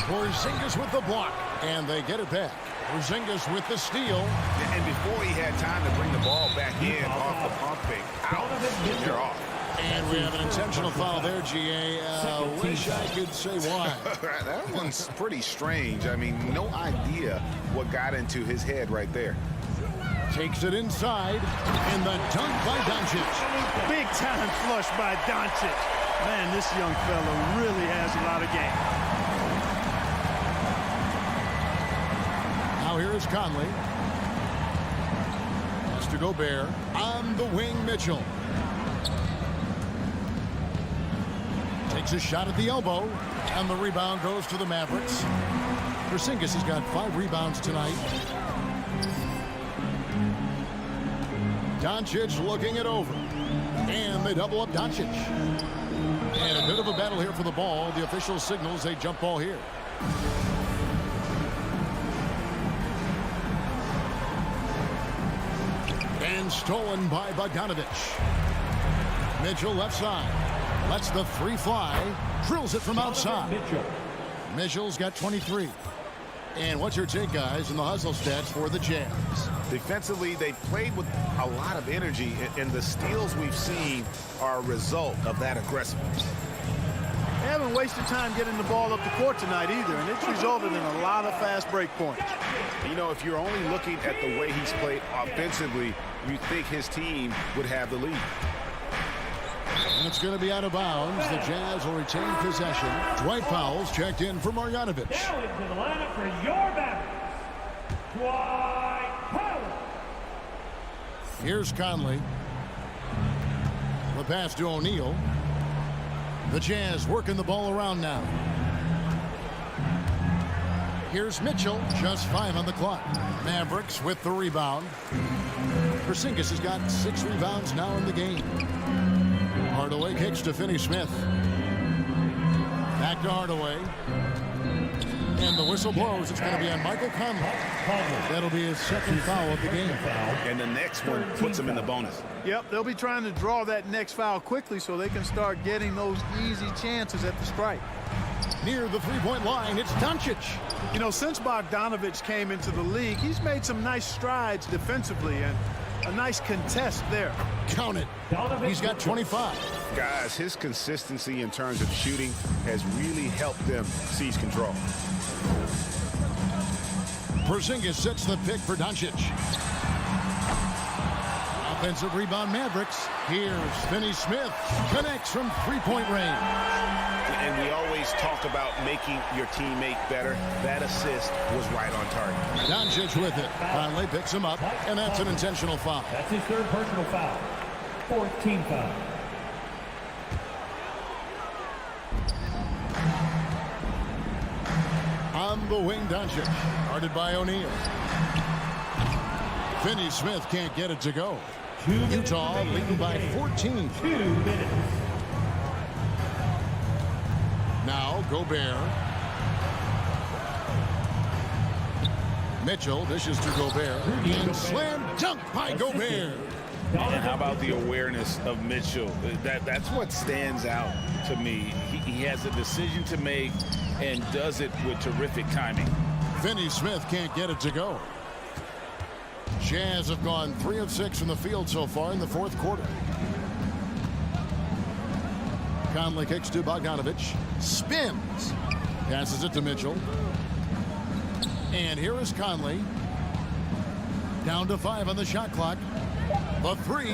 Porzingis with the block, and they get it back. Porzingis with the steal. And before he had time to bring the ball back in off the pump fake, out, they're off. And we have an intentional foul there, GA. Wish I could say why. That one's pretty strange. I mean, no idea what got into his head right there. Takes it inside, and the dunk by Doncic. Big time flush by Doncic. Man, this young fella really has a lot of game. Now here is Conley. Has to Gobert. On the wing, Mitchell. Takes a shot at the elbow, and the rebound goes to the Mavericks. Porzingis has got 5 rebounds tonight. Doncic looking it over. And they double up Doncic. And a bit of a battle here for the ball. The official signals a jump ball here. And stolen by Bogdanovich. Mitchell left side. Lets the 3 fly. Drills it from outside. Mitchell's got 23. And what's your take, guys, in the hustle stats for the Jazz? Defensively, they played with a lot of energy, and the steals we've seen are a result of that aggressiveness. They haven't wasted time getting the ball up the court tonight either, and it's resulted in a lot of fast break points. You know, if you're only looking at the way he's played offensively, you think his team would have the lead. And it's going to be out of bounds. The Jazz will retain possession. Dwight Powell's checked in for Marjanovic. Now into the lineup for your Mavericks, Dwight Powell. Here's Conley. The pass to O'Neal. The Jazz working the ball around now. Here's Mitchell. Just 5 on the clock. Mavericks with the rebound. Porzingis has got 6 rebounds now in the game. Hardaway kicks to Finney Smith. Back to Hardaway. And the whistle blows. It's going to be on Michael Conley. That'll be his 2nd foul of the game. And the next one puts him in the bonus. Yep, they'll be trying to draw that next foul quickly so they can start getting those easy chances at the stripe. Near the 3-point line, it's Doncic. You know, since Bogdanovich came into the league, he's made some nice strides defensively and a nice contest there. Count it. He's got 25. Guys, his consistency in terms of shooting has really helped them seize control. Porzingis sets the pick for Doncic. Offensive rebound Mavericks. Here's Finney Smith. Connects from 3-point range. And we always talk about making your teammate better. That assist was right on target. Doncic with it. Conley picks him up, and that's an intentional foul. That's his 3rd personal foul. 4th team foul. On the wing, Doncic. Guarded by O'Neal. Finney Smith can't get it to go. Utah leading by 14. 2 minutes. Now Gobert. Mitchell dishes to Gobert. And slam dunk by Gobert. And how about the awareness of Mitchell? That's what stands out to me. He has a decision to make and does it with terrific timing. Finney Smith can't get it to go. Jazz have gone 3 of 6 from the field so far in the 4th quarter. Conley kicks to Bogdanovich. Spins. Passes it to Mitchell. And here is Conley. Down to 5 on the shot clock. The 3.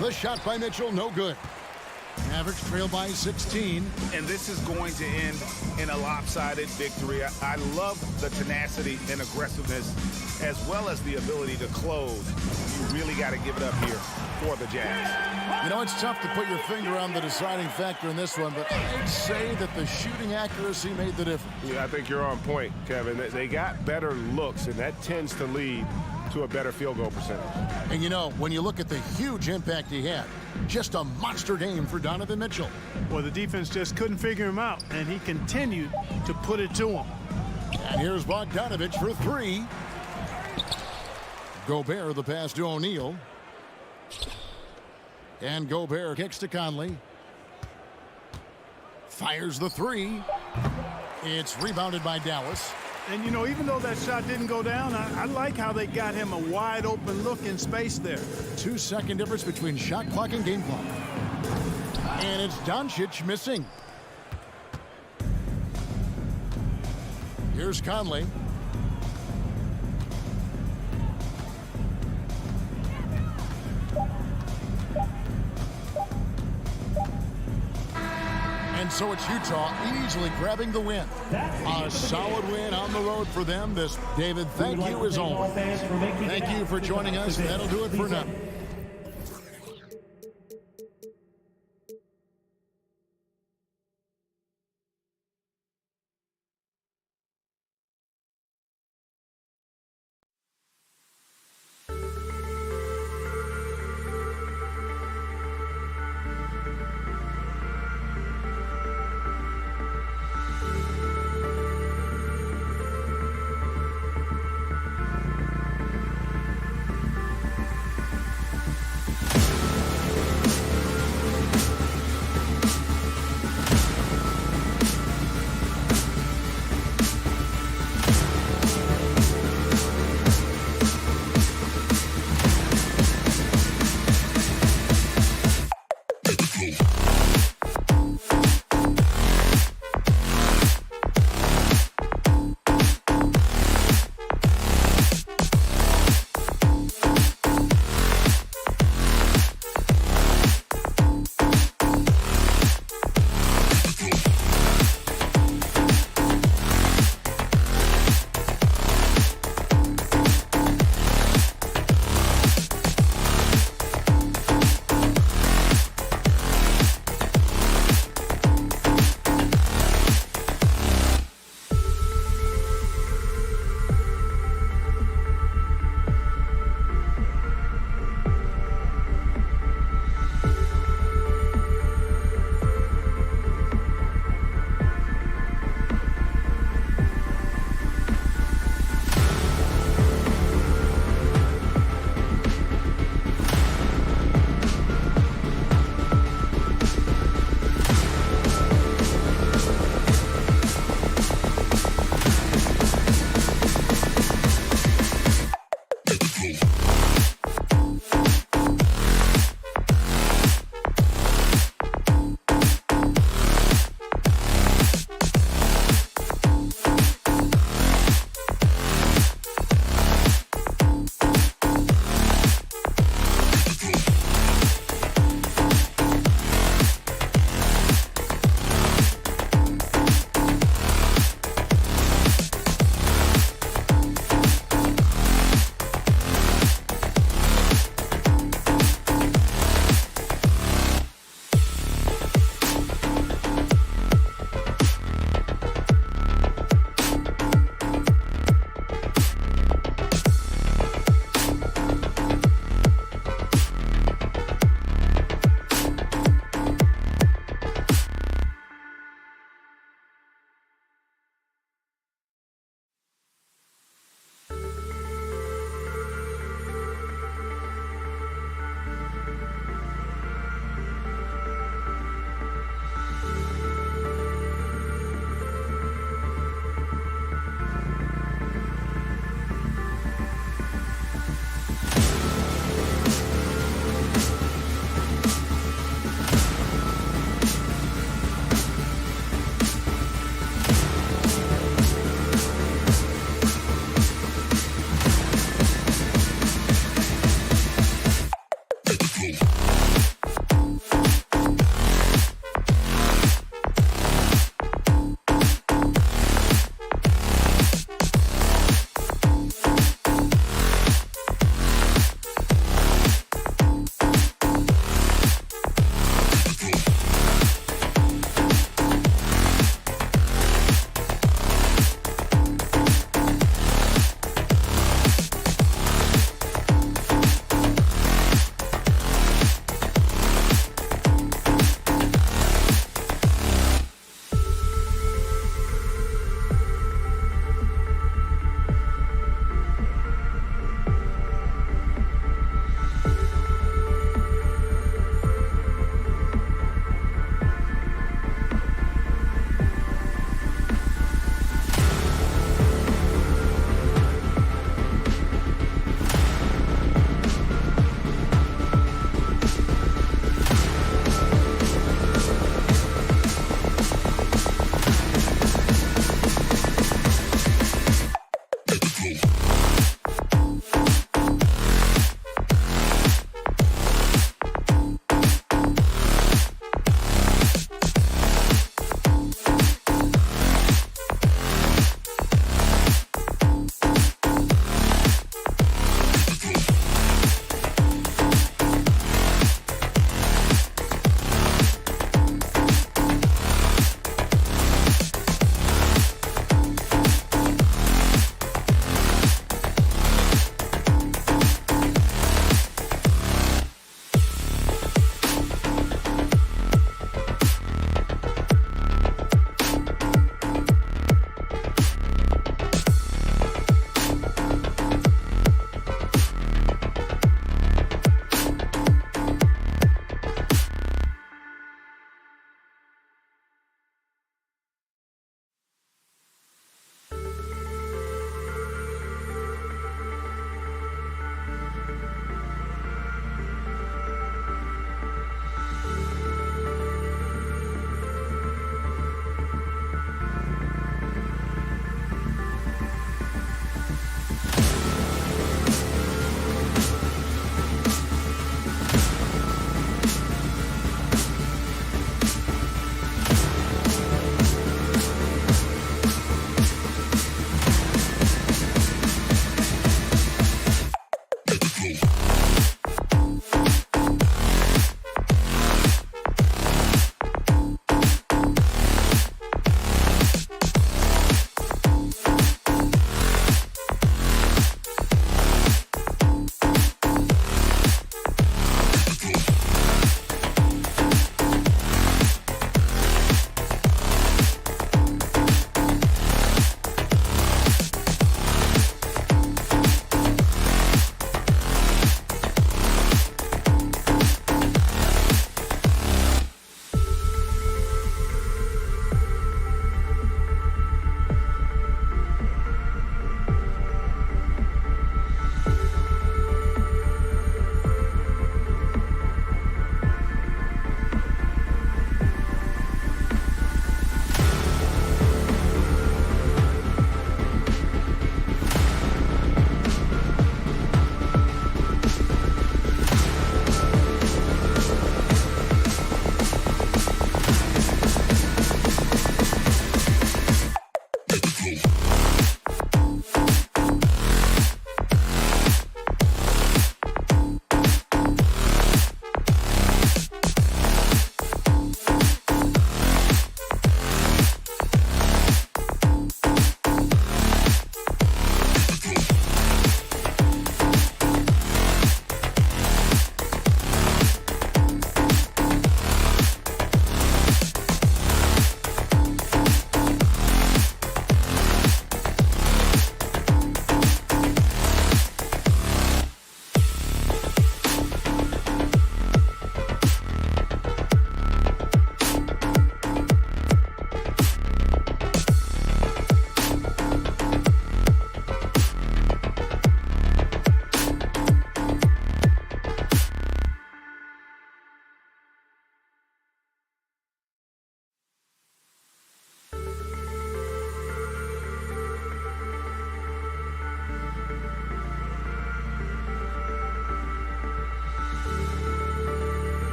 The shot by Mitchell, no good. Mavericks trail by 16. And this is going to end in a lopsided victory. I love the tenacity and aggressiveness as well as the ability to close. You really got to give it up here for the Jazz. You know, it's tough to put your finger on the deciding factor in this one, but I'd say that the shooting accuracy made the difference. Yeah, I think you're on point, Kevin. They got better looks, and that tends to lead to a better field goal percentage. And you know, when you look at the huge impact he had, just a monster game for Donovan Mitchell. Well, the defense just couldn't figure him out, and he continued to put it to him. And here's Bogdanovich for 3. Gobert, the pass to O'Neal. And Gobert kicks to Conley. Fires the 3. It's rebounded by Dallas. And, you know, even though that shot didn't go down, I like how they got him a wide open look in space there. 2-second difference between shot clock and game clock. And it's Doncic missing. Here's Conley. And so it's Utah easily grabbing the win. A solid win on the road for them. This, David, thank you as always. Thank you for joining us. That'll do it for now.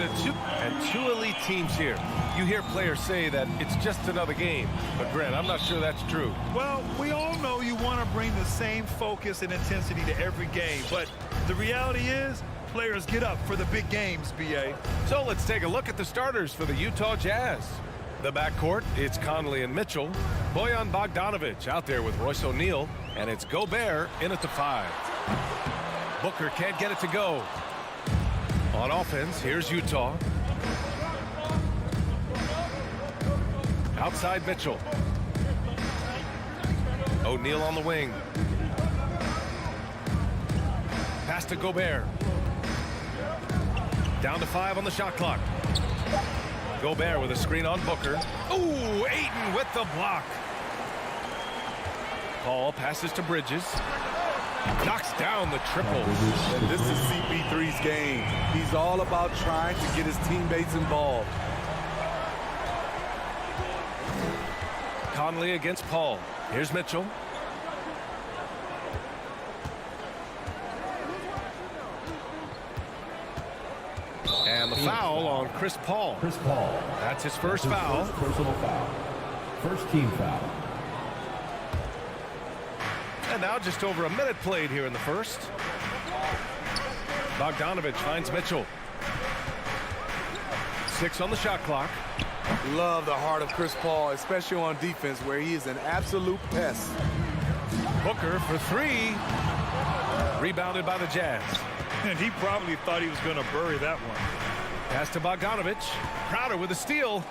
to two elite teams here. You hear players say that it's just another game. But, Grant, I'm not sure that's true. Well, we all know you want to bring the same focus and intensity to every game. But the reality is, players get up for the big games, B.A. So let's take a look at the starters for the Utah Jazz. The backcourt, it's Conley and Mitchell. Bojan Bogdanovic out there with Royce O'Neal. And it's Gobert in at the 5. Booker can't get it to go. On offense, here's Utah. Outside Mitchell. O'Neal on the wing. Pass to Gobert. Down to 5 on the shot clock. Gobert with a screen on Booker. Ooh, Ayton with the block. Paul passes to Bridges. Knocks down the triple. And this is CP3's game. He's all about trying to get his teammates involved. Conley against Paul. Here's Mitchell. And the foul on Chris Paul. Chris Paul. That's his first foul. Personal foul. First team foul. And now just over a minute played here in the first. Bogdanovic finds Mitchell. 6 on the shot clock. Love the heart of Chris Paul, especially on defense where he is an absolute pest. Booker for 3. Rebounded by the Jazz. And he probably thought he was going to bury that one. Pass to Bogdanovic. Crowder with a steal.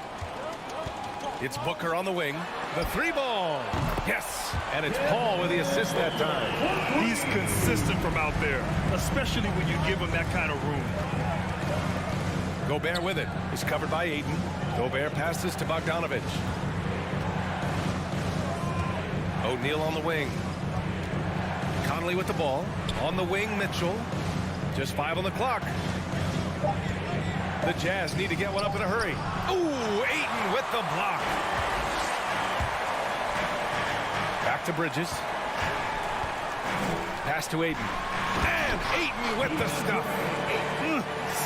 It's Booker on the wing. The 3-ball. Yes. And it's Paul with the assist that time. He's consistent from out there, especially when you give him that kind of room. Gobert with it. Is covered by Ayton. Gobert passes to Bogdanovic. O'Neal on the wing. Conley with the ball. On the wing, Mitchell. Just 5 on the clock. The Jazz need to get one up in a hurry. Ooh, Ayton with the block. Back to Bridges. Pass to Ayton. And Ayton with the stuff.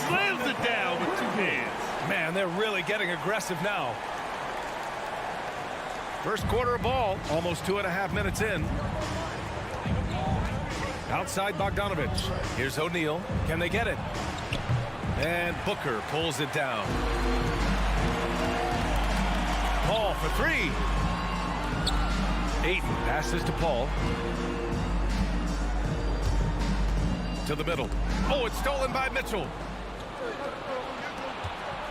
Slams it down with 2 hands. Man, they're really getting aggressive now. First quarter of ball, almost 2.5 minutes in. Outside Bogdanovic. Here's O'Neal. Can they get it? And Booker pulls it down. Paul for 3. Ayton passes to Paul. To the middle. Oh, it's stolen by Mitchell.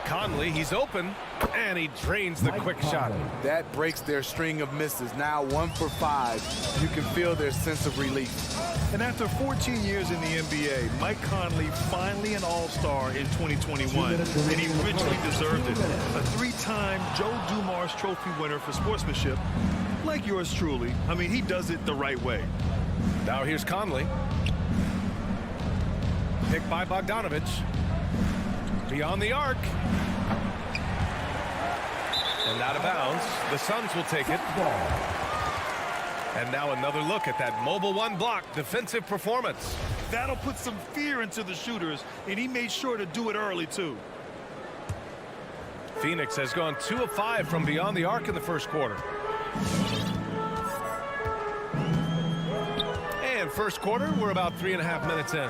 Conley, he's open, and he drains the quick shot. That breaks their string of misses. Now 1 for 5. You can feel their sense of relief. And after 14 years in the NBA, Mike Conley finally an all-star in 2021, and he richly deserved it. A 3-time Joe Dumars Trophy winner for sportsmanship, like yours truly. I mean, he does it the right way. Now here's Conley. Picked by Bogdanovic. Beyond the arc. And out of bounds. The Suns will take it. And now another look at that mobile 1 block defensive performance. That'll put some fear into the shooters, and he made sure to do it early, too. Phoenix has gone 2 of 5 from beyond the arc in the first quarter. And first quarter, we're about 3.5 minutes in.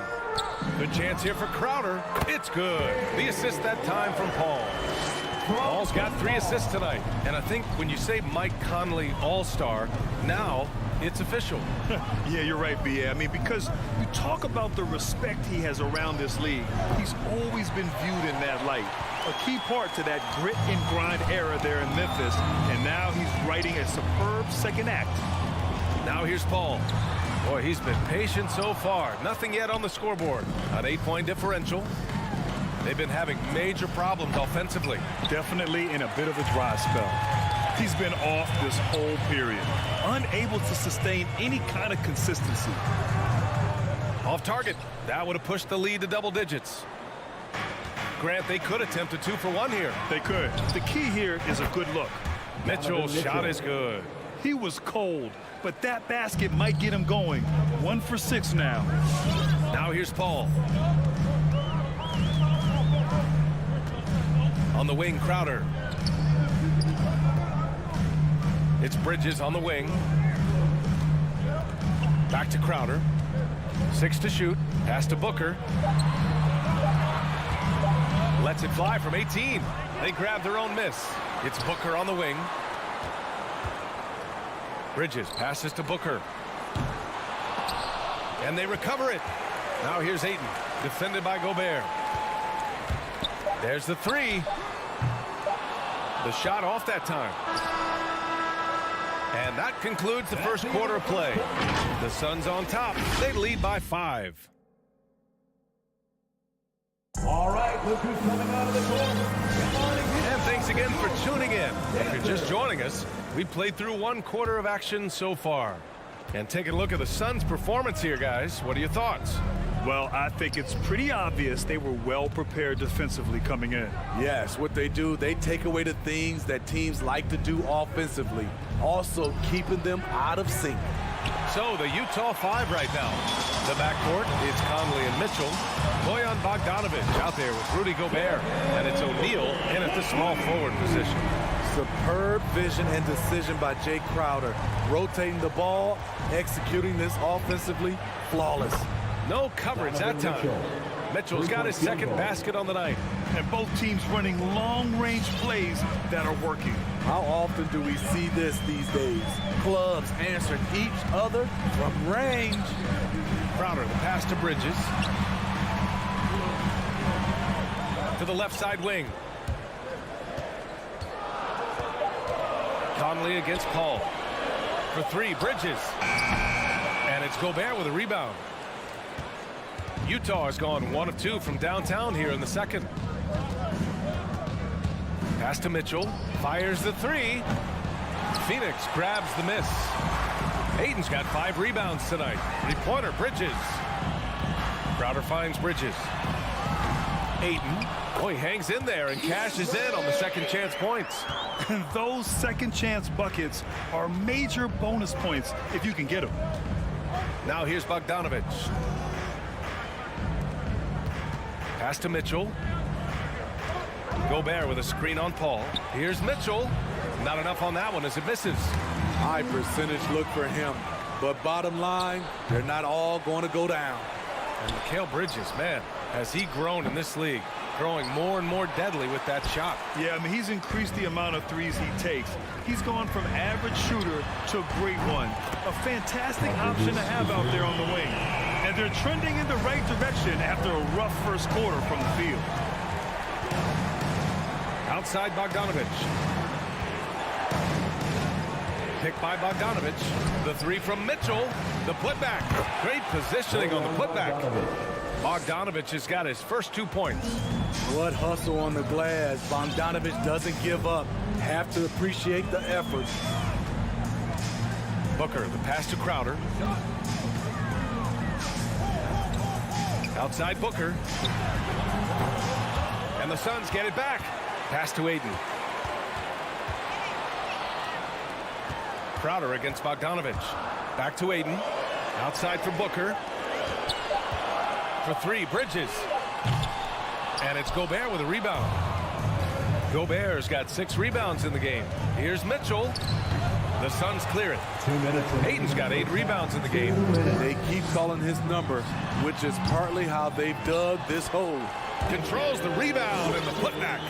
Good chance here for Crowder. It's good. The assist that time from Paul. Paul's got 3 assists tonight. And I think when you say Mike Conley All-Star, now it's official. Yeah, you're right, B.A. I mean, because you talk about the respect he has around this league. He's always been viewed in that light. A key part to that grit and grind era there in Memphis. And now he's writing a superb second act. Now here's Paul. Boy, he's been patient so far. Nothing yet on the scoreboard. An 8-point differential. They've been having major problems offensively. Definitely in a bit of a dry spell. He's been off this whole period. Unable to sustain any kind of consistency. Off target. That would have pushed the lead to double digits. Grant, they could attempt a 2 for 1 here. They could. The key here is a good look. Mitchell's shot is good. He was cold, but that basket might get him going. 1 for 6 now. Now here's Paul. On the wing, Crowder. It's Bridges on the wing. Back to Crowder. 6 to shoot. Pass to Booker. Lets it fly from 18. They grab their own miss. It's Booker on the wing. Bridges passes to Booker. And they recover it. Now here's Ayton, defended by Gobert. There's the three. The shot off that time. And that concludes the first quarter of play. The Suns on top. They lead by 5. All right, look who's coming out of the court. Good morning. And thanks again for tuning in. If you're just joining us, we played through 1 quarter of action so far. And taking a look at the Suns' performance here, guys. What are your thoughts? Well, I think it's pretty obvious they were well prepared defensively coming in. Yes, what they do, they take away the things that teams like to do offensively, also keeping them out of sync. So the Utah 5 right now. The backcourt, it's Conley and Mitchell. Bojan Bogdanovic out there with Rudy Gobert. And it's O'Neal in at the small forward position. Superb vision and decision by Jay Crowder. Rotating the ball, executing this offensively, flawless. No coverage that time. Mitchell's got his second basket on the night. And both teams running long-range plays that are working. How often do we see this these days? Clubs answering each other from range. Crowder, the pass to Bridges. To the left side wing. Conley against Paul. For 3, Bridges. And it's Gobert with a rebound. Utah has gone 1 of 2 from downtown here in the second. Pass to Mitchell. Fires the 3. Phoenix grabs the miss. Ayton's got 5 rebounds tonight. 3-pointer, Bridges. Crowder finds Bridges. Ayton. Oh, he hangs in there and cashes in on the second chance points. And those second chance buckets are major bonus points if you can get them. Now here's Bogdanovic. Pass to Mitchell. Gobert with a screen on Paul. Here's Mitchell. Not enough on that one as it misses. High percentage look for him. But bottom line, they're not all going to go down. And Mikal Bridges, man, has he grown in this league? Growing more and more deadly with that shot. Yeah, I mean, he's increased the amount of threes he takes. He's gone from average shooter to a great one. A fantastic option to have out there on the wing. And they're trending in the right direction after a rough first quarter from the field. Outside Bogdanovic. Picked by Bogdanovic. The 3 from Mitchell. The putback. Great positioning on the putback. Bogdanovic has got his first 2 points. What hustle on the glass. Bogdanovic doesn't give up. Have to appreciate the effort. Booker, the pass to Crowder. Outside Booker. And the Suns get it back. Pass to Ayton. Crowder against Bogdanovic. Back to Ayton. Outside for Booker. For 3, Bridges. And it's Gobert with a rebound. Gobert's got 6 rebounds in the game. Here's Mitchell. The Suns clear it. 2 minutes. Ayton's got 8 rebounds in the game. They keep calling his number, which is partly how they've dug this hole. Controls the rebound and the putback.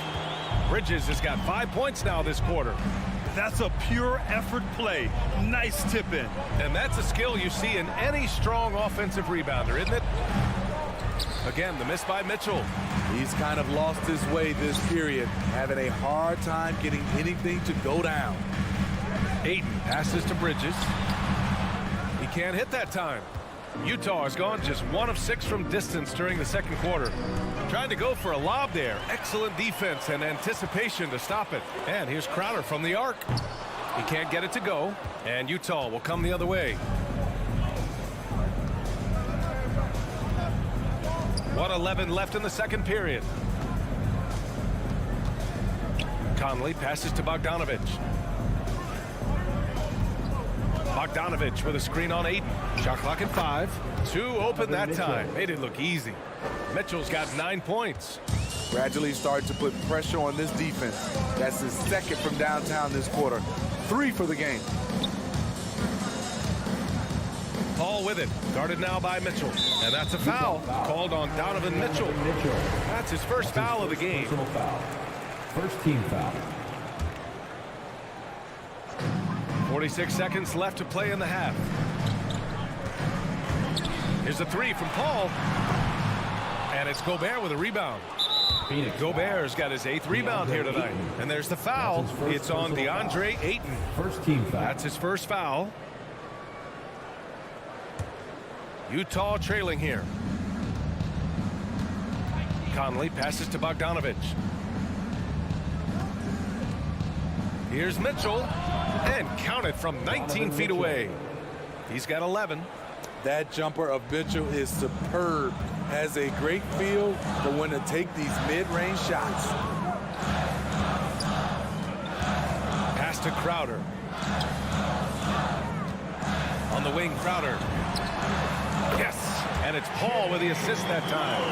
Bridges has got 5 points now this quarter. That's a pure effort play. Nice tip in. And that's a skill you see in any strong offensive rebounder, isn't it? Again, the miss by Mitchell. He's kind of lost his way this period, having a hard time getting anything to go down. Ayton passes to Bridges. He can't hit that time. Utah has gone just 1 of 6 from distance during the second quarter. Trying to go for a lob there. Excellent defense and anticipation to stop it. And here's Crowder from the arc. He can't get it to go. And Utah will come the other way. 1:11 left in the second period. Conley passes to Bogdanovic. Bogdanovic with a screen on 8. Shot clock at 5. 2 open that time. Made it look easy. Mitchell's got 9 points. Gradually started to put pressure on this defense. That's his second from downtown this quarter. 3 for the game. Paul with it. Guarded now by Mitchell. And that's a foul called on Donovan Mitchell. That's his first foul of the game. First team foul. 46 seconds left to play in the half. Here's a 3 from Paul. And it's Gobert with a rebound. Gobert's got his 8th rebound here tonight. And there's the foul. It's on DeAndre Ayton. First team foul. That's his first foul. Utah trailing here. Conley passes to Bogdanovich. Here's Mitchell. And counted from 19 feet away. He's got 11. That jumper of Mitchell is superb. Has a great feel for when to take these mid-range shots. Pass to Crowder. On the wing, Crowder. Yes, and it's Paul with the assist that time.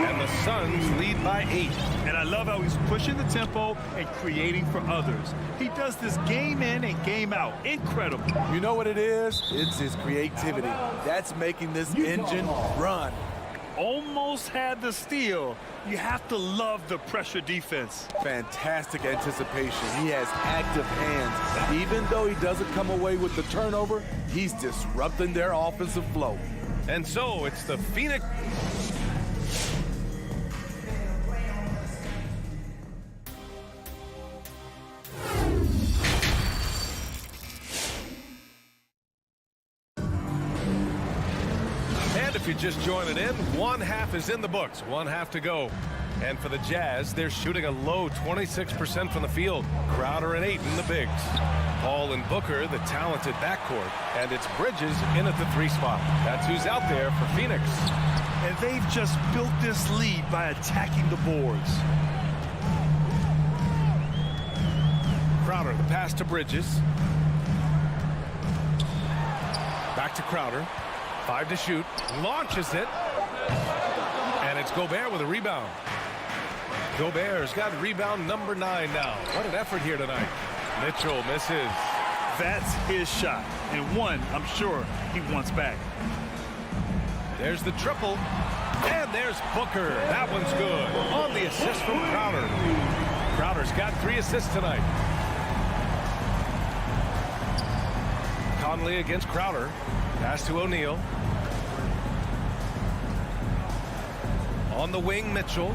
And the Suns lead by 8. And I love how he's pushing the tempo and creating for others. He does this game in and game out. Incredible. You know what it is? It's his creativity. That's making this engine run. Almost had the steal. You have to love the pressure defense. Fantastic anticipation. He has active hands. Even though he doesn't come away with the turnover, he's disrupting their offensive flow. And so it's the Phoenix. And if you're just joining in, one half is in the books, one half to go. And for the Jazz, they're shooting a low 26% from the field. Crowder and Ayton, the bigs. Paul and Booker, the talented backcourt. And it's Bridges in at the 3 spot. That's who's out there for Phoenix. And they've just built this lead by attacking the boards. Crowder, the pass to Bridges. Back to Crowder. 5 to shoot. Launches it. And it's Gobert with a rebound. Gobert's got rebound number 9 now. What an effort here tonight. Mitchell misses. That's his shot. And one, I'm sure, he wants back. There's the triple. And there's Booker. That one's good. On the assist from Crowder. Crowder's got 3 assists tonight. Conley against Crowder. Pass to O'Neal. On the wing, Mitchell.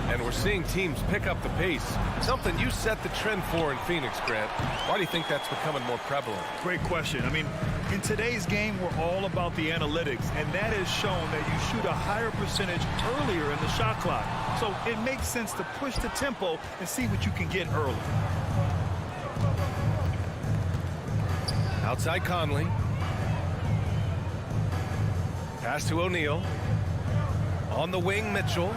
And we're seeing teams pick up the pace. Something you set the trend for in Phoenix, Grant. Why do you think that's becoming more prevalent? Great question. I mean, in today's game, we're all about the analytics, and that has shown that you shoot a higher percentage earlier in the shot clock. So it makes sense to push the tempo and see what you can get early. Outside Conley. Pass to O'Neal. On the wing, Mitchell.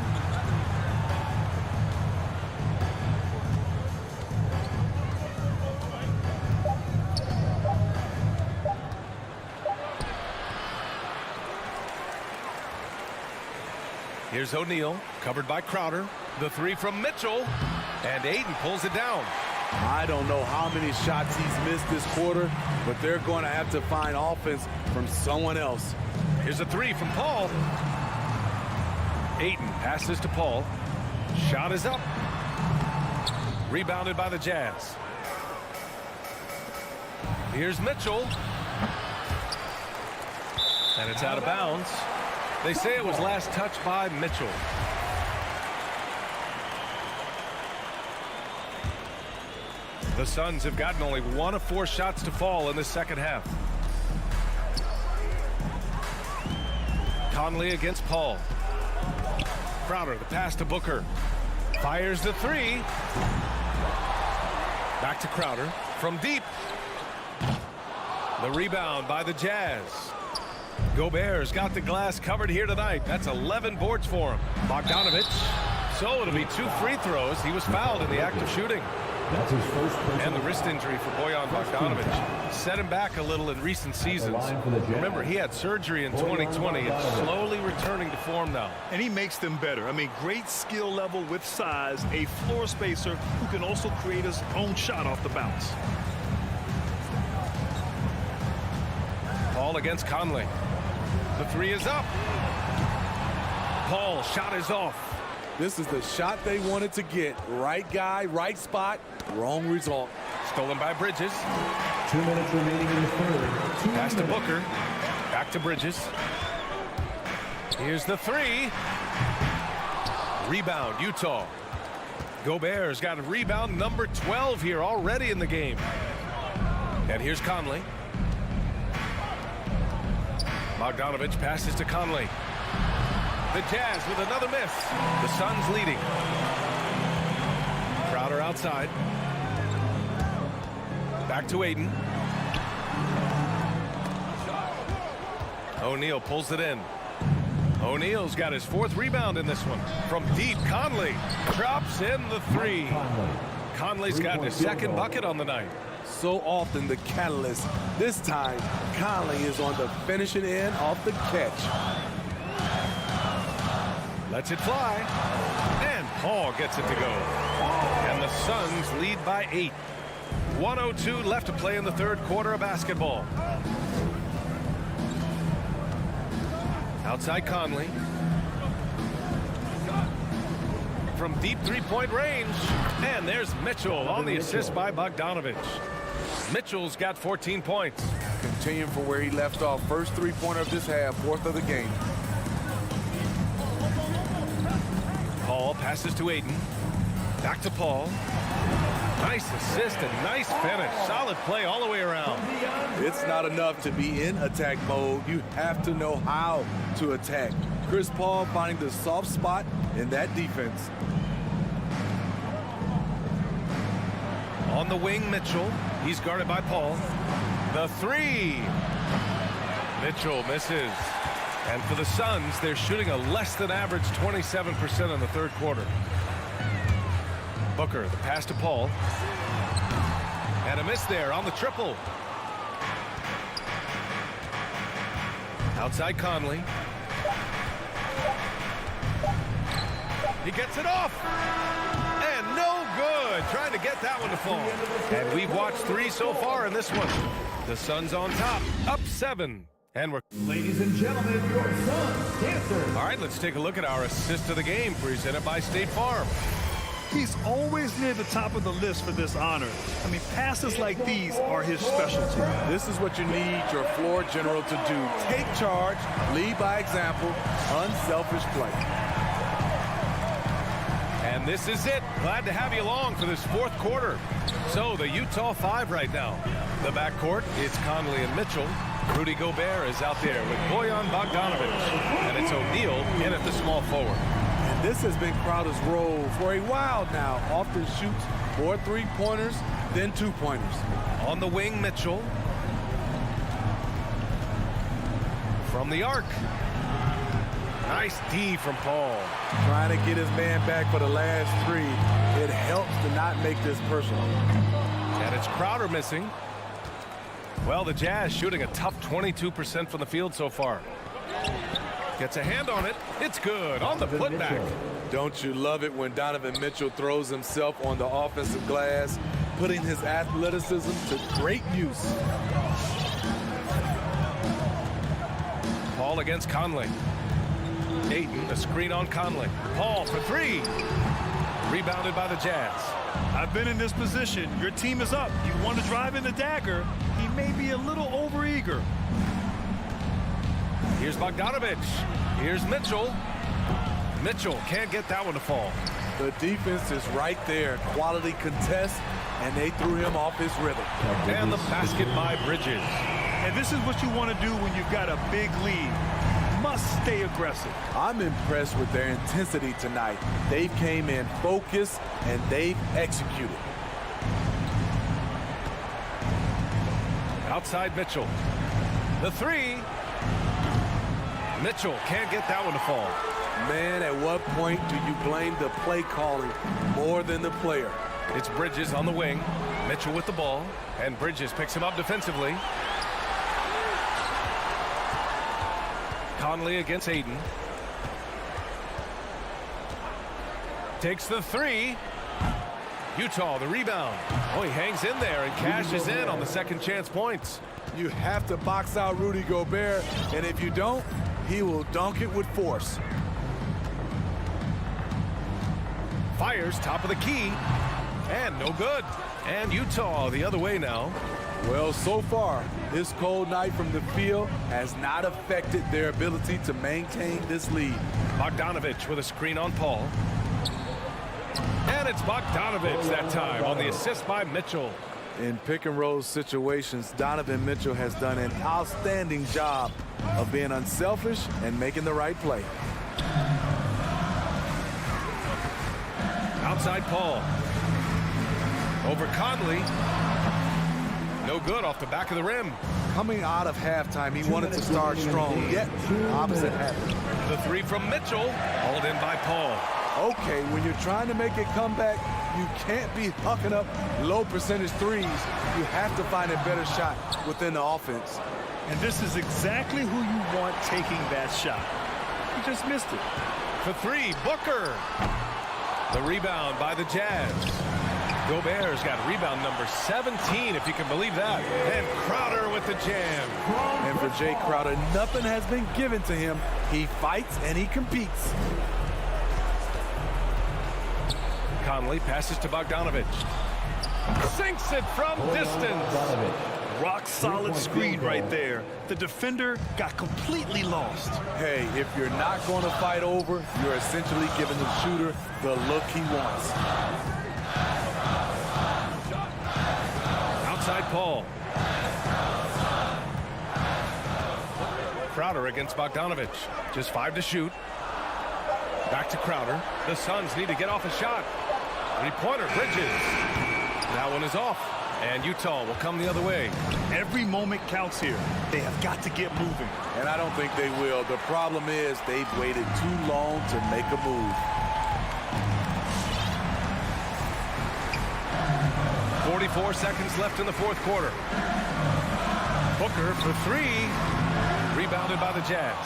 Here's O'Neal, covered by Crowder. The 3 from Mitchell, and Ayton pulls it down. I don't know how many shots he's missed this quarter, but they're going to have to find offense from someone else. Here's a 3 from Paul. Ayton passes to Paul. Shot is up. Rebounded by the Jazz. Here's Mitchell. And it's out of bounds. They say it was last touched by Mitchell. The Suns have gotten only 1 of 4 shots to fall in the second half. Conley against Paul. Crowder, the pass to Booker. Fires the 3. Back to Crowder from deep. The rebound by the Jazz. Gobert's got the glass covered here tonight. That's 11 boards for him. Bogdanovich. So it'll be 2 free throws. He was fouled in the act of shooting. That's his first personal And the wrist injury for Bojan Bogdanovic set him back a little in recent seasons. Remember, he had surgery in 2020 and slowly returning to form now. And he makes them better. I mean, great skill level with size, a floor spacer who can also create his own shot off the bounce. Paul against Conley. The three is up. Paul, shot is off. This is the shot they wanted to get. Right guy, right spot, wrong result. Stolen by Bridges. 2 minutes remaining in the third. Pass to Booker. Back to Bridges. Here's the three. Rebound, Utah. Gobert's got a rebound number 12 here already in the game. And here's Conley. Bogdanovic passes to Conley. The Jazz with another miss. The Suns leading. Crowder outside. Back to Aiden. O'Neal pulls it in. O'Neal's got his 4th rebound in this one. From deep, Conley drops in the three. Conley's got his 2nd bucket on the night. So often the catalyst. This time, Conley is on the finishing end off the catch. Lets it fly. And Paul gets it to go. And the Suns lead by 8. 1:02 left to play in the 3rd quarter of basketball. Outside Conley. From deep 3-point range. And there's Mitchell on the assist by Bogdanovic. Mitchell's got 14 points. Continuing from where he left off. First 3-pointer of this half, 4th of the game. Paul passes to Aiden. Back to Paul. Nice assist and nice finish. Solid play all the way around. It's not enough to be in attack mode. You have to know how to attack. Chris Paul finding the soft spot in that defense. On the wing, Mitchell. He's guarded by Paul. The three. Mitchell misses. And for the Suns, they're shooting a less than average 27% in the 3rd quarter. Booker, the pass to Paul. And a miss there on the triple. Outside Conley. He gets it off. And no good. Trying to get that one to fall. And we've watched 3 so far in this one. The Suns on top, up 7. And we're... Ladies and gentlemen, your Suns dancer. All right, let's take a look at our assist of the game presented by State Farm. He's always near the top of the list for this honor. I mean, passes like these are his specialty. This is what you need your floor general to do. Take charge, lead by example, unselfish play. And this is it. Glad to have you along for this 4th quarter. So the Utah 5 right now. The backcourt, it's Conley and Mitchell. Rudy Gobert is out there with Bojan Bogdanovic. And it's O'Neal in at the small forward. And this has been Crowder's role for a while now. Often shoots 4 3-pointers, then 2-pointers. On the wing, Mitchell. From the arc. Nice D from Paul. Trying to get his man back for the last 3. It helps to not make this personal. And it's Crowder missing. Well, the Jazz shooting a tough 22% from the field so far. Gets a hand on it. It's good on the putback. Don't you love it when Donovan Mitchell throws himself on the offensive glass, putting his athleticism to great use. Paul against Conley. Ayton, a screen on Conley. Paul for 3. Rebounded by the Jazz. I've been in this position. Your team is up. You want to drive in the dagger. He may be a little overeager. Here's Bogdanovic. Here's Mitchell. Mitchell can't get that one to fall. The defense is right there. Quality contest, and they threw him off his rhythm. And the basket by Bridges. And this is what you want to do when you've got a big lead. Must stay aggressive. I'm impressed with their intensity tonight. They came in focused, and they've executed. Outside Mitchell. The 3. Mitchell can't get that one to fall. Man, at what point do you blame the play calling more than the player? It's Bridges on the wing. Mitchell with the ball. And Bridges picks him up defensively. Conley against Aiden. Takes the three. Utah, the rebound. Oh, he hangs in there and cashes in on the second chance points. You have to box out Rudy Gobert, and if you don't, he will dunk it with force. Fires top of the key. And no good. And Utah the other way now. Well, so far, this cold night from the field has not affected their ability to maintain this lead. Bogdanovich with a screen on Paul. And it's Bogdanovich that time on the assist by Mitchell. In pick and roll situations, Donovan Mitchell has done an outstanding job of being unselfish and making the right play. Outside Paul. Over Conley. No good off the back of the rim. Coming out of halftime, he wanted to start strong, yet the opposite happened. The three from Mitchell, hauled in by Paul. Okay, when you're trying to make a comeback, you can't be hucking up low percentage threes. You have to find a better shot within the offense. And this is exactly who you want taking that shot. He just missed it. For three, Booker. The rebound by the Jazz. Gobert's got rebound number 17, if you can believe that. And Crowder with the jam. And for Jay Crowder, nothing has been given to him. He fights and he competes. Conley passes to Bogdanovich. Sinks it from distance. Rock solid screen right there. The defender got completely lost. Hey, if you're not going to fight over, you're essentially giving the shooter the look he wants. Outside Paul. Crowder against Bogdanovich. Just 5 to shoot. Back to Crowder. The Suns need to get off a shot. Three-pointer, Bridges. That one is off. And Utah will come the other way. Every moment counts here. They have got to get moving. And I don't think they will. The problem is they've waited too long to make a move. 44 seconds left in the fourth quarter. Booker for three. Rebounded by the Jazz.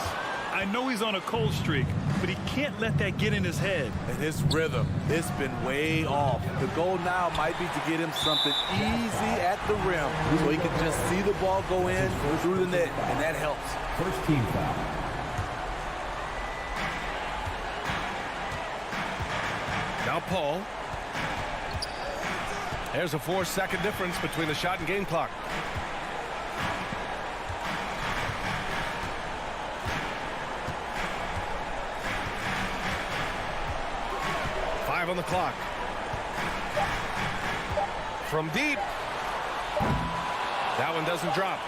I know he's on a cold streak, but he can't let that get in his head. And his rhythm, it's been way off. The goal now might be to get him something easy at the rim so he can just see the ball go in through the net, and that helps. First team foul. Now Paul. There's a 4-second difference between the shot and game clock. On the clock. From deep. That one doesn't drop.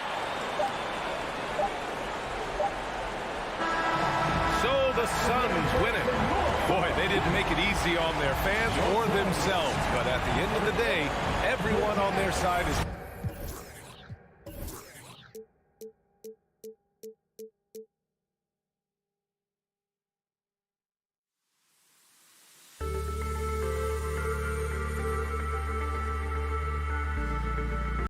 So the Suns win it. Boy, they didn't make it easy on their fans or themselves, but at the end of the day, everyone on their side is